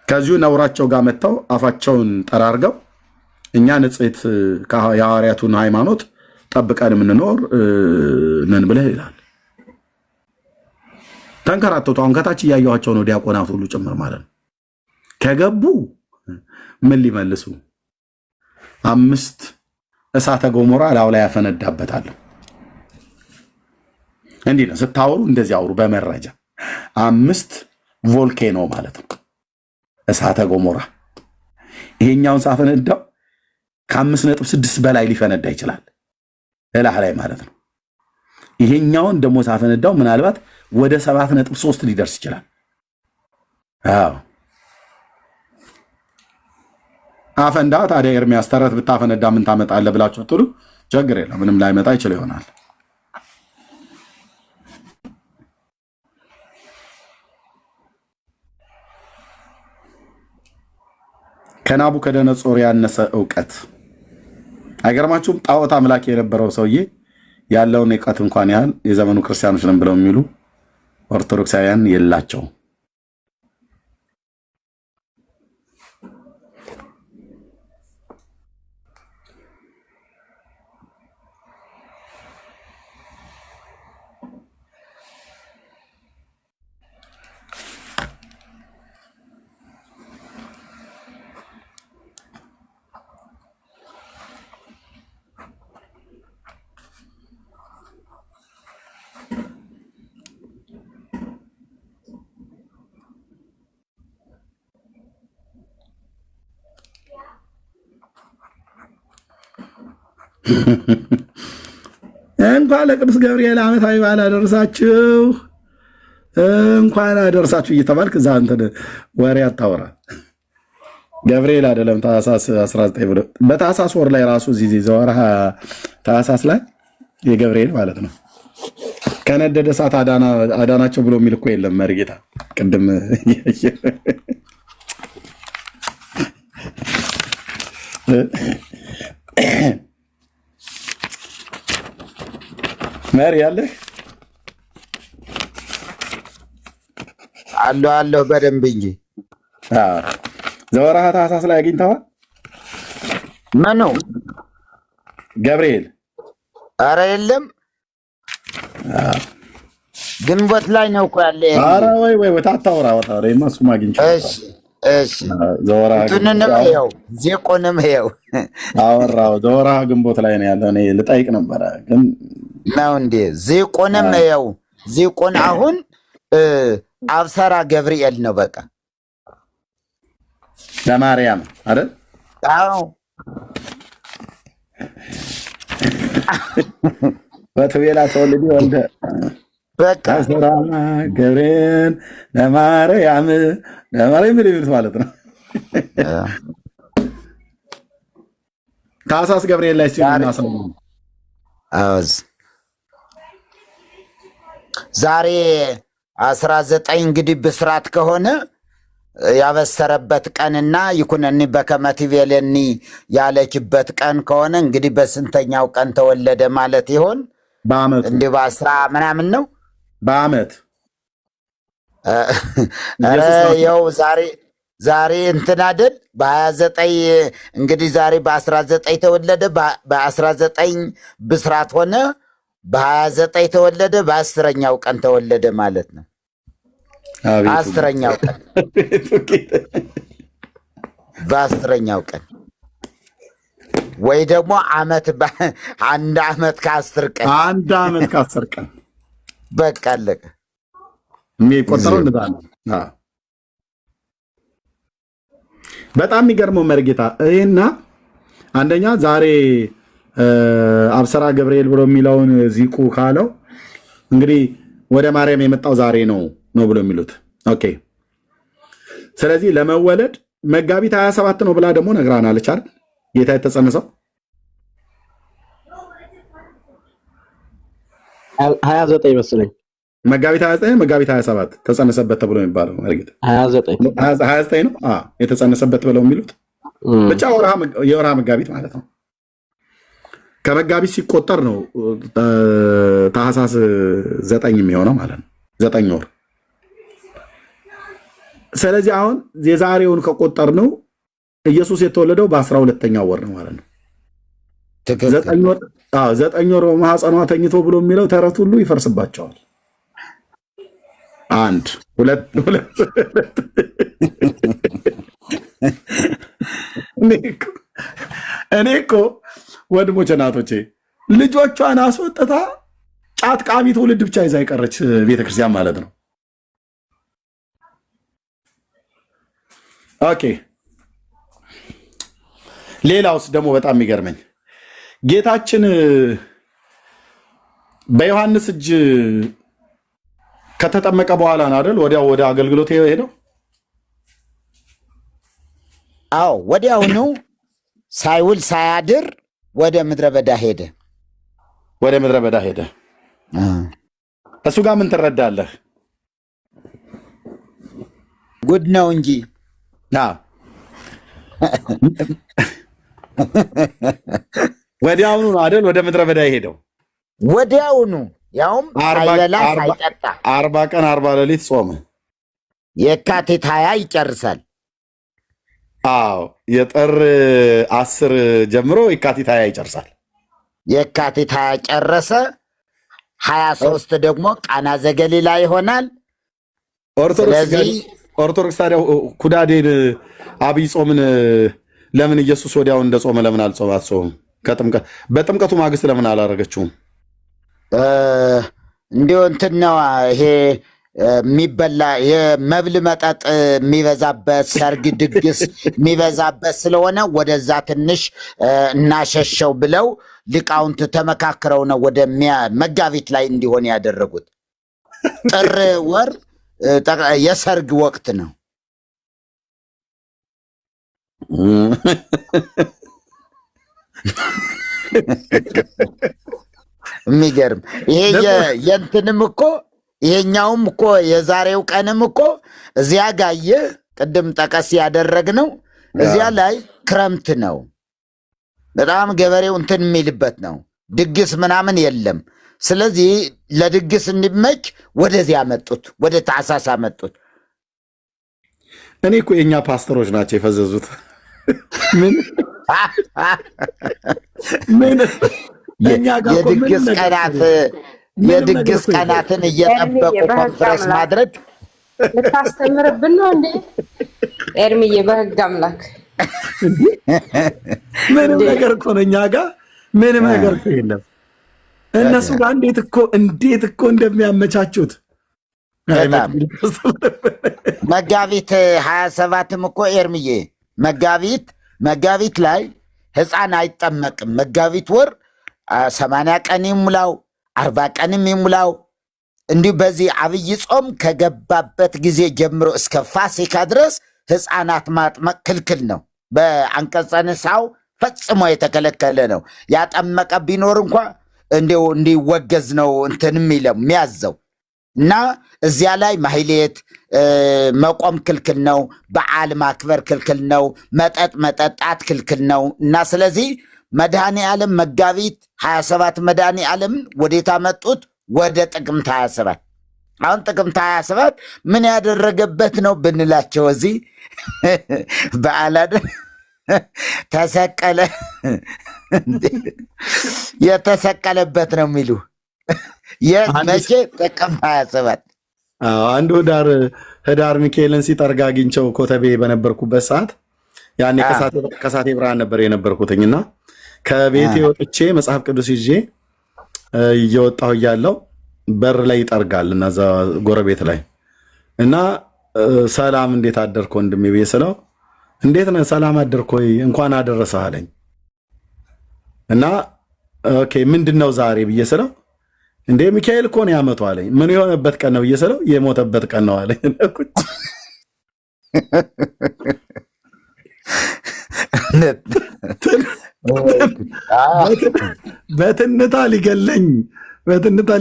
Speaker 1: ከዚሁ ነውራቸው ጋር መጥተው አፋቸውን ጠራርገው እኛ ንጽሕት የሐዋርያቱን ሃይማኖት ጠብቀን የምንኖር ነን ብለህ ይላል። ተንከራተቱ። አሁን ከታች እያየኋቸው ነው፣ ዲያቆናት ሁሉ ጭምር ማለት ነው። ከገቡ ምን ሊመልሱ? 5 እሳተ ገሞራ ላው ላይ ያፈነዳበታለሁ። እንዲህ ነው ስታወሩ፣ እንደዚህ አውሩ በመረጃ 5 ቮልኬኖ ማለት ነው እሳተ ገሞራ። ይሄኛውን ሳፈነዳው ከ5.6 በላይ ሊፈነዳ ይችላል እላህ ላይ ማለት ነው። ይሄኛውን ደግሞ ሳፈነዳው ምናልባት ወደ 7.3 ሊደርስ ይችላል። አዎ አፈንዳ። ታዲያ ኤርሚያስ ተረት ብታፈነዳ ምን ታመጣለህ ብላችሁ ብትሉ ችግር የለም፣ ምንም ላይመጣ ይችል ይሆናል። ከናቡከደነጾር ያነሰ እውቀት አይገርማችሁም? ጣዖት አምላክ የነበረው ሰውዬ ያለውን እውቀት እንኳን ያህል የዘመኑ ክርስቲያኖች ነን ብለው የሚሉ ኦርቶዶክሳውያን የላቸውም። እንኳን ለቅዱስ ገብርኤል ዓመታዊ በዓል አደረሳችሁ፣ እንኳን አደረሳችሁ እየተባልክ እዛ እንትን ወሬ አታወራ። ገብርኤል አይደለም ታህሳስ 19 ብሎ በታህሳስ ወር ላይ ራሱ እዚህ ዘወርሃ ታህሳስ ላይ የገብርኤል ማለት ነው ከነደደ እሳት አዳናቸው ብሎ የሚል እኮ የለም። መርጌታ ቅድም መሪ ያለህ
Speaker 8: አለሁ በደንብ እንጂ
Speaker 1: ዘወርሃ ታህሳስ ላይ አግኝተዋል።
Speaker 8: ምኑ
Speaker 1: ገብርኤል?
Speaker 8: አረ የለም ግንቦት ላይ ነው እኮ ያለ።
Speaker 1: አረ ወይ ታታውራ ወጣው እሱ ማግኝቻ።
Speaker 8: እሺ ዘወርሃ እንትንንም ይኸው ዜቆንም ይኸው
Speaker 1: አወራው። ዘወርሃ ግንቦት ላይ ነው ያለው። እኔ ልጠይቅ ነበረ ግን
Speaker 8: ነው እንዴ? ዜቆንም ይኸው ዜቆን አሁን አብሰራ ገብርኤል ነው በቃ
Speaker 1: ለማርያም አይደል?
Speaker 8: አዎ
Speaker 1: በትቤላ ተወልዲ ወልደ
Speaker 8: በቃ
Speaker 1: አብሰራ ገብርኤል ለማርያም ይሉት ማለት ነው። ታህሳስ ገብርኤል ላይ ሲናሰው
Speaker 8: አውዝ ዛሬ 19 እንግዲህ ብስራት ከሆነ ያበሰረበት ቀንና ይኩነኒ በከመ ትቤለኒ ያለችበት ቀን ከሆነ እንግዲህ በስንተኛው ቀን ተወለደ ማለት ይሆን?
Speaker 1: በአመት
Speaker 8: እንዲህ በ10 ምናምን ነው
Speaker 1: በአመት
Speaker 8: ያው ዛሬ እንትን አይደል በ29 እንግዲህ ዛሬ በ19 ተወለደ፣ በ19 ብስራት ሆነ፣ በ29 ተወለደ፣ በ10ኛው ቀን ተወለደ ማለት ነው። 10ኛው ቀን በ10ኛው ቀን ወይ ደግሞ አመት አንድ አመት ከ10 ቀን በቃ አለቀ።
Speaker 1: የሚቆጠረው እንደዛ ነው። በጣም የሚገርመው መርጌታ ይሄና አንደኛ ዛሬ አብሰራ ገብርኤል ብሎ የሚለውን ዚቁ ካለው እንግዲህ ወደ ማርያም የመጣው ዛሬ ነው ብሎ የሚሉት ኦኬ። ስለዚህ ለመወለድ መጋቢት 27 ነው ብላ ደግሞ ነግራናለች አይደል? ጌታ የተጸነሰው
Speaker 4: 29 መስለኝ
Speaker 1: መጋቢት 29 መጋቢት 27 ተጸነሰበት ተብሎ የሚባለው መርጌታ 29 ነው የተጸነሰበት ብለው የሚሉት ብቻ የወርሃ መጋቢት ማለት ነው። ከመጋቢት ሲቆጠር ነው ታህሳስ 9 የሚሆነው ማለት ነው፣ 9 ወር። ስለዚህ አሁን የዛሬውን ከቆጠር ነው ኢየሱስ የተወለደው በ12ኛው ወር ነው ማለት ነው። 9 ወር በማህፀኗ ተኝቶ ብሎ የሚለው ተረት ሁሉ ይፈርስባቸዋል። አንድ ሁለት እኔ እኮ ወንድሞቼ እናቶቼ ልጆቿን አስወጥታ ጫት ቃሚ ትውልድ ብቻ ይዛ የቀረች ቤተክርስቲያን ማለት ነው። ኦኬ ሌላውስ ደግሞ በጣም የሚገርመኝ ጌታችን በዮሐንስ እጅ ከተጠመቀ በኋላ ነው አይደል ወዲያው ወደ አገልግሎት ሄደው?
Speaker 8: አዎ ወዲያውኑ ሳይውል ሳያድር ወደ ምድረ በዳ ሄደ።
Speaker 1: እሱ ጋር ምን ትረዳለህ?
Speaker 8: ጉድ ነው እንጂ
Speaker 1: ወዲያውኑ ነው አይደል ወደ ምድረ በዳ የሄደው?
Speaker 8: ወዲያውኑ ያውም ሳይበላ ሳይጠጣ
Speaker 1: 40 ቀን 40 ሌሊት ጾመ።
Speaker 8: የካቲት 20 ይጨርሳል።
Speaker 1: አዎ የጥር 10 ጀምሮ የካቲት 20 ይጨርሳል።
Speaker 8: የካቲት 20 ጨረሰ። 23 ደግሞ ቃና ዘገሊላ ይሆናል።
Speaker 1: ኦርቶዶክስ ታዲያ ኩዳዴን አብይ ጾምን ለምን ኢየሱስ ወዲያው እንደ ጾመ ለምን አልጾም? በጥምቀቱ ማግስት ለምን አላረገችውም?
Speaker 8: እንዲሁ እንትን ነው ይሄ የሚበላ የመብል መጠጥ የሚበዛበት ሰርግ ድግስ የሚበዛበት ስለሆነ ወደዛ ትንሽ እናሸሸው ብለው ሊቃውንት ተመካክረው ነው ወደ መጋቢት ላይ እንዲሆን ያደረጉት። ጥር ወር የሰርግ ወቅት ነው። የሚገርም ይሄ የእንትንም እኮ ይሄኛውም እኮ የዛሬው ቀንም እኮ እዚያ ጋየ ቅድም ጠቀስ ያደረግነው እዚያ ላይ ክረምት ነው። በጣም ገበሬው እንትን የሚልበት ነው። ድግስ ምናምን የለም። ስለዚህ ለድግስ እንዲመች ወደዚያ መጡት፣ ወደ ታኅሳስ መጡት።
Speaker 1: እኔ እኮ የእኛ ፓስተሮች ናቸው የፈዘዙት።
Speaker 8: የድግስ ቀናትን እየጠበቁ ኮንፈረንስ ማድረግ
Speaker 13: ልታስተምርብን ነው እንዴ ኤርሚዬ? በህግ አምላክ
Speaker 1: ምንም ነገር እኮ ነው እኛ ጋር ምንም ነገር እኮ የለም። እነሱ ጋር እንዴት እኮ እንደሚያመቻቹት
Speaker 8: መጋቢት 27ም እኮ ኤርሚዬ መጋቢት ላይ ህፃን አይጠመቅም። መጋቢት ወር 80 ቀን ይሙላው 40 ቀንም ይሙላው እንዲሁ በዚህ አብይ ጾም ከገባበት ጊዜ ጀምሮ እስከ ፋሲካ ድረስ ህፃናት ማጥመቅ ክልክል ነው። በአንቀጸ ንስሐው ፈጽሞ የተከለከለ ነው። ያጠመቀ ቢኖር እንኳ እንዲወገዝ ነው እንትን የሚያዘው እና እዚያ ላይ ማህሌት መቆም ክልክል ነው። በዓል ማክበር ክልክል ነው። መጠጥ መጠጣት ክልክል ነው። እና ስለዚህ መድኃኔ ዓለም መጋቢት 27 መድኃኔ ዓለም ወዴት አመጡት? ወደ ጥቅምት 27። አሁን ጥቅምት 27 ምን ያደረገበት ነው ብንላቸው እዚህ በዓል ተሰቀለ የተሰቀለበት ነው የሚሉ መቼ? ጥቅምት 27።
Speaker 1: አንዱ ህዳር ሚካኤልን ሲጠርግ አግኝቸው ኮተቤ በነበርኩበት ሰዓት ያኔ ከሳቴ ብርሃን ነበር የነበርኩትኝና ከቤቴ ወጥቼ መጽሐፍ ቅዱስ ይዤ እየወጣሁ እያለሁ በር ላይ ይጠርጋል እና እዛ ጎረቤት ላይ እና ሰላም እንዴት አደርክ ወንድሜ ብዬ ስለው እንዴት ነህ ሰላም አደርክ ወይ እንኳን አደረሰህ አለኝ። እና ኦኬ ምንድነው ዛሬ ብዬ ስለው እንዴ ሚካኤል እኮ ነው ያመጡ አለኝ። ምን የሆነበት ቀን ነው ብዬ ስለው የሞተበት ቀን ነው አለኝ። በትንታ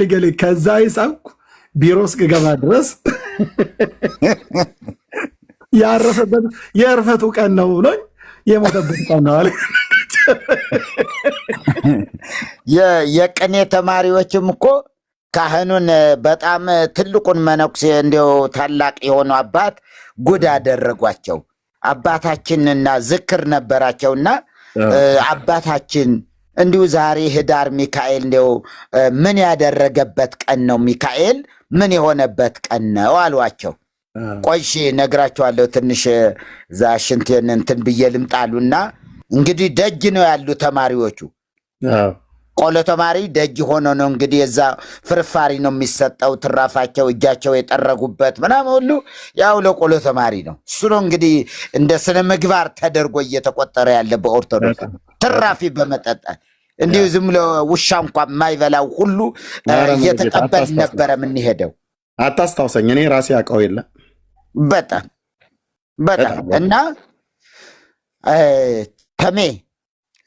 Speaker 1: ሊገለኝ ከዛ ይሳኩ ቢሮ እስክገባ ድረስ ያረፈበት የእርፈቱ ቀን ነው ብሎኝ የሞተበት ቀን ነው አለ።
Speaker 8: የቅኔ ተማሪዎችም እኮ ካህኑን በጣም ትልቁን መነኩሴ እንዲያው ታላቅ የሆኑ አባት ጉድ አደረጓቸው። አባታችንና ዝክር ነበራቸውና አባታችን እንዲሁ ዛሬ ህዳር ሚካኤል እንዲያው ምን ያደረገበት ቀን ነው? ሚካኤል ምን የሆነበት ቀን ነው አሏቸው። ቆይሽ ነግራቸዋለሁ። ትንሽ እዛ ሽንቴን እንትን ብዬ ልምጣሉና እንግዲህ ደጅ ነው ያሉ ተማሪዎቹ። ቆሎ ተማሪ ደጅ ሆኖ ነው እንግዲህ የዛ ፍርፋሪ ነው የሚሰጠው። ትራፋቸው እጃቸው የጠረጉበት ምናምን ሁሉ ያው ለቆሎ ተማሪ ነው። እሱ ነው እንግዲህ እንደ ስነ ምግባር ተደርጎ እየተቆጠረ ያለ በኦርቶዶክስ ትራፊ በመጠጣት እንዲሁ ዝም ብሎ ውሻ እንኳን የማይበላው ሁሉ እየተቀበል ነበረ የምንሄደው።
Speaker 1: አታስታውሰኝ፣ እኔ ራሴ አውቀው የለ
Speaker 8: በጣም እና ተሜ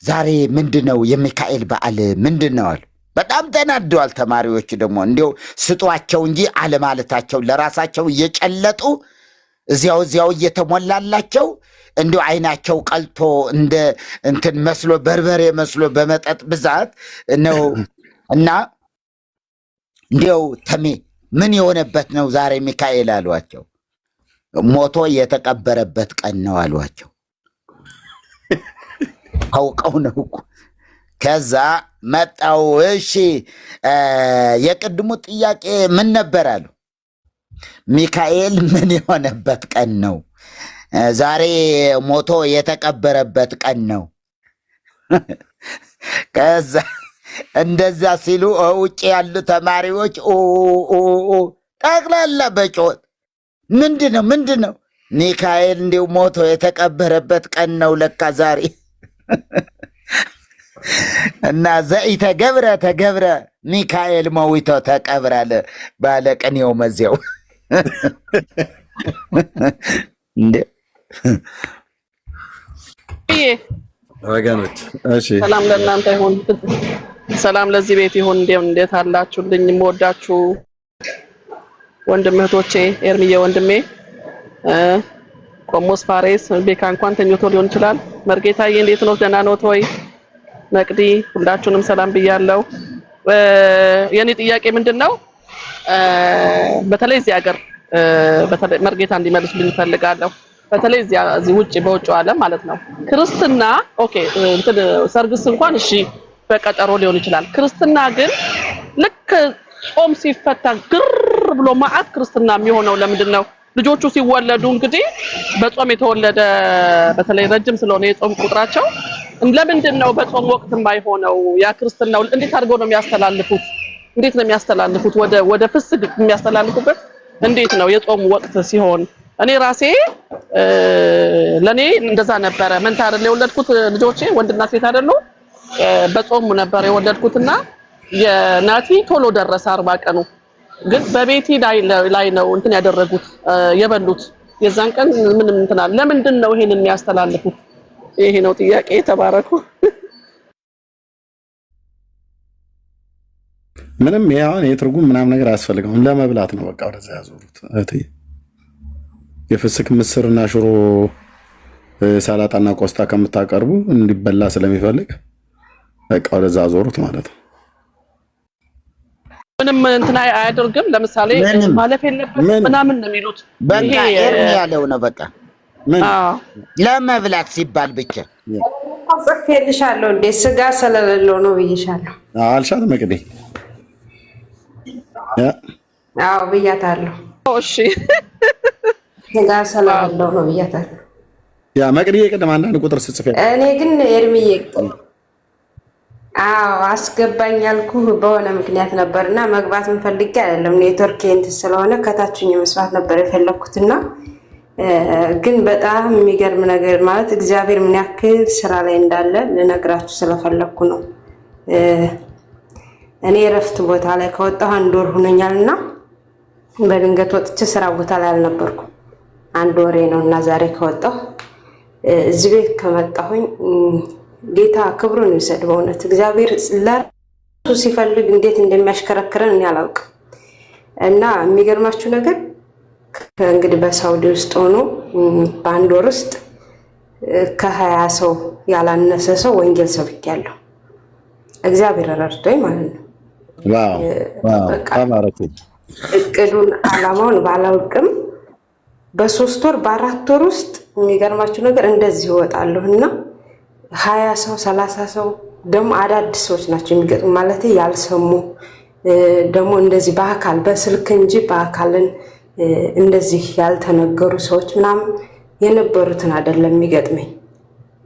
Speaker 8: ዛሬ ምንድነው የሚካኤል በዓል ምንድነው አሉ። በጣም ተናደዋል ተማሪዎች። ደግሞ እንዲው ስጧቸው እንጂ አለማለታቸው ለራሳቸው እየጨለጡ እዚያው እየተሞላላቸው እንዲሁ አይናቸው ቀልቶ እንደ እንትን መስሎ በርበሬ መስሎ በመጠጥ ብዛት ነው። እና እንዲያው ተሜ ምን የሆነበት ነው ዛሬ ሚካኤል አሏቸው። ሞቶ የተቀበረበት ቀን ነው አሏቸው። አውቀው ነው እኮ። ከዛ መጣው። እሺ የቅድሙ ጥያቄ ምን ነበር አሉ። ሚካኤል ምን የሆነበት ቀን ነው? ዛሬ ሞቶ የተቀበረበት ቀን ነው። ከዛ እንደዛ ሲሉ ውጭ ያሉ ተማሪዎች ጠቅላላ በጮት ምንድን ነው ሚካኤል እንዲሁ ሞቶ የተቀበረበት ቀን ነው ለካ ዛሬ እና ተገብረ ሚካኤል መዊቶ ተቀብራለ ባለቅኔው መዚያው እንዴ
Speaker 1: ወገኖች እሺ፣
Speaker 15: ሰላም ለእናንተ ይሁን፣ ሰላም ለዚህ ቤት ይሁን። እንዴት አላችሁልኝ? የምወዳችሁ ወንድም እህቶቼ፣ ኤርሚዬ ወንድሜ፣ ቆሞስ ፋሬስ ቤካ እንኳን ተኝቶ ሊሆን ይችላል። መርጌታዬ እንዴት ነው? ደህና ነው ወይ? መቅዲ ሁላችሁንም ሰላም ብያለሁ። የኔ ጥያቄ ምንድነው? በተለይ እዚህ ሀገር በተለይ መርጌታ እንዲመልሱልኝ እፈልጋለሁ። በተለይ እዚህ ውጪ በውጭው ዓለም ማለት ነው ክርስትና ኦኬ እንትን ሰርግስ እንኳን እሺ በቀጠሮ ሊሆን ይችላል። ክርስትና ግን ልክ ጾም ሲፈታ ግር ብሎ ማዓት ክርስትና የሚሆነው ለምንድን ነው? ልጆቹ ሲወለዱ እንግዲህ በጾም የተወለደ በተለይ ረጅም ስለሆነ የጾም ቁጥራቸው ለምንድን ነው በጾም ወቅት የማይሆነው? ያ ክርስትናው እንዴት አድርገው ነው የሚያስተላልፉት? እንዴት ነው የሚያስተላልፉት? ወደ ፍስግ የሚያስተላልፉበት እንዴት ነው የጾም ወቅት ሲሆን? እኔ ራሴ ለኔ እንደዛ ነበረ። መንታ አይደል የወለድኩት ልጆቼ ወንድና ሴት አይደሉ? በጾም ነበር የወለድኩትና የናቲ ቶሎ ደረሰ 40 ቀኑ። ግን በቤቲ ላይ ነው እንትን ያደረጉት የበሉት። የዛን ቀን ምንም እንትና ለምንድን ነው ይሄንን የሚያስተላልፉት? ይሄ ነው ጥያቄ። ተባረኩ።
Speaker 1: ምንም ያውን የትርጉም ምናምን ነገር አያስፈልግም። ለመብላት ነው በቃ ወደዛ ያዞሩት። እህቴ የፍስክ ምስርና ሽሮ ሰላጣና ቆስጣ ከምታቀርቡ እንዲበላ ስለሚፈልግ በቃ ወደዛ አዞሩት ማለት ነው።
Speaker 15: ምንም እንትና አያደርግም። ለምሳሌ ማለፍ የለበትም ምናምን ነው የሚሉት።
Speaker 8: በቃ ኤርሚ ያለው ነው በቃ ለመብላት ሲባል ብቻ
Speaker 13: ጽፌልሻለሁ እንዴ ስጋ ስለሌለው ነው ብዬሻለሁ።
Speaker 1: አልሻት መቅዴ
Speaker 13: አዎ ብያታለሁ።
Speaker 15: እሺ
Speaker 13: ስጋ ስለሌለው ነው ብያታለሁ።
Speaker 1: ያ መቅዴ የቀደም አንዳንድ ቁጥር ስጽፍ
Speaker 13: እኔ ግን ኤርሚዬ አስገባኝ ያልኩህ በሆነ ምክንያት ነበርና መግባት ምፈልጌ አይደለም። ኔትወርክ እንትን ስለሆነ ከታችኝ መስዋዕት ነበር የፈለኩትና ግን በጣም የሚገርም ነገር ማለት እግዚአብሔር ምን ያክል ስራ ላይ እንዳለ ልነግራችሁ ስለፈለኩ ነው። እኔ ረፍት ቦታ ላይ ከወጣሁ 1 ወር ሆነኛልና በድንገት ወጥቼ ስራ ቦታ ላይ አልነበርኩም። 1 ወሬ ነውና ዛሬ ከወጣሁ እዚህ ቤት ከመጣሁኝ ጌታ ክብሩን ይሰድ። በእውነት እግዚአብሔር ለራሱ ሲፈልግ እንዴት እንደሚያሽከረክረን እኔ አላውቅም። እና የሚገርማችሁ ነገር እንግዲህ በሳውዲ ውስጥ ሆኖ በ1 ወር ውስጥ ከ20 ሰው ያላነሰ ሰው ወንጌል ሰብኬያለሁ። እግዚአብሔር ረድቶኝ ማለት ነው። እቅዱን አላማውን ባላውቅም በ3 ወር በ4 ወር ውስጥ የሚገርማችሁ ነገር እንደዚህ ይወጣለሁና 20 ሰው 30 ሰው ደግሞ አዳዲስ ሰዎች ናቸው የሚገጥሙ ማለት ያልሰሙ ደግሞ እንደዚህ በአካል በስልክ እንጂ በአካልን እንደዚህ ያልተነገሩ ሰዎች ምናምን የነበሩትን አይደለም የሚገጥመኝ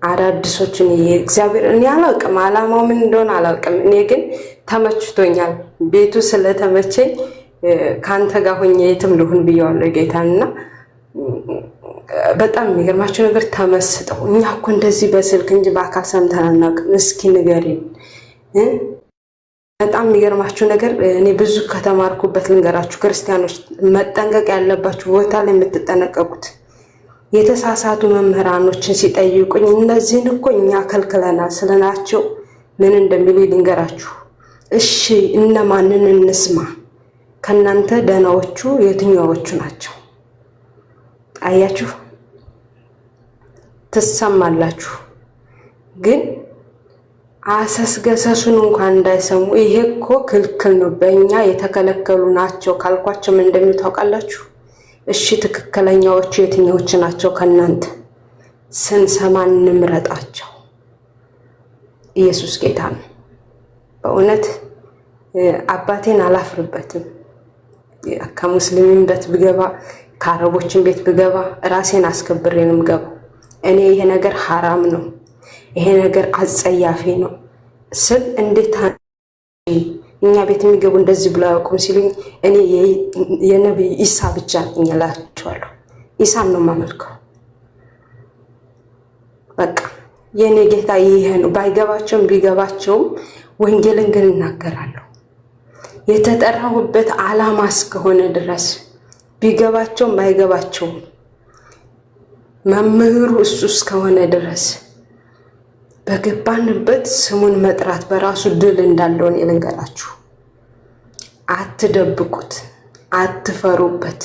Speaker 13: አዳዲሶችን እግዚአብሔር እኔ አላውቅም አላማው ምን እንደሆነ አላውቅም። እኔ ግን ተመችቶኛል። ቤቱ ስለተመቸኝ ካንተ ጋር ሆኜ የትም ልሁን ብየዋለሁ ጌታንና በጣም የሚገርማችሁ ነገር ተመስጠው እኛ እኮ እንደዚህ በስልክ እንጂ በአካል ሰምተን አናውቅም። እስኪ ንገሪን። በጣም የሚገርማችሁ ነገር እኔ ብዙ ከተማርኩበት ልንገራችሁ። ክርስቲያኖች መጠንቀቅ ያለባችሁ ቦታ ላይ የምትጠነቀቁት የተሳሳቱ መምህራኖችን ሲጠይቁኝ እነዚህን እኮ እኛ ከልክለናል ስለናቸው ምን እንደሚሉ ልንገራችሁ። እሺ እነማንን እንስማ? ከናንተ ደህናዎቹ የትኛዎቹ ናቸው? አያችሁ ትሰማላችሁ። ግን አሰስገሰሱን እንኳን እንዳይሰሙ ይሄ እኮ ክልክል ነው፣ በእኛ የተከለከሉ ናቸው ካልኳቸው ምን እንደሚታወቃላችሁ? እሺ ትክክለኛዎቹ የትኛዎቹ ናቸው? ከናንተ ስንሰማ እንምረጣቸው። ኢየሱስ ጌታ ነው። በእውነት አባቴን አላፍርበትም። ከሙስሊም ቤት ብገባ ከአረቦችን ቤት ብገባ ራሴን አስከብሬ ነው የምገባው። እኔ ይሄ ነገር ሐራም ነው፣ ይሄ ነገር አጸያፊ ነው ስል እንዴት እኛ ቤት የሚገቡ እንደዚህ ብለው አያውቁም ሲሉኝ እኔ የነብይ ኢሳ ብቻ ነኝ እላቸዋለሁ። ኢሳን ነው የማመልከው። በቃ የኔ ጌታ ይሄ ነው። ባይገባቸውም ቢገባቸውም ወንጌልን ግን እናገራለሁ። የተጠራሁበት ዓላማ እስከሆነ ድረስ ቢገባቸውም ባይገባቸውም መምህሩ እሱ እስከሆነ ድረስ በገባንበት ስሙን መጥራት በራሱ ድል እንዳለው እኔ ልንገራችሁ። አትደብቁት፣ አትፈሩበት።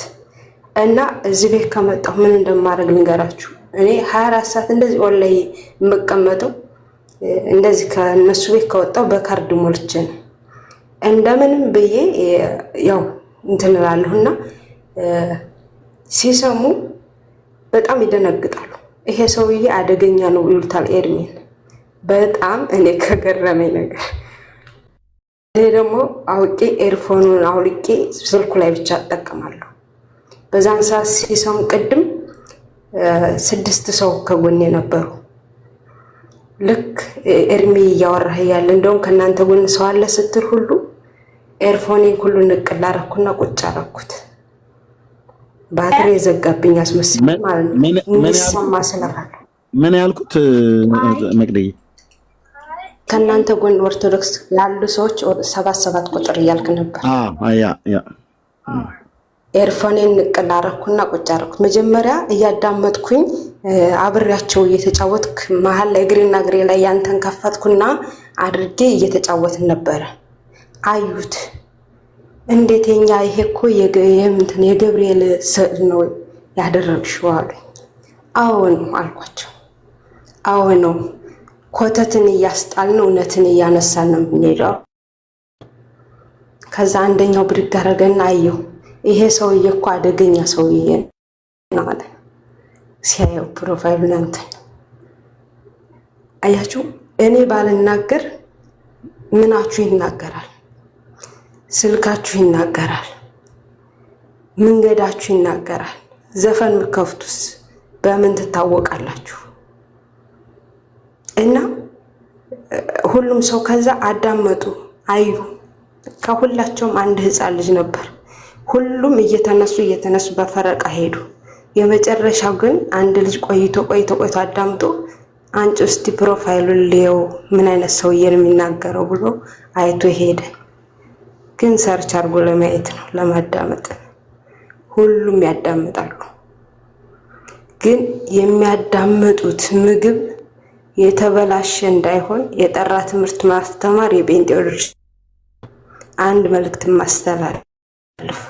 Speaker 13: እና እዚህ ቤት ከመጣሁ ምን እንደማደርግ ልንገራችሁ። እኔ 24 ሰዓት እንደዚህ ኦንላይን የምቀመጠው እንደዚህ ከነሱ ቤት ከወጣሁ በካርድ ሞልቼ ነው። እንደምንም ብዬ ያው እንትን እላለሁና ሲሰሙ በጣም ይደነግጣሉ። ይሄ ሰውዬ አደገኛ ነው ይሉታል ኤርሚን። በጣም እኔ ከገረመኝ ነገር እኔ ደግሞ አውቄ ኤርፎኑን አውልቄ ስልኩ ላይ ብቻ እጠቀማለሁ። በዛን ሰዓት ሲሰሙ ቅድም 6 ሰው ከጎኔ ነበሩ። ልክ ኤርሚ እያወራህ ያለ እንደውም ከናንተ ጎን ሰው አለ ስትል ሁሉ ኤርፎኔን ሁሉ ንቅል አደረኩና ቁጭ አደረኩት። ባትሪ የዘጋብኝ አስመስል ማለት ነው። ምን ስለፋለ
Speaker 1: ምን ያልኩት መቅደይ
Speaker 13: ከናንተ ጎን ኦርቶዶክስ ያሉ ሰዎች 77 ቁጥር እያልክ ነበር።
Speaker 1: ያ
Speaker 13: ኤርፎኔን ንቅል አደረኩና ቁጭ አደረኩት። መጀመሪያ እያዳመጥኩኝ አብሬያቸው እየተጫወትክ መሀል ላይ እግሬና እግሬ ላይ ያንተን ከፈትኩና አድርጌ እየተጫወትን ነበረ። አዩት። እንዴት የኛ ይሄ እኮ የገብርኤል ስዕል ነው ያደረግሽው አሉኝ። አዎ ነው አልኳቸው። አዎ ነው፣ ኮተትን እያስጣልን እውነትን እያነሳን ነው የምንሄደው። ከዛ አንደኛው ብድግ አደረገና አየው፣ ይሄ ሰውዬ እኮ አደገኛ ሰውዬ ነው አለ። ሲያየው ፕሮፋይሉን እንትን አያችሁ። እኔ ባልናገር ምናችሁ ይናገራል፣ ስልካችሁ ይናገራል፣ መንገዳችሁ ይናገራል። ዘፈን ምከፍቱስ በምን ትታወቃላችሁ? እና ሁሉም ሰው ከዛ አዳመጡ፣ አዩ። ከሁላቸውም አንድ ህፃን ልጅ ነበር። ሁሉም እየተነሱ በፈረቃ ሄዱ። የመጨረሻው ግን አንድ ልጅ ቆይቶ አዳምጦ አንቺ እስቲ ፕሮፋይሉን ሊየው ምን አይነት ሰውዬ ነው የሚናገረው ብሎ አይቶ ሄደ። ግን ሰርች አድርጎ ለማየት ነው፣ ለማዳመጥ። ሁሉም ያዳምጣሉ። ግን የሚያዳምጡት ምግብ የተበላሸ እንዳይሆን የጠራ ትምህርት ማስተማር የጴንጤው ድርሻ። አንድ መልእክት ማስተላለፍ፣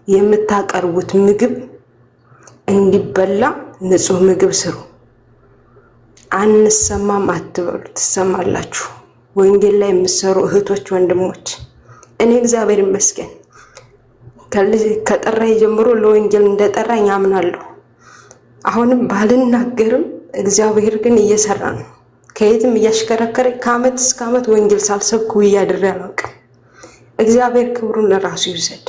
Speaker 13: የምታቀርቡት ምግብ እንዲበላ ንጹህ ምግብ ስሩ። አንሰማም አትበሉ፣ ትሰማላችሁ። ወንጌል ላይ የምትሰሩ እህቶች ወንድሞች፣ እኔ እግዚአብሔር ይመስገን ከጠራኝ ጀምሮ ለወንጌል እንደጠራኝ አምናለሁ። አሁንም ባልናገርም እግዚአብሔር ግን እየሰራ ነው። ከየትም እያሽከረከረ ከአመት እስከ አመት ወንጌል ሳልሰብክ ውያድሬ አላውቅም። እግዚአብሔር ክብሩን ለራሱ ይውሰድ።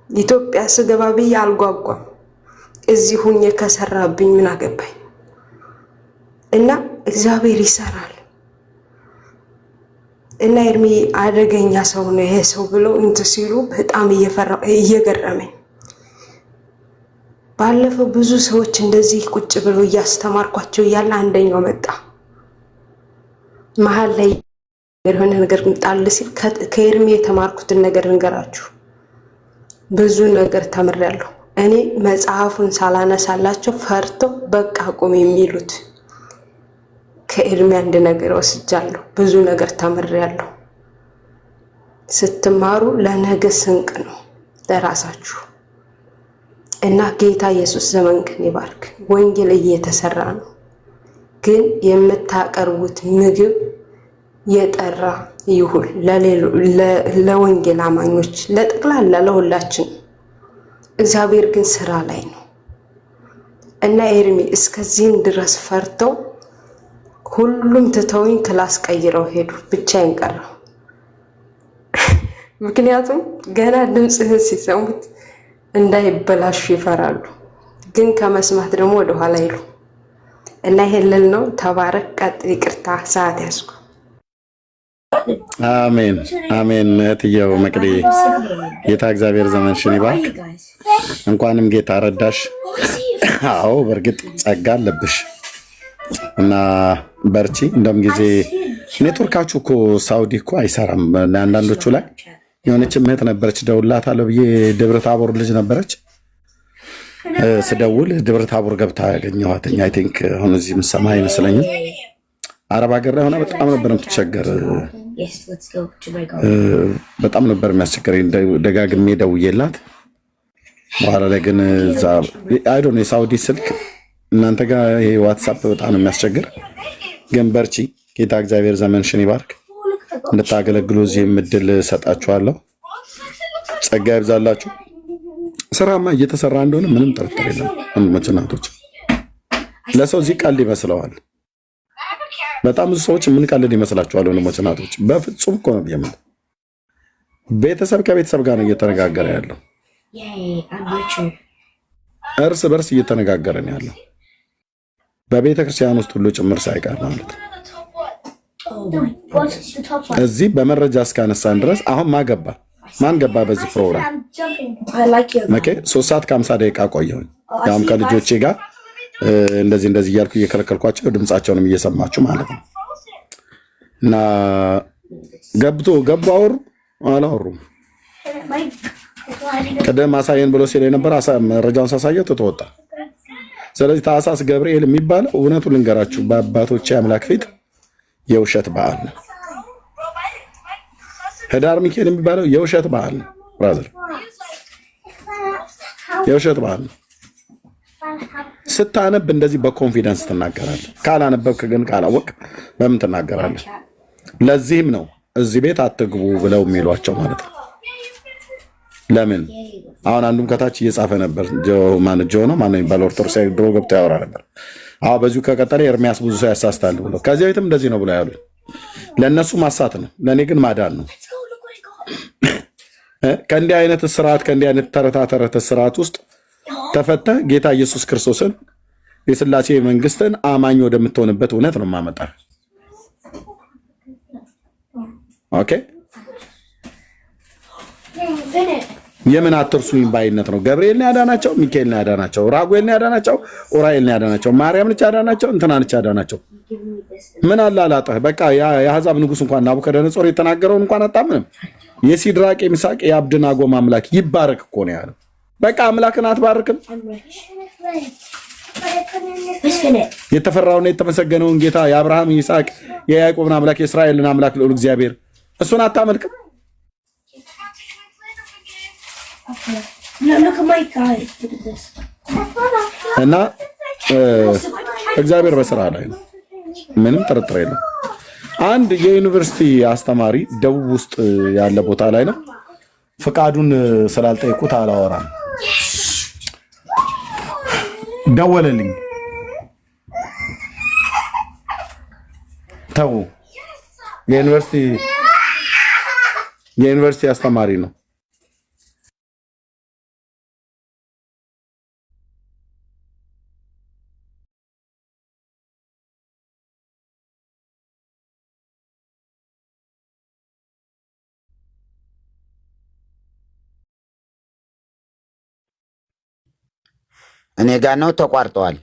Speaker 13: ኢትዮጵያ ስገባ ብዬ አልጓጓም። እዚህ ሁኜ ከሰራብኝ ምን አገባኝ? እና እግዚአብሔር ይሰራል። እና ኤርሚ አደገኛ ሰው ነው ይሄ ሰው ብለው እንትን ሲሉ በጣም እየገረመኝ። ባለፈው ብዙ ሰዎች እንደዚህ ቁጭ ብለው እያስተማርኳቸው እያለ አንደኛው መጣ። መሀል ላይ የሆነ ነገር ጣል ሲል ከኤርሚ የተማርኩትን ነገር እንገራችሁ። ብዙ ነገር ተምሬያለሁ። እኔ መጽሐፉን ሳላነሳላቸው ፈርተው በቃ አቁም የሚሉት ከኤርሚ አንድ ነገር ወስጃለሁ። ብዙ ነገር ተምሬያለሁ። ስትማሩ ለነገ ስንቅ ነው ለራሳችሁ። እና ጌታ ኢየሱስ ዘመንክን ይባርክ። ወንጌል እየተሰራ ነው፣ ግን የምታቀርቡት ምግብ የጠራ ይሁን ለወንጌል አማኞች፣ ለጠቅላላ ለሁላችን። እግዚአብሔር ግን ስራ ላይ ነው እና ኤርሚ እስከዚህም ድረስ ፈርተው ሁሉም ትተውኝ ክላስ ቀይረው ሄዱ፣ ብቻዬን ቀረሁ። ምክንያቱም ገና ድምፅህን ሲሰሙት እንዳይበላሹ ይፈራሉ፣ ግን ከመስማት ደግሞ ወደኋላ ይሉ እና ይሄ ልል ነው። ተባረክ፣ ቀጥ። ይቅርታ ሰዓት ያዝኩ።
Speaker 1: አሜን አሜን። እህትየው መቅዲ ጌታ እግዚአብሔር ዘመንሽን ይባርክ። እንኳንም ጌታ ረዳሽ። አዎ በእርግጥ ጸጋ አለብሽ እና በርቺ። እንደውም ጊዜ ኔትወርካችሁ እኮ ሳውዲ እኮ አይሰራም። አንዳንዶቹ ላይ የሆነች እህት ነበረች፣ ደውላታለሁ ብዬ ደብረ ታቦር ልጅ ነበረች። ስደውል ደብረ ታቦር ገብታ ያገኘኋት አይ ቲንክ አሁን እዚህ የምትሰማ አይመስለኝም። አረብ ሀገር ላይ ሆና በጣም ነበር የምትቸገር። በጣም ነበር የሚያስቸግረኝ። ደጋግሜ ደውዬላት በኋላ ላይ ግን እዛ አይ ዶንት ኖ የሳውዲ ስልክ እናንተ ጋር ይሄ ዋትሳፕ በጣም ነው የሚያስቸግር። ግን በርቺ፣ ጌታ እግዚአብሔር ዘመንሽን ይባርክ። እንድታገለግሉ እዚህም እድል ሰጣችኋለሁ። ጸጋ ይብዛላችሁ። ስራማ እየተሰራ እንደሆነ ምንም ጥርጥር የለም። ወንድሞች እናቶች፣ ለሰው እዚህ ቀልድ ይመስለዋል። በጣም ብዙ ሰዎች የምንቀልድ ይመስላችኋል ወንድሞች እናቶች። በፍጹም እኮ ነው የምልህ። ቤተሰብ ከቤተሰብ ጋር ነው እየተነጋገረ ያለው። እርስ በርስ እየተነጋገረ ነው ያለው። በቤተ ክርስቲያን ውስጥ ሁሉ ጭምር ሳይቀር ማለት ነው። እዚህ በመረጃ እስካነሳን ድረስ አሁን ማን ገባ በዚህ ፕሮግራም? ኦኬ 3 ሰዓት ከ50 ደቂቃ ቆየሁኝ። ያውም ከልጆቼ ጋር እንደዚህ እያልኩ እየከለከልኳቸው ድምጻቸውንም እየሰማችሁ ማለት ነው። እና ገቡ አላወሩም። ቅድም አሳየን ብሎ ሲል የነበረ መረጃውን ሳሳየው ተወጣ። ስለዚህ ታኅሳስ ገብርኤል የሚባለው እውነቱን ልንገራችሁ በአባቶቼ አምላክ ፊት የውሸት በዓል ነው። ህዳር ሚካኤል የሚባለው የውሸት በዓል ነው። ብራዘር የውሸት በዓል ነው። ስታነብ እንደዚህ በኮንፊደንስ ትናገራለህ። ካላነበብክ ግን ካላወቅ በምን ትናገራለህ? ለዚህም ነው እዚህ ቤት አትግቡ ብለው የሚሏቸው ማለት ነው። ለምን አሁን አንዱም ከታች እየጻፈ ነበር። ጆ ነው ማነው የሚባለው ኦርቶዶክሳዊ ድሮ ገብቶ ያወራ ነበር። አዎ በዚሁ ከቀጠለ ኤርሚያስ ብዙ ሰው ያሳስታል ብሎ ከዚህ ቤትም እንደዚህ ነው ብሎ ያሉ። ለእነሱ ማሳት ነው፣ ለእኔ ግን ማዳን ነው። ከእንዲህ አይነት ስርዓት ከእንዲህ አይነት ተረት ስርዓት ውስጥ ተፈተ ጌታ ኢየሱስ ክርስቶስን የሥላሴ መንግስትን አማኝ ወደምትሆንበት እውነት ነው ማመጣ። ኦኬ የምን አትርሱኝ ባይነት ነው። ገብርኤልን ያዳናቸው፣ ሚካኤልን ያዳናቸው፣ ራጉኤልን ያዳናቸው፣ ኡራኤልን ያዳናቸው፣ ማርያም ልጅ ያዳናቸው፣ እንትናንች ያዳናቸው። ምን አላላጠህ በቃ የአሕዛብ ንጉስ እንኳን ናቡከደነጾር የተናገረውን እንኳን አታምንም። የሲድራቅ የሚሳቅ የአብደናጎም አምላክ ይባረክ እኮ ነው ያለው። በቃ አምላክን አትባርክም? የተፈራውና የተመሰገነውን ጌታ የአብርሃም ይስሐቅ የያዕቆብን አምላክ የእስራኤልን አምላክ ልዑል እግዚአብሔር እሱን አታመልክም? እና እግዚአብሔር በስራ ላይ ነው፣ ምንም ጥርጥር የለም። አንድ የዩኒቨርሲቲ አስተማሪ ደቡብ ውስጥ ያለ ቦታ ላይ ነው። ፍቃዱን ስላልጠየቁት አላወራም። ደወለልኝ። ተው፣ የዩኒቨርሲቲ አስተማሪ ነው።
Speaker 8: እኔ ጋር ነው ተቋርጠዋል።